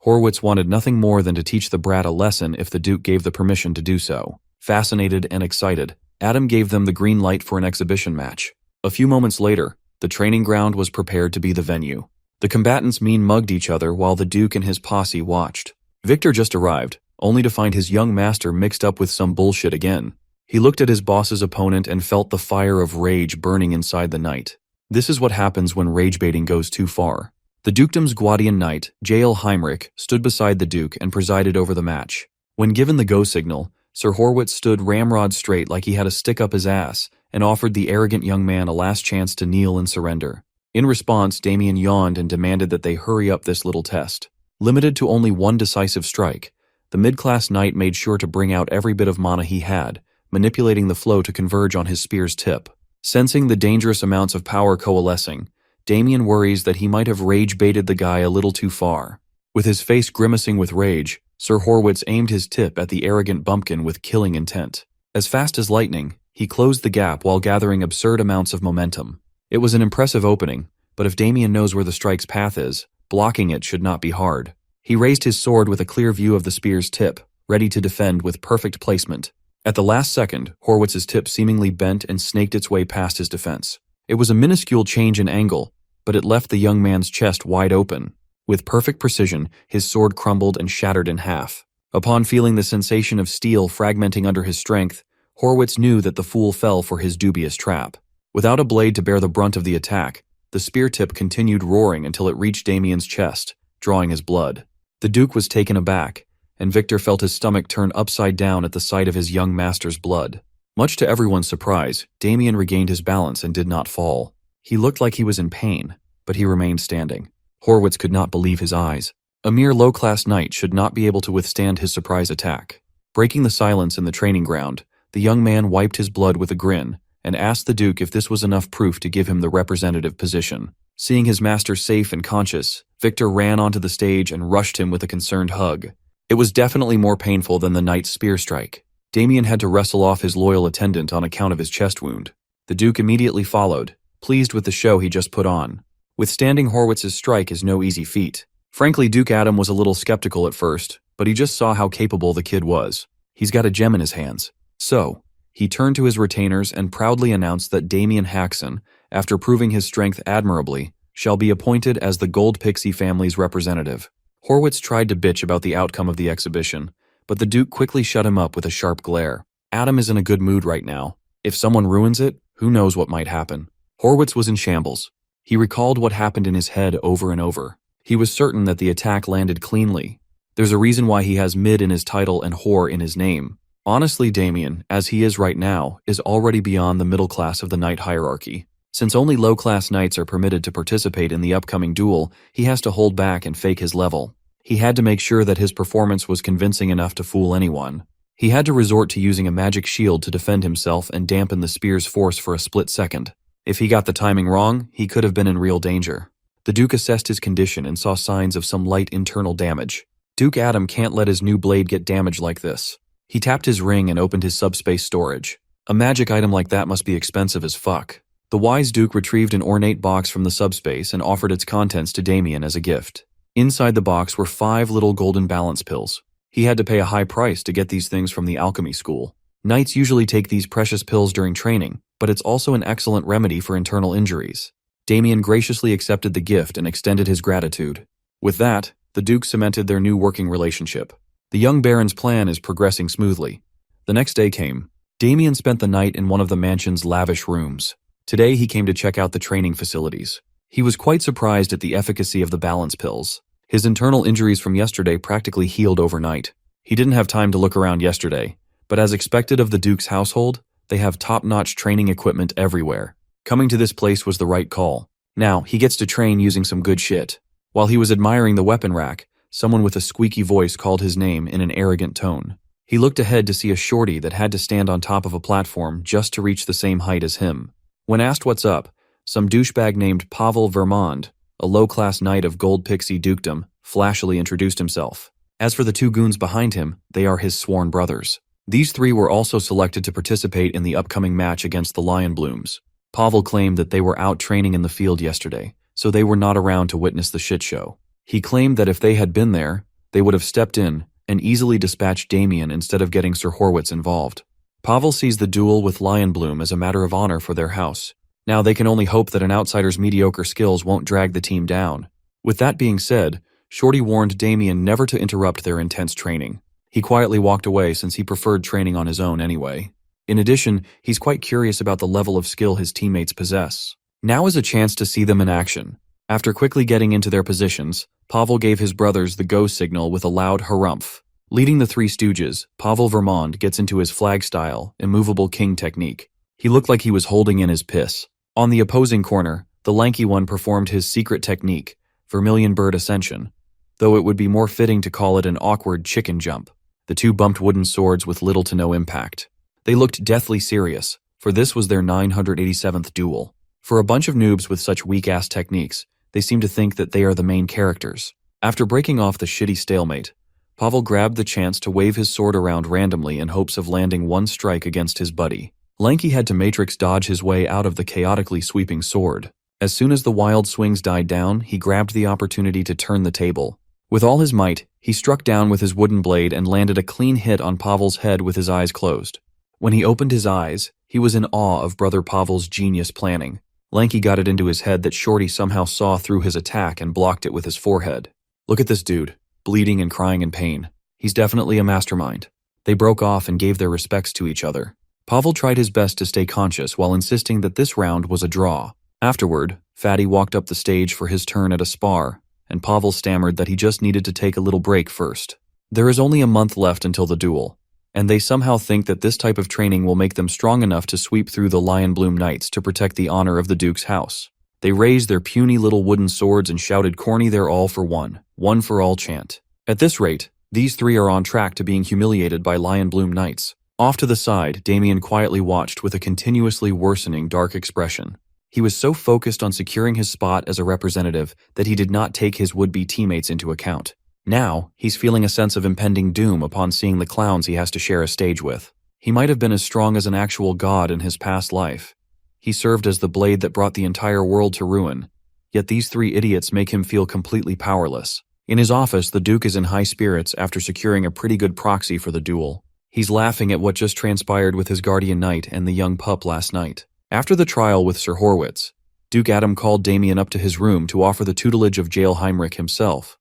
A: Horwitz wanted nothing more than to teach the brat a lesson if the Duke gave the permission to do so. Fascinated and excited, Adam gave them the green light for an exhibition match. A few moments later, the training ground was prepared to be the venue. The combatants mean-mugged each other while the Duke and his posse watched. Victor just arrived, only to find his young master mixed up with some bullshit again. He looked at his boss's opponent and felt the fire of rage burning inside the knight. This is what happens when rage-baiting goes too far. The dukedom's Guardian knight, Jael Heinrich, stood beside the Duke and presided over the match. When given the go signal, Sir Horwitz stood ramrod straight like he had a stick up his ass and offered the arrogant young man a last chance to kneel and surrender. In response, Damien yawned and demanded that they hurry up this little test. Limited to only one decisive strike, The mid-class knight made sure to bring out every bit of mana he had, manipulating the flow to converge on his spear's tip. Sensing the dangerous amounts of power coalescing, Damien worries that he might have rage-baited the guy a little too far. With his face grimacing with rage, Sir Horwitz aimed his tip at the arrogant bumpkin with killing intent. As fast as lightning, he closed the gap while gathering absurd amounts of momentum. It was an impressive opening, but if Damien knows where the strike's path is, blocking it should not be hard. He raised his sword with a clear view of the spear's tip, ready to defend with perfect placement. At the last second, Horwitz's tip seemingly bent and snaked its way past his defense. It was a minuscule change in angle, but it left the young man's chest wide open. With perfect precision, his sword crumbled and shattered in half. Upon feeling the sensation of steel fragmenting under his strength, Horwitz knew that the fool fell for his dubious trap. Without a blade to bear the brunt of the attack, the spear tip continued roaring until it reached Damien's chest, drawing his blood. The Duke was taken aback, and Victor felt his stomach turn upside down at the sight of his young master's blood. Much to everyone's surprise, Damien regained his balance and did not fall. He looked like he was in pain, but he remained standing. Horwitz could not believe his eyes. A mere low-class knight should not be able to withstand his surprise attack. Breaking the silence in the training ground, the young man wiped his blood with a grin and asked the Duke if this was enough proof to give him the representative position. Seeing his master safe and conscious, Victor ran onto the stage and rushed him with a concerned hug. It was definitely more painful than the knight's spear strike. Damien had to wrestle off his loyal attendant on account of his chest wound. The Duke immediately followed, pleased with the show he just put on. Withstanding Horwitz's strike is no easy feat. Frankly, Duke Adam was a little skeptical at first, but he just saw how capable the kid was. He's got a gem in his hands. So, he turned to his retainers and proudly announced that Damien Haxon, after proving his strength admirably, shall be appointed as the Gold Pixie family's representative. Horwitz tried to bitch about the outcome of the exhibition, but the Duke quickly shut him up with a sharp glare. Adam is in a good mood right now. If someone ruins it, who knows what might happen. Horwitz was in shambles. He recalled what happened in his head over and over. He was certain that the attack landed cleanly. There's a reason why he has mid in his title and whore in his name. Honestly, Damien, as he is right now, is already beyond the middle class of the knight hierarchy. Since only low-class knights are permitted to participate in the upcoming duel, he has to hold back and fake his level. He had to make sure that his performance was convincing enough to fool anyone. He had to resort to using a magic shield to defend himself and dampen the spear's force for a split second. If he got the timing wrong, he could have been in real danger. The Duke assessed his condition and saw signs of some light internal damage. Duke Adam can't let his new blade get damaged like this. He tapped his ring and opened his subspace storage. A magic item like that must be expensive as fuck. The wise Duke retrieved an ornate box from the subspace and offered its contents to Damien as a gift. Inside the box were 5 little golden balance pills. He had to pay a high price to get these things from the alchemy school. Knights usually take these precious pills during training, but it's also an excellent remedy for internal injuries. Damien graciously accepted the gift and extended his gratitude. With that, the Duke cemented their new working relationship. The young Baron's plan is progressing smoothly. The next day came. Damien spent the night in one of the mansion's lavish rooms. Today he came to check out the training facilities. He was quite surprised at the efficacy of the balance pills. His internal injuries from yesterday practically healed overnight. He didn't have time to look around yesterday, but as expected of the Duke's household, they have top-notch training equipment everywhere. Coming to this place was the right call. Now, he gets to train using some good shit. While he was admiring the weapon rack, someone with a squeaky voice called his name in an arrogant tone. He looked ahead to see a shorty that had to stand on top of a platform just to reach the same height as him. When asked what's up, some douchebag named Pavel Vermond, a low-class knight of Gold Pixie dukedom, flashily introduced himself. As for the 2 goons behind him, they are his sworn brothers. These 3 were also selected to participate in the upcoming match against the Lion Blooms. Pavel claimed that they were out training in the field yesterday, so they were not around to witness the shit show. He claimed that if they had been there, they would have stepped in and easily dispatched Damien instead of getting Sir Horwitz involved. Pavel sees the duel with Lion Bloom as a matter of honor for their house. Now they can only hope that an outsider's mediocre skills won't drag the team down. With that being said, Shorty warned Damien never to interrupt their intense training. He quietly walked away since he preferred training on his own anyway. In addition, he's quite curious about the level of skill his teammates possess. Now is a chance to see them in action. After quickly getting into their positions, Pavel gave his brothers the go signal with a loud harumph. Leading the 3 stooges, Pavel Vermond gets into his flag-style, immovable king technique. He looked like he was holding in his piss. On the opposing corner, the lanky one performed his secret technique, Vermilion Bird Ascension, though it would be more fitting to call it an awkward chicken jump. The two bumped wooden swords with little to no impact. They looked deathly serious, for this was their 987th duel. For a bunch of noobs with such weak-ass techniques, they seem to think that they are the main characters. After breaking off the shitty stalemate, Pavel grabbed the chance to wave his sword around randomly in hopes of landing one strike against his buddy. Lanky had to matrix dodge his way out of the chaotically sweeping sword. As soon as the wild swings died down, he grabbed the opportunity to turn the table. With all his might, he struck down with his wooden blade and landed a clean hit on Pavel's head with his eyes closed. When he opened his eyes, he was in awe of brother Pavel's genius planning. Lanky got it into his head that Shorty somehow saw through his attack and blocked it with his forehead. Look at this dude, bleeding and crying in pain. He's definitely a mastermind. They broke off and gave their respects to each other. Pavel tried his best to stay conscious while insisting that this round was a draw. Afterward, Fatty walked up the stage for his turn at a spar, and Pavel stammered that he just needed to take a little break first. There is only a month left until the duel, and they somehow think that this type of training will make them strong enough to sweep through the Lion Bloom Knights to protect the honor of the Duke's house. They raised their puny little wooden swords and shouted corny "They're all for one for all" chant. At this rate, these three are on track to being humiliated by Lion Bloom Knights. Off to the side, Damien quietly watched with a continuously worsening dark expression. He was so focused on securing his spot as a representative that he did not take his would-be teammates into account. Now, he's feeling a sense of impending doom upon seeing the clowns he has to share a stage with. He might have been as strong as an actual god in his past life. He served as the blade that brought the entire world to ruin. Yet these three idiots make him feel completely powerless. In his office, the Duke is in high spirits after securing a pretty good proxy for the duel. He's laughing at what just transpired with his guardian knight and the young pup last night. After the trial with Sir Horwitz, Duke Adam called Damien up to his room to offer the tutelage of Jail Heinrich himself.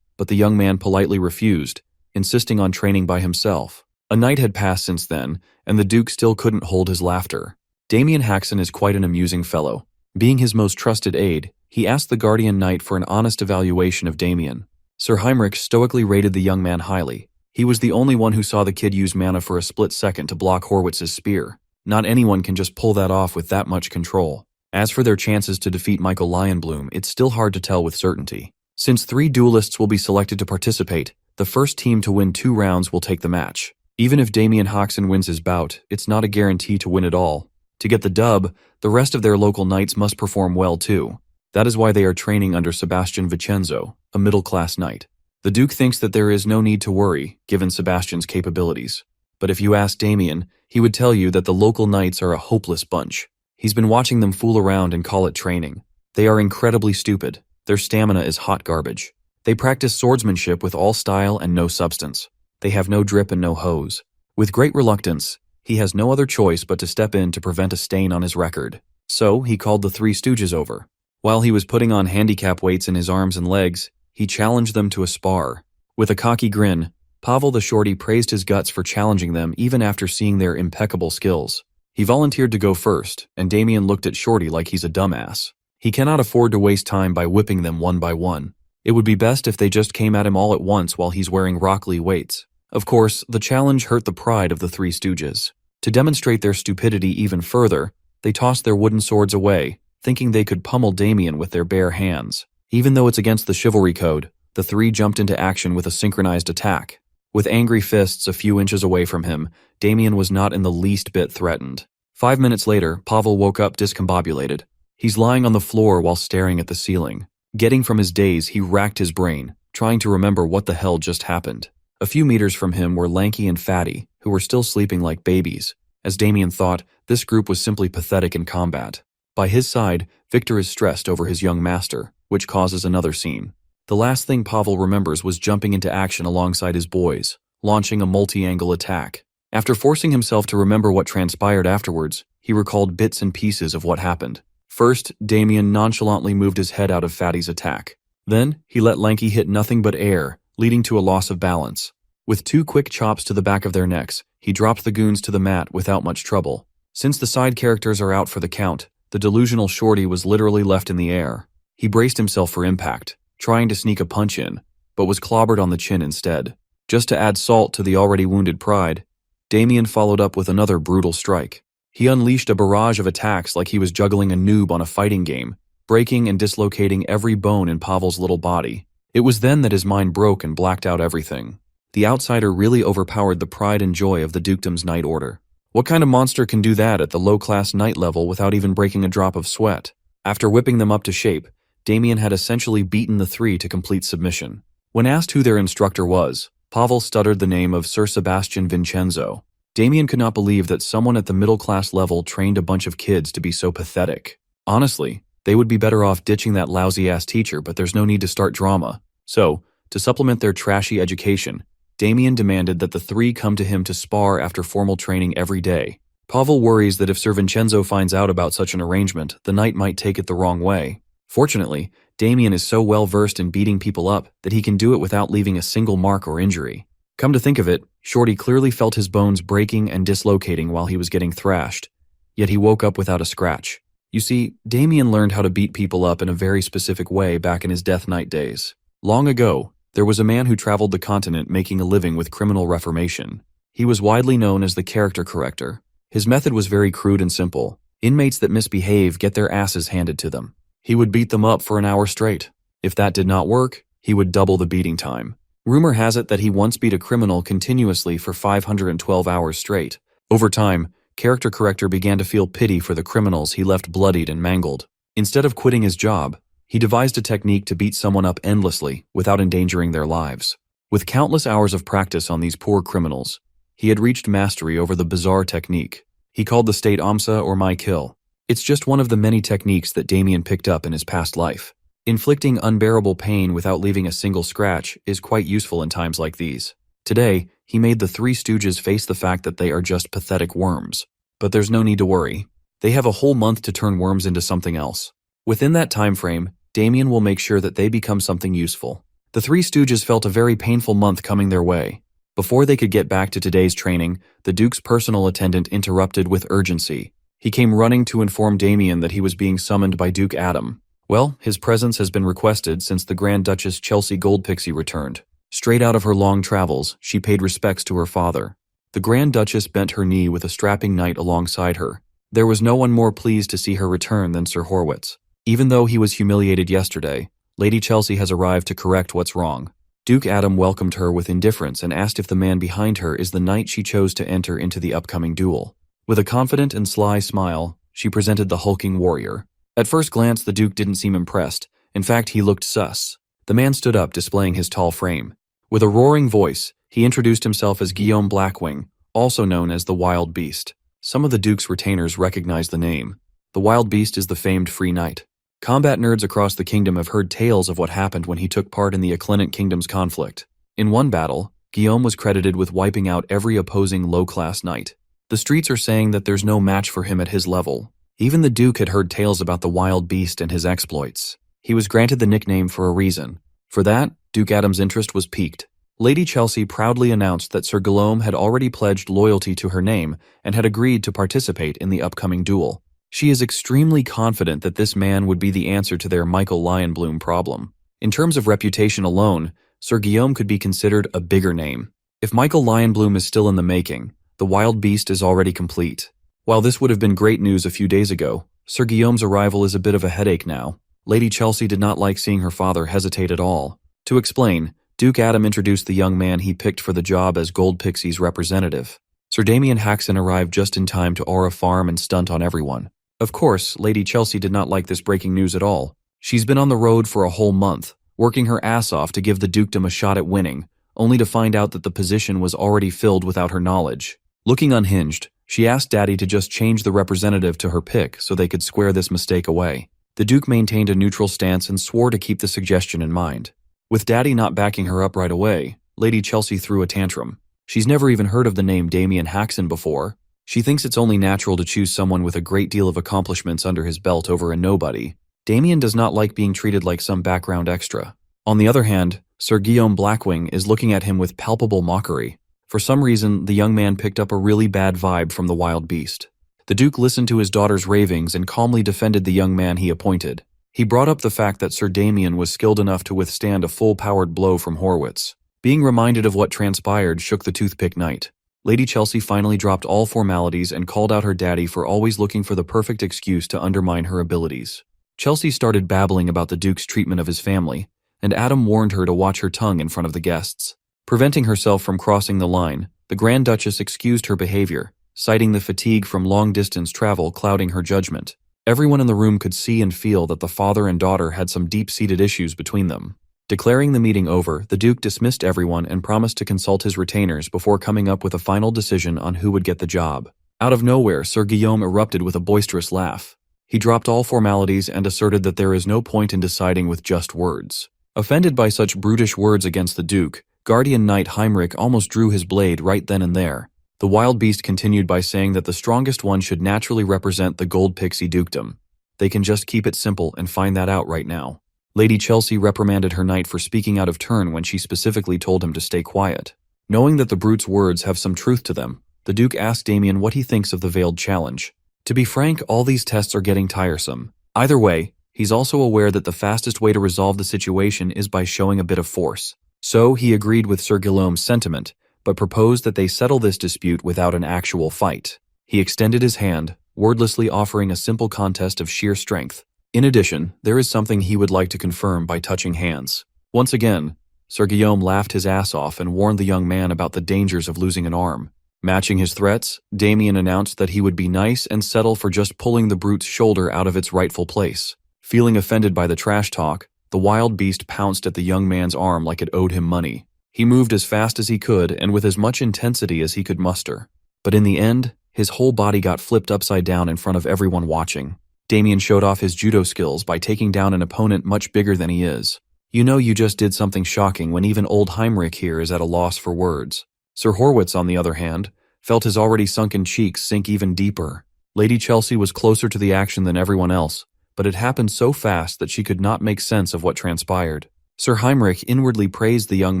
A: But the young man politely refused, insisting on training by himself. A night had passed since then, and the Duke still couldn't hold his laughter. Damien Haxon is quite an amusing fellow. Being his most trusted aide, he asked the Guardian Knight for an honest evaluation of Damien. Sir Heinrich stoically rated the young man highly. He was the only one who saw the kid use mana for a split second to block Horwitz's spear. Not anyone can just pull that off with that much control. As for their chances to defeat Michael Lionbloom, it's still hard to tell with certainty. Since 3 duelists will be selected to participate, the first team to win 2 rounds will take the match. Even if Damien Hoxton wins his bout, it's not a guarantee to win it all. To get the dub, the rest of their local knights must perform well too. That is why they are training under Sebastian Vincenzo, a middle-class knight. The Duke thinks that there is no need to worry, given Sebastian's capabilities. But if you ask Damien, he would tell you that the local knights are a hopeless bunch. He's been watching them fool around and call it training. They are incredibly stupid. Their stamina is hot garbage. They practice swordsmanship with all style and no substance. They have no drip and no hose. With great reluctance, he has no other choice but to step in to prevent a stain on his record. So, he called the 3 stooges over. While he was putting on handicap weights in his arms and legs, he challenged them to a spar. With a cocky grin, Pavel the Shorty praised his guts for challenging them even after seeing their impeccable skills. He volunteered to go first, and Damien looked at Shorty like he's a dumbass. He cannot afford to waste time by whipping them one by one. It would be best if they just came at him all at once while he's wearing Rock Lee weights. Of course, the challenge hurt the pride of the 3 stooges. To demonstrate their stupidity even further, they tossed their wooden swords away, thinking they could pummel Damien with their bare hands. Even though it's against the chivalry code, the 3 jumped into action with a synchronized attack. With angry fists a few inches away from him, Damien was not in the least bit threatened. 5 minutes later, Pavel woke up discombobulated. He's lying on the floor while staring at the ceiling. Getting from his daze, he racked his brain, trying to remember what the hell just happened. A few meters from him were Lanky and Fatty, who were still sleeping like babies. As Damien thought, this group was simply pathetic in combat. By his side, Victor is stressed over his young master, which causes another scene. The last thing Pavel remembers was jumping into action alongside his boys, launching a multi-angle attack. After forcing himself to remember what transpired afterwards, he recalled bits and pieces of what happened. First, Damien nonchalantly moved his head out of Fatty's attack. Then, he let Lanky hit nothing but air, leading to a loss of balance. With 2 quick chops to the back of their necks, he dropped the goons to the mat without much trouble. Since the side characters are out for the count, the delusional Shorty was literally left in the air. He braced himself for impact, trying to sneak a punch in, but was clobbered on the chin instead. Just to add salt to the already wounded pride, Damien followed up with another brutal strike. He unleashed a barrage of attacks like he was juggling a noob on a fighting game, breaking and dislocating every bone in Pavel's little body. It was then that his mind broke and blacked out everything. The outsider really overpowered the pride and joy of the dukedom's knight order. What kind of monster can do that at the low-class knight level without even breaking a drop of sweat? After whipping them up to shape, Damien had essentially beaten the three to complete submission. When asked who their instructor was, Pavel stuttered the name of Sir Sebastian Vincenzo. Damien could not believe that someone at the middle-class level trained a bunch of kids to be so pathetic. Honestly, they would be better off ditching that lousy-ass teacher, but there's no need to start drama. So, to supplement their trashy education, Damien demanded that the three come to him to spar after formal training every day. Pavel worries that if Sir Vincenzo finds out about such an arrangement, the knight might take it the wrong way. Fortunately, Damien is so well versed in beating people up that he can do it without leaving a single mark or injury. Come to think of it, Shorty clearly felt his bones breaking and dislocating while he was getting thrashed, yet he woke up without a scratch. You see, Damien learned how to beat people up in a very specific way back in his Death Knight days. Long ago, there was a man who traveled the continent making a living with criminal reformation. He was widely known as the character corrector. His method was very crude and simple. Inmates that misbehave get their asses handed to them. He would beat them up for an hour straight. If that did not work, he would double the beating time. Rumor has it that he once beat a criminal continuously for 512 hours straight. Over time, Character Corrector began to feel pity for the criminals he left bloodied and mangled. Instead of quitting his job, he devised a technique to beat someone up endlessly without endangering their lives. With countless hours of practice on these poor criminals, he had reached mastery over the bizarre technique. He called the state Amsa or My Kill. It's just one of the many techniques that Damien picked up in his past life. Inflicting unbearable pain without leaving a single scratch is quite useful in times like these. Today, he made the Three Stooges face the fact that they are just pathetic worms. But there's no need to worry. They have a whole month to turn worms into something else. Within that time frame, Damien will make sure that they become something useful. The Three Stooges felt a very painful month coming their way. Before they could get back to today's training, the Duke's personal attendant interrupted with urgency. He came running to inform Damien that he was being summoned by Duke Adam. Well, his presence has been requested since the Grand Duchess Chelsea Goldpixie returned. Straight out of her long travels, she paid respects to her father. The Grand Duchess bent her knee with a strapping knight alongside her. There was no one more pleased to see her return than Sir Horwitz. Even though he was humiliated yesterday, Lady Chelsea has arrived to correct what's wrong. Duke Adam welcomed her with indifference and asked if the man behind her is the knight she chose to enter into the upcoming duel. With a confident and sly smile, she presented the hulking warrior. At first glance, the Duke didn't seem impressed. In fact, he looked sus. The man stood up, displaying his tall frame. With a roaring voice, he introduced himself as Guillaume Blackwing, also known as the Wild Beast. Some of the Duke's retainers recognized the name. The Wild Beast is the famed Free Knight. Combat nerds across the kingdom have heard tales of what happened when he took part in the Acclinant Kingdom's conflict. In one battle, Guillaume was credited with wiping out every opposing low-class knight. The streets are saying that there's no match for him at his level. Even the Duke had heard tales about the Wild Beast and his exploits. He was granted the nickname for a reason. For that, Duke Adam's interest was piqued. Lady Chelsea proudly announced that Sir Guillaume had already pledged loyalty to her name and had agreed to participate in the upcoming duel. She is extremely confident that this man would be the answer to their Michael Lionbloom problem. In terms of reputation alone, Sir Guillaume could be considered a bigger name. If Michael Lionbloom is still in the making, the Wild Beast is already complete. While this would have been great news a few days ago, Sir Guillaume's arrival is a bit of a headache now. Lady Chelsea did not like seeing her father hesitate at all. To explain, Duke Adam introduced the young man he picked for the job as Goldpixie's representative. Sir Damien Haxon arrived just in time to aura farm and stunt on everyone. Of course, Lady Chelsea did not like this breaking news at all. She's been on the road for a whole month, working her ass off to give the dukedom a shot at winning, only to find out that the position was already filled without her knowledge. Looking unhinged, she asked Daddy to just change the representative to her pick so they could square this mistake away. The Duke maintained a neutral stance and swore to keep the suggestion in mind. With Daddy not backing her up right away, Lady Chelsea threw a tantrum. She's never even heard of the name Damien Haxon before. She thinks it's only natural to choose someone with a great deal of accomplishments under his belt over a nobody. Damien does not like being treated like some background extra. On the other hand, Sir Guillaume Blackwing is looking at him with palpable mockery. For some reason, the young man picked up a really bad vibe from the Wild Beast. The Duke listened to his daughter's ravings and calmly defended the young man he appointed. He brought up the fact that Sir Damien was skilled enough to withstand a full-powered blow from Horwitz. Being reminded of what transpired shook the Toothpick Knight. Lady Chelsea finally dropped all formalities and called out her daddy for always looking for the perfect excuse to undermine her abilities. Chelsea started babbling about the Duke's treatment of his family, and Adam warned her to watch her tongue in front of the guests. Preventing herself from crossing the line, the Grand Duchess excused her behavior, citing the fatigue from long-distance travel clouding her judgment. Everyone in the room could see and feel that the father and daughter had some deep-seated issues between them. Declaring the meeting over, the Duke dismissed everyone and promised to consult his retainers before coming up with a final decision on who would get the job. Out of nowhere, Sir Guillaume erupted with a boisterous laugh. He dropped all formalities and asserted that there is no point in deciding with just words. Offended by such brutish words against the Duke, Guardian Knight Heinrich almost drew his blade right then and there. The wild beast continued by saying that the strongest one should naturally represent the Gold Pixie Dukedom. They can just keep it simple and find that out right now. Lady Chelsea reprimanded her knight for speaking out of turn when she specifically told him to stay quiet. Knowing that the brute's words have some truth to them, the Duke asked Damien what he thinks of the veiled challenge. To be frank, all these tests are getting tiresome. Either way, he's also aware that the fastest way to resolve the situation is by showing a bit of force. So he agreed with Sir Guillaume's sentiment, but proposed that they settle this dispute without an actual fight. He extended his hand, wordlessly offering a simple contest of sheer strength. In addition, there is something he would like to confirm by touching hands. Once again, Sir Guillaume laughed his ass off and warned the young man about the dangers of losing an arm. Matching his threats, Damien announced that he would be nice and settle for just pulling the brute's shoulder out of its rightful place. Feeling offended by the trash talk, the wild beast pounced at the young man's arm like it owed him money. He moved as fast as he could and with as much intensity as he could muster. But in the end, his whole body got flipped upside down in front of everyone watching. Damien showed off his judo skills by taking down an opponent much bigger than he is. You know you just did something shocking when even old Heinrich here is at a loss for words. Sir Horwitz, on the other hand, felt his already sunken cheeks sink even deeper. Lady Chelsea was closer to the action than everyone else, but it happened so fast that she could not make sense of what transpired. Sir Heinrich inwardly praised the young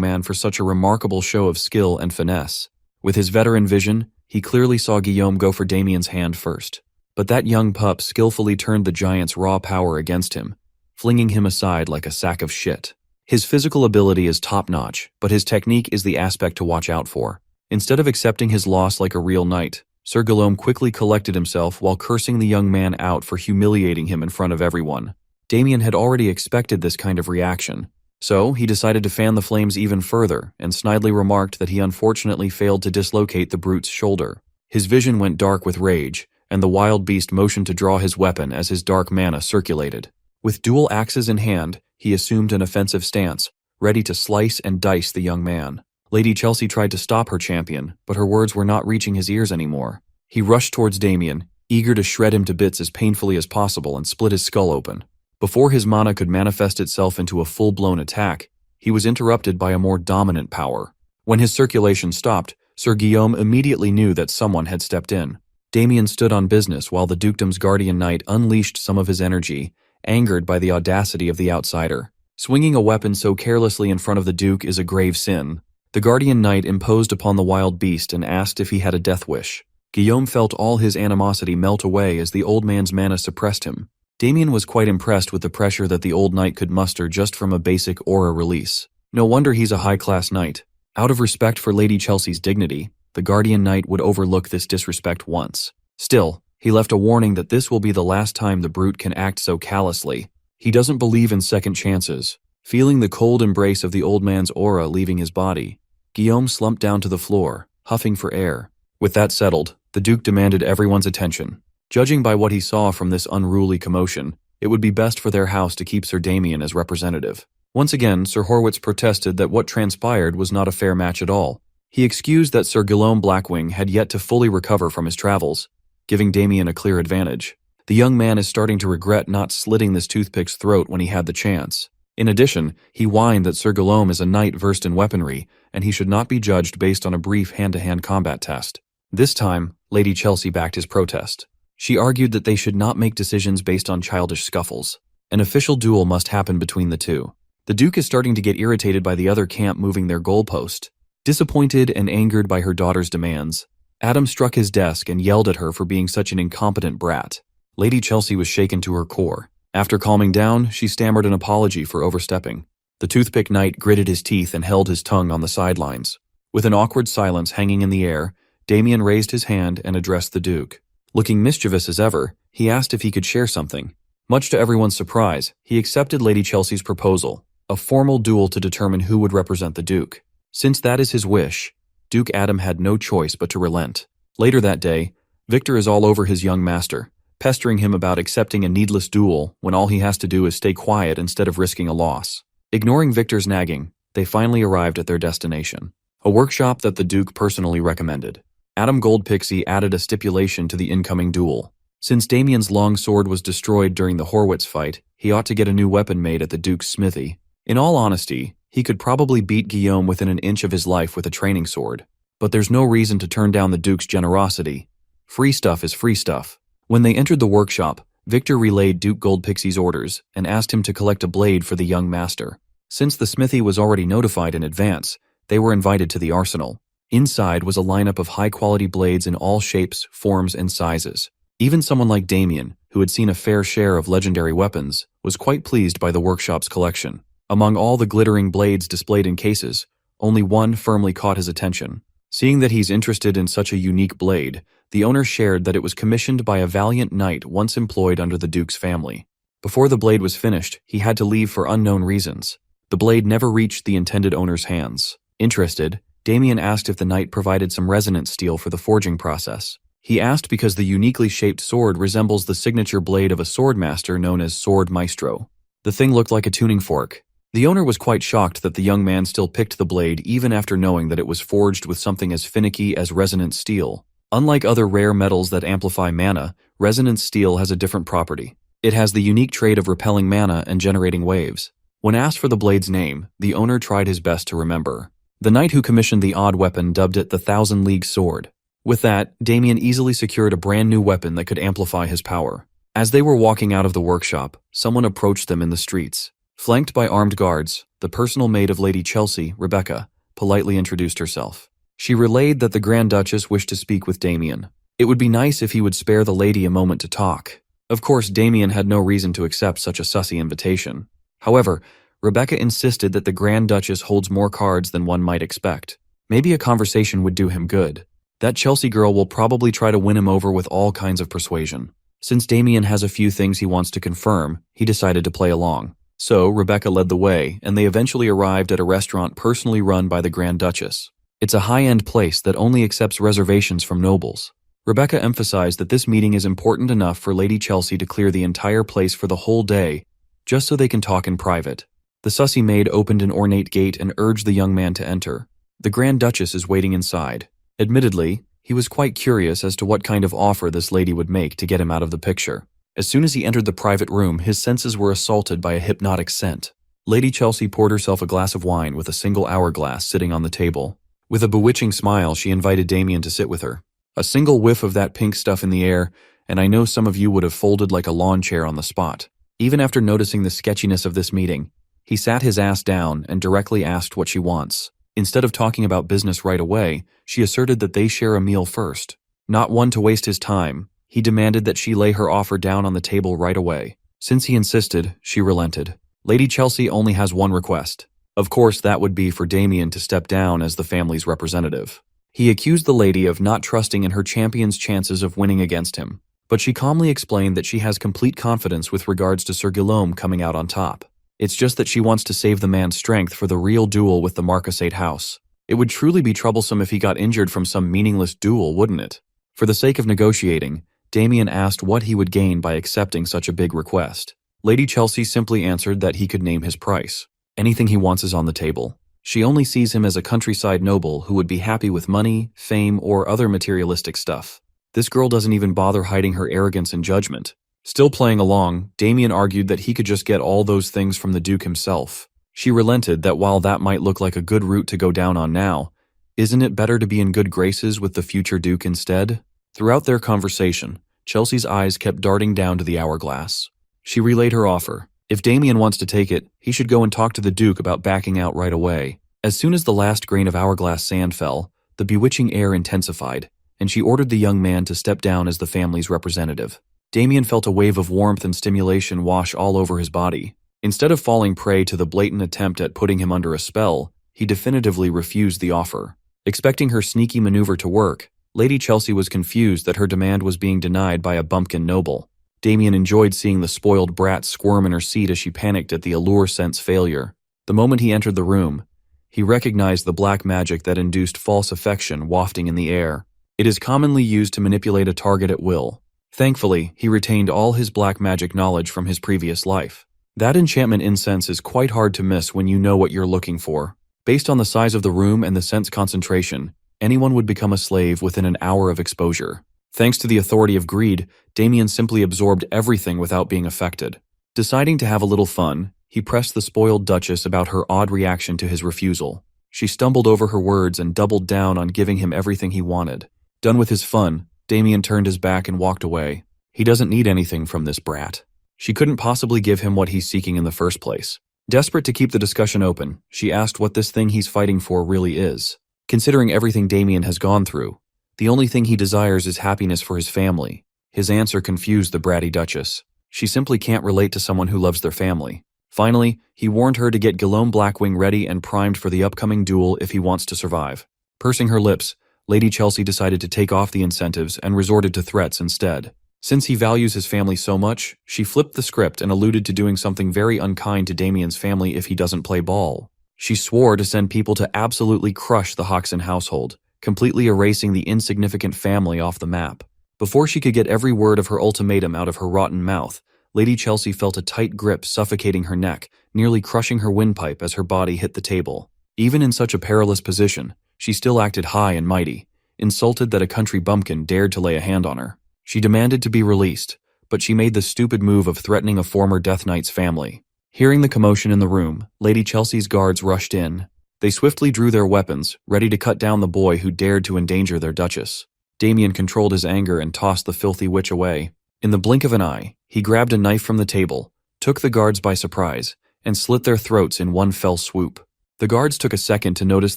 A: man for such a remarkable show of skill and finesse. With his veteran vision, he clearly saw Guillaume go for Damien's hand first. But that young pup skillfully turned the giant's raw power against him, flinging him aside like a sack of shit. His physical ability is top-notch, but his technique is the aspect to watch out for. Instead of accepting his loss like a real knight, Sir Guillaume quickly collected himself while cursing the young man out for humiliating him in front of everyone. Damien had already expected this kind of reaction, so he decided to fan the flames even further and snidely remarked that he unfortunately failed to dislocate the brute's shoulder. His vision went dark with rage, and the wild beast motioned to draw his weapon as his dark mana circulated. With dual axes in hand, he assumed an offensive stance, ready to slice and dice the young man. Lady Chelsea tried to stop her champion, but her words were not reaching his ears anymore. He rushed towards Damien, eager to shred him to bits as painfully as possible and split his skull open. Before his mana could manifest itself into a full-blown attack, he was interrupted by a more dominant power. When his circulation stopped, Sir Guillaume immediately knew that someone had stepped in. Damien stood on business while the dukedom's guardian knight unleashed some of his energy, angered by the audacity of the outsider. Swinging a weapon so carelessly in front of the duke is a grave sin. The guardian knight imposed upon the wild beast and asked if he had a death wish. Guillaume felt all his animosity melt away as the old man's mana suppressed him. Damien was quite impressed with the pressure that the old knight could muster just from a basic aura release. No wonder he's a high-class knight. Out of respect for Lady Chelsea's dignity, the guardian knight would overlook this disrespect once. Still, he left a warning that this will be the last time the brute can act so callously. He doesn't believe in second chances. Feeling the cold embrace of the old man's aura leaving his body, Guillaume slumped down to the floor, huffing for air. With that settled, the Duke demanded everyone's attention. Judging by what he saw from this unruly commotion, it would be best for their house to keep Sir Damien as representative. Once again, Sir Horwitz protested that what transpired was not a fair match at all. He excused that Sir Guillaume Blackwing had yet to fully recover from his travels, giving Damien a clear advantage. The young man is starting to regret not slitting this toothpick's throat when he had the chance. In addition, he whined that Sir Guillaume is a knight versed in weaponry, and he should not be judged based on a brief hand-to-hand combat test. This time, Lady Chelsea backed his protest. She argued that they should not make decisions based on childish scuffles. An official duel must happen between the two. The Duke is starting to get irritated by the other camp moving their goalpost. Disappointed and angered by her daughter's demands, Adam struck his desk and yelled at her for being such an incompetent brat. Lady Chelsea was shaken to her core. After calming down, she stammered an apology for overstepping. The toothpick knight gritted his teeth and held his tongue on the sidelines. With an awkward silence hanging in the air, Damien raised his hand and addressed the Duke. Looking mischievous as ever, he asked if he could share something. Much to everyone's surprise, he accepted Lady Chelsea's proposal, a formal duel to determine who would represent the Duke. Since that is his wish, Duke Adam had no choice but to relent. Later that day, Victor is all over his young master, pestering him about accepting a needless duel when all he has to do is stay quiet instead of risking a loss. Ignoring Victor's nagging, they finally arrived at their destination, a workshop that the Duke personally recommended. Adam Goldpixie added a stipulation to the incoming duel. Since Damien's long sword was destroyed during the Horwitz fight, he ought to get a new weapon made at the Duke's smithy. In all honesty, he could probably beat Guillaume within an inch of his life with a training sword. But there's no reason to turn down the Duke's generosity. Free stuff is free stuff. When they entered the workshop, Victor relayed Duke Goldpixie's orders and asked him to collect a blade for the young master. Since the smithy was already notified in advance, they were invited to the arsenal. Inside was a lineup of high-quality blades in all shapes, forms, and sizes. Even someone like Damien, who had seen a fair share of legendary weapons, was quite pleased by the workshop's collection. Among all the glittering blades displayed in cases, only one firmly caught his attention. Seeing that he's interested in such a unique blade, the owner shared that it was commissioned by a valiant knight once employed under the Duke's family. Before the blade was finished, he had to leave for unknown reasons. The blade never reached the intended owner's hands. Interested, Damien asked if the knight provided some resonance steel for the forging process. He asked because the uniquely shaped sword resembles the signature blade of a swordmaster known as Sword Maestro. The thing looked like a tuning fork. The owner was quite shocked that the young man still picked the blade even after knowing that it was forged with something as finicky as resonance steel. Unlike other rare metals that amplify mana, resonance steel has a different property. It has the unique trait of repelling mana and generating waves. When asked for the blade's name, the owner tried his best to remember. The knight who commissioned the odd weapon dubbed it the Thousand League Sword. With that, Damien easily secured a brand new weapon that could amplify his power. As they were walking out of the workshop, someone approached them in the streets. Flanked by armed guards, the personal maid of Lady Chelsea, Rebecca, politely introduced herself. She relayed that the Grand Duchess wished to speak with Damien. It would be nice if he would spare the lady a moment to talk. Of course, Damien had no reason to accept such a sussy invitation. However, Rebecca insisted that the Grand Duchess holds more cards than one might expect. Maybe a conversation would do him good. That Chelsea girl will probably try to win him over with all kinds of persuasion. Since Damien has a few things he wants to confirm, he decided to play along. So, Rebecca led the way, and they eventually arrived at a restaurant personally run by the Grand Duchess. It's a high-end place that only accepts reservations from nobles. Rebecca emphasized that this meeting is important enough for Lady Chelsea to clear the entire place for the whole day, just so they can talk in private. The sussy maid opened an ornate gate and urged the young man to enter. The Grand Duchess is waiting inside. Admittedly, he was quite curious as to what kind of offer this lady would make to get him out of the picture. As soon as he entered the private room, his senses were assaulted by a hypnotic scent. Lady Chelsea poured herself a glass of wine with a single hourglass sitting on the table. With a bewitching smile, she invited Damien to sit with her. A single whiff of that pink stuff in the air, and I know some of you would have folded like a lawn chair on the spot. Even after noticing the sketchiness of this meeting, he sat his ass down and directly asked what she wants. Instead of talking about business right away, she asserted that they share a meal first. Not one to waste his time, he demanded that she lay her offer down on the table right away. Since he insisted, she relented. Lady Chelsea only has one request. Of course, that would be for Damien to step down as the family's representative. He accused the lady of not trusting in her champion's chances of winning against him, but she calmly explained that she has complete confidence with regards to Sir Guillaume coming out on top. It's just that she wants to save the man's strength for the real duel with the Marquisate house. It would truly be troublesome if he got injured from some meaningless duel, wouldn't it? For the sake of negotiating, Damien asked what he would gain by accepting such a big request. Lady Chelsea simply answered that he could name his price. Anything he wants is on the table. She only sees him as a countryside noble who would be happy with money, fame, or other materialistic stuff. This girl doesn't even bother hiding her arrogance and judgment. Still playing along, Damien argued that he could just get all those things from the Duke himself. She relented that while that might look like a good route to go down on now, isn't it better to be in good graces with the future Duke instead? Throughout their conversation, Chelsea's eyes kept darting down to the hourglass. She relayed her offer. If Damien wants to take it, he should go and talk to the Duke about backing out right away. As soon as the last grain of hourglass sand fell, the bewitching air intensified, and she ordered the young man to step down as the family's representative. Damien felt a wave of warmth and stimulation wash all over his body. Instead of falling prey to the blatant attempt at putting him under a spell, he definitively refused the offer. Expecting her sneaky maneuver to work, Lady Chelsea was confused that her demand was being denied by a bumpkin noble. Damien enjoyed seeing the spoiled brat squirm in her seat as she panicked at the allure scent's failure. The moment he entered the room, He recognized the black magic that induced false affection wafting in the air. It is commonly used to manipulate a target at will. Thankfully, he retained all his black magic knowledge from his previous life. That enchantment incense is quite hard to miss when you know what you're looking for. Based on the size of the room and the scent's concentration, anyone would become a slave within an hour of exposure. Thanks to the authority of greed, Damien simply absorbed everything without being affected. Deciding to have a little fun, he pressed the spoiled Duchess about her odd reaction to his refusal. She stumbled over her words and doubled down on giving him everything he wanted. Done with his fun, Damien turned his back and walked away. He doesn't need anything from this brat. She couldn't possibly give him what he's seeking in the first place. Desperate to keep the discussion open, she asked what this thing he's fighting for really is. Considering everything Damien has gone through, the only thing he desires is happiness for his family. His answer confused the bratty Duchess. She simply can't relate to someone who loves their family. Finally, he warned her to get Guillaume Blackwing ready and primed for the upcoming duel if he wants to survive. Pursing her lips, Lady Chelsea decided to take off the incentives and resorted to threats instead. Since he values his family so much, she flipped the script and alluded to doing something very unkind to Damien's family if he doesn't play ball. She swore to send people to absolutely crush the Hoxton household, completely erasing the insignificant family off the map. Before she could get every word of her ultimatum out of her rotten mouth, Lady Chelsea felt a tight grip suffocating her neck, nearly crushing her windpipe as her body hit the table. Even in such a perilous position, she still acted high and mighty, insulted that a country bumpkin dared to lay a hand on her. She demanded to be released, but she made the stupid move of threatening a former Death Knight's family. Hearing the commotion in the room, Lady Chelsea's guards rushed in. They swiftly drew their weapons, ready to cut down the boy who dared to endanger their Duchess. Damien controlled his anger and tossed the filthy witch away. In the blink of an eye, he grabbed a knife from the table, took the guards by surprise, and slit their throats in one fell swoop. The guards took a second to notice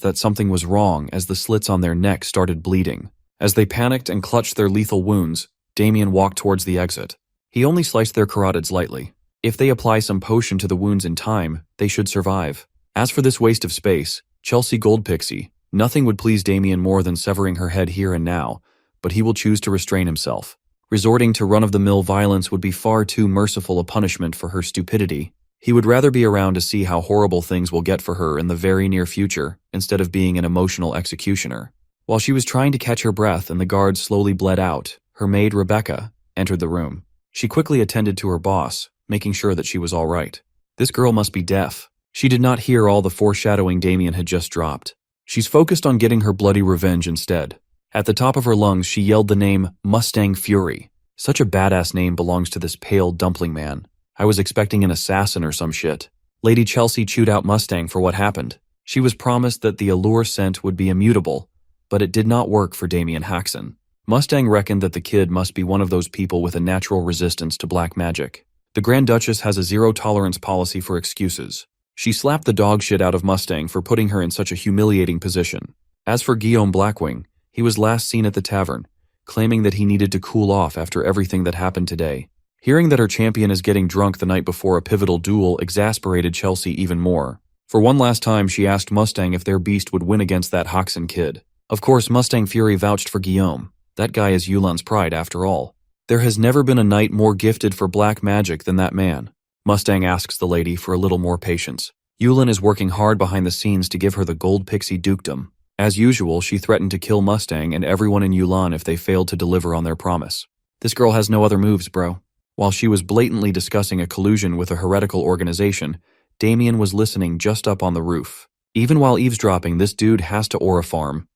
A: that something was wrong as the slits on their necks started bleeding. As they panicked and clutched their lethal wounds, Damien walked towards the exit. He only sliced their carotids lightly. If they apply some potion to the wounds in time, they should survive. As for this waste of space, Chelsea Goldpixie, nothing would please Damien more than severing her head here and now, but he will choose to restrain himself. Resorting to run-of-the-mill violence would be far too merciful a punishment for her stupidity. He would rather be around to see how horrible things will get for her in the very near future, instead of being an emotional executioner. While she was trying to catch her breath and the guards slowly bled out, her maid, Rebecca, entered the room. She quickly attended to her boss, making sure that she was all right. This girl must be deaf. She did not hear all the foreshadowing Damien had just dropped. She's focused on getting her bloody revenge instead. At the top of her lungs, she yelled the name Mustang Fury. Such a badass name belongs to this pale dumpling man. I was expecting an assassin or some shit. Lady Chelsea chewed out Mustang for what happened. She was promised that the allure scent would be immutable, but it did not work for Damien Haxon. Mustang reckoned that the kid must be one of those people with a natural resistance to black magic. The Grand Duchess has a zero-tolerance policy for excuses. She slapped the dog shit out of Mustang for putting her in such a humiliating position. As for Guillaume Blackwing, he was last seen at the tavern, claiming that he needed to cool off after everything that happened today. Hearing that her champion is getting drunk the night before a pivotal duel exasperated Chelsea even more. For one last time, she asked Mustang if their beast would win against that Hoxton kid. Of course, Mustang Fury vouched for Guillaume. That guy is Yulan's pride, after all. There has never been a knight more gifted for black magic than that man. Mustang asks the lady for a little more patience. Yulan is working hard behind the scenes to give her the gold pixie dukedom. As usual, she threatened to kill Mustang and everyone in Yulan if they failed to deliver on their promise. This girl has no other moves, bro. While she was blatantly discussing a collusion with a heretical organization, Damien was listening just up on the roof. Even while eavesdropping, this dude has to aura farm.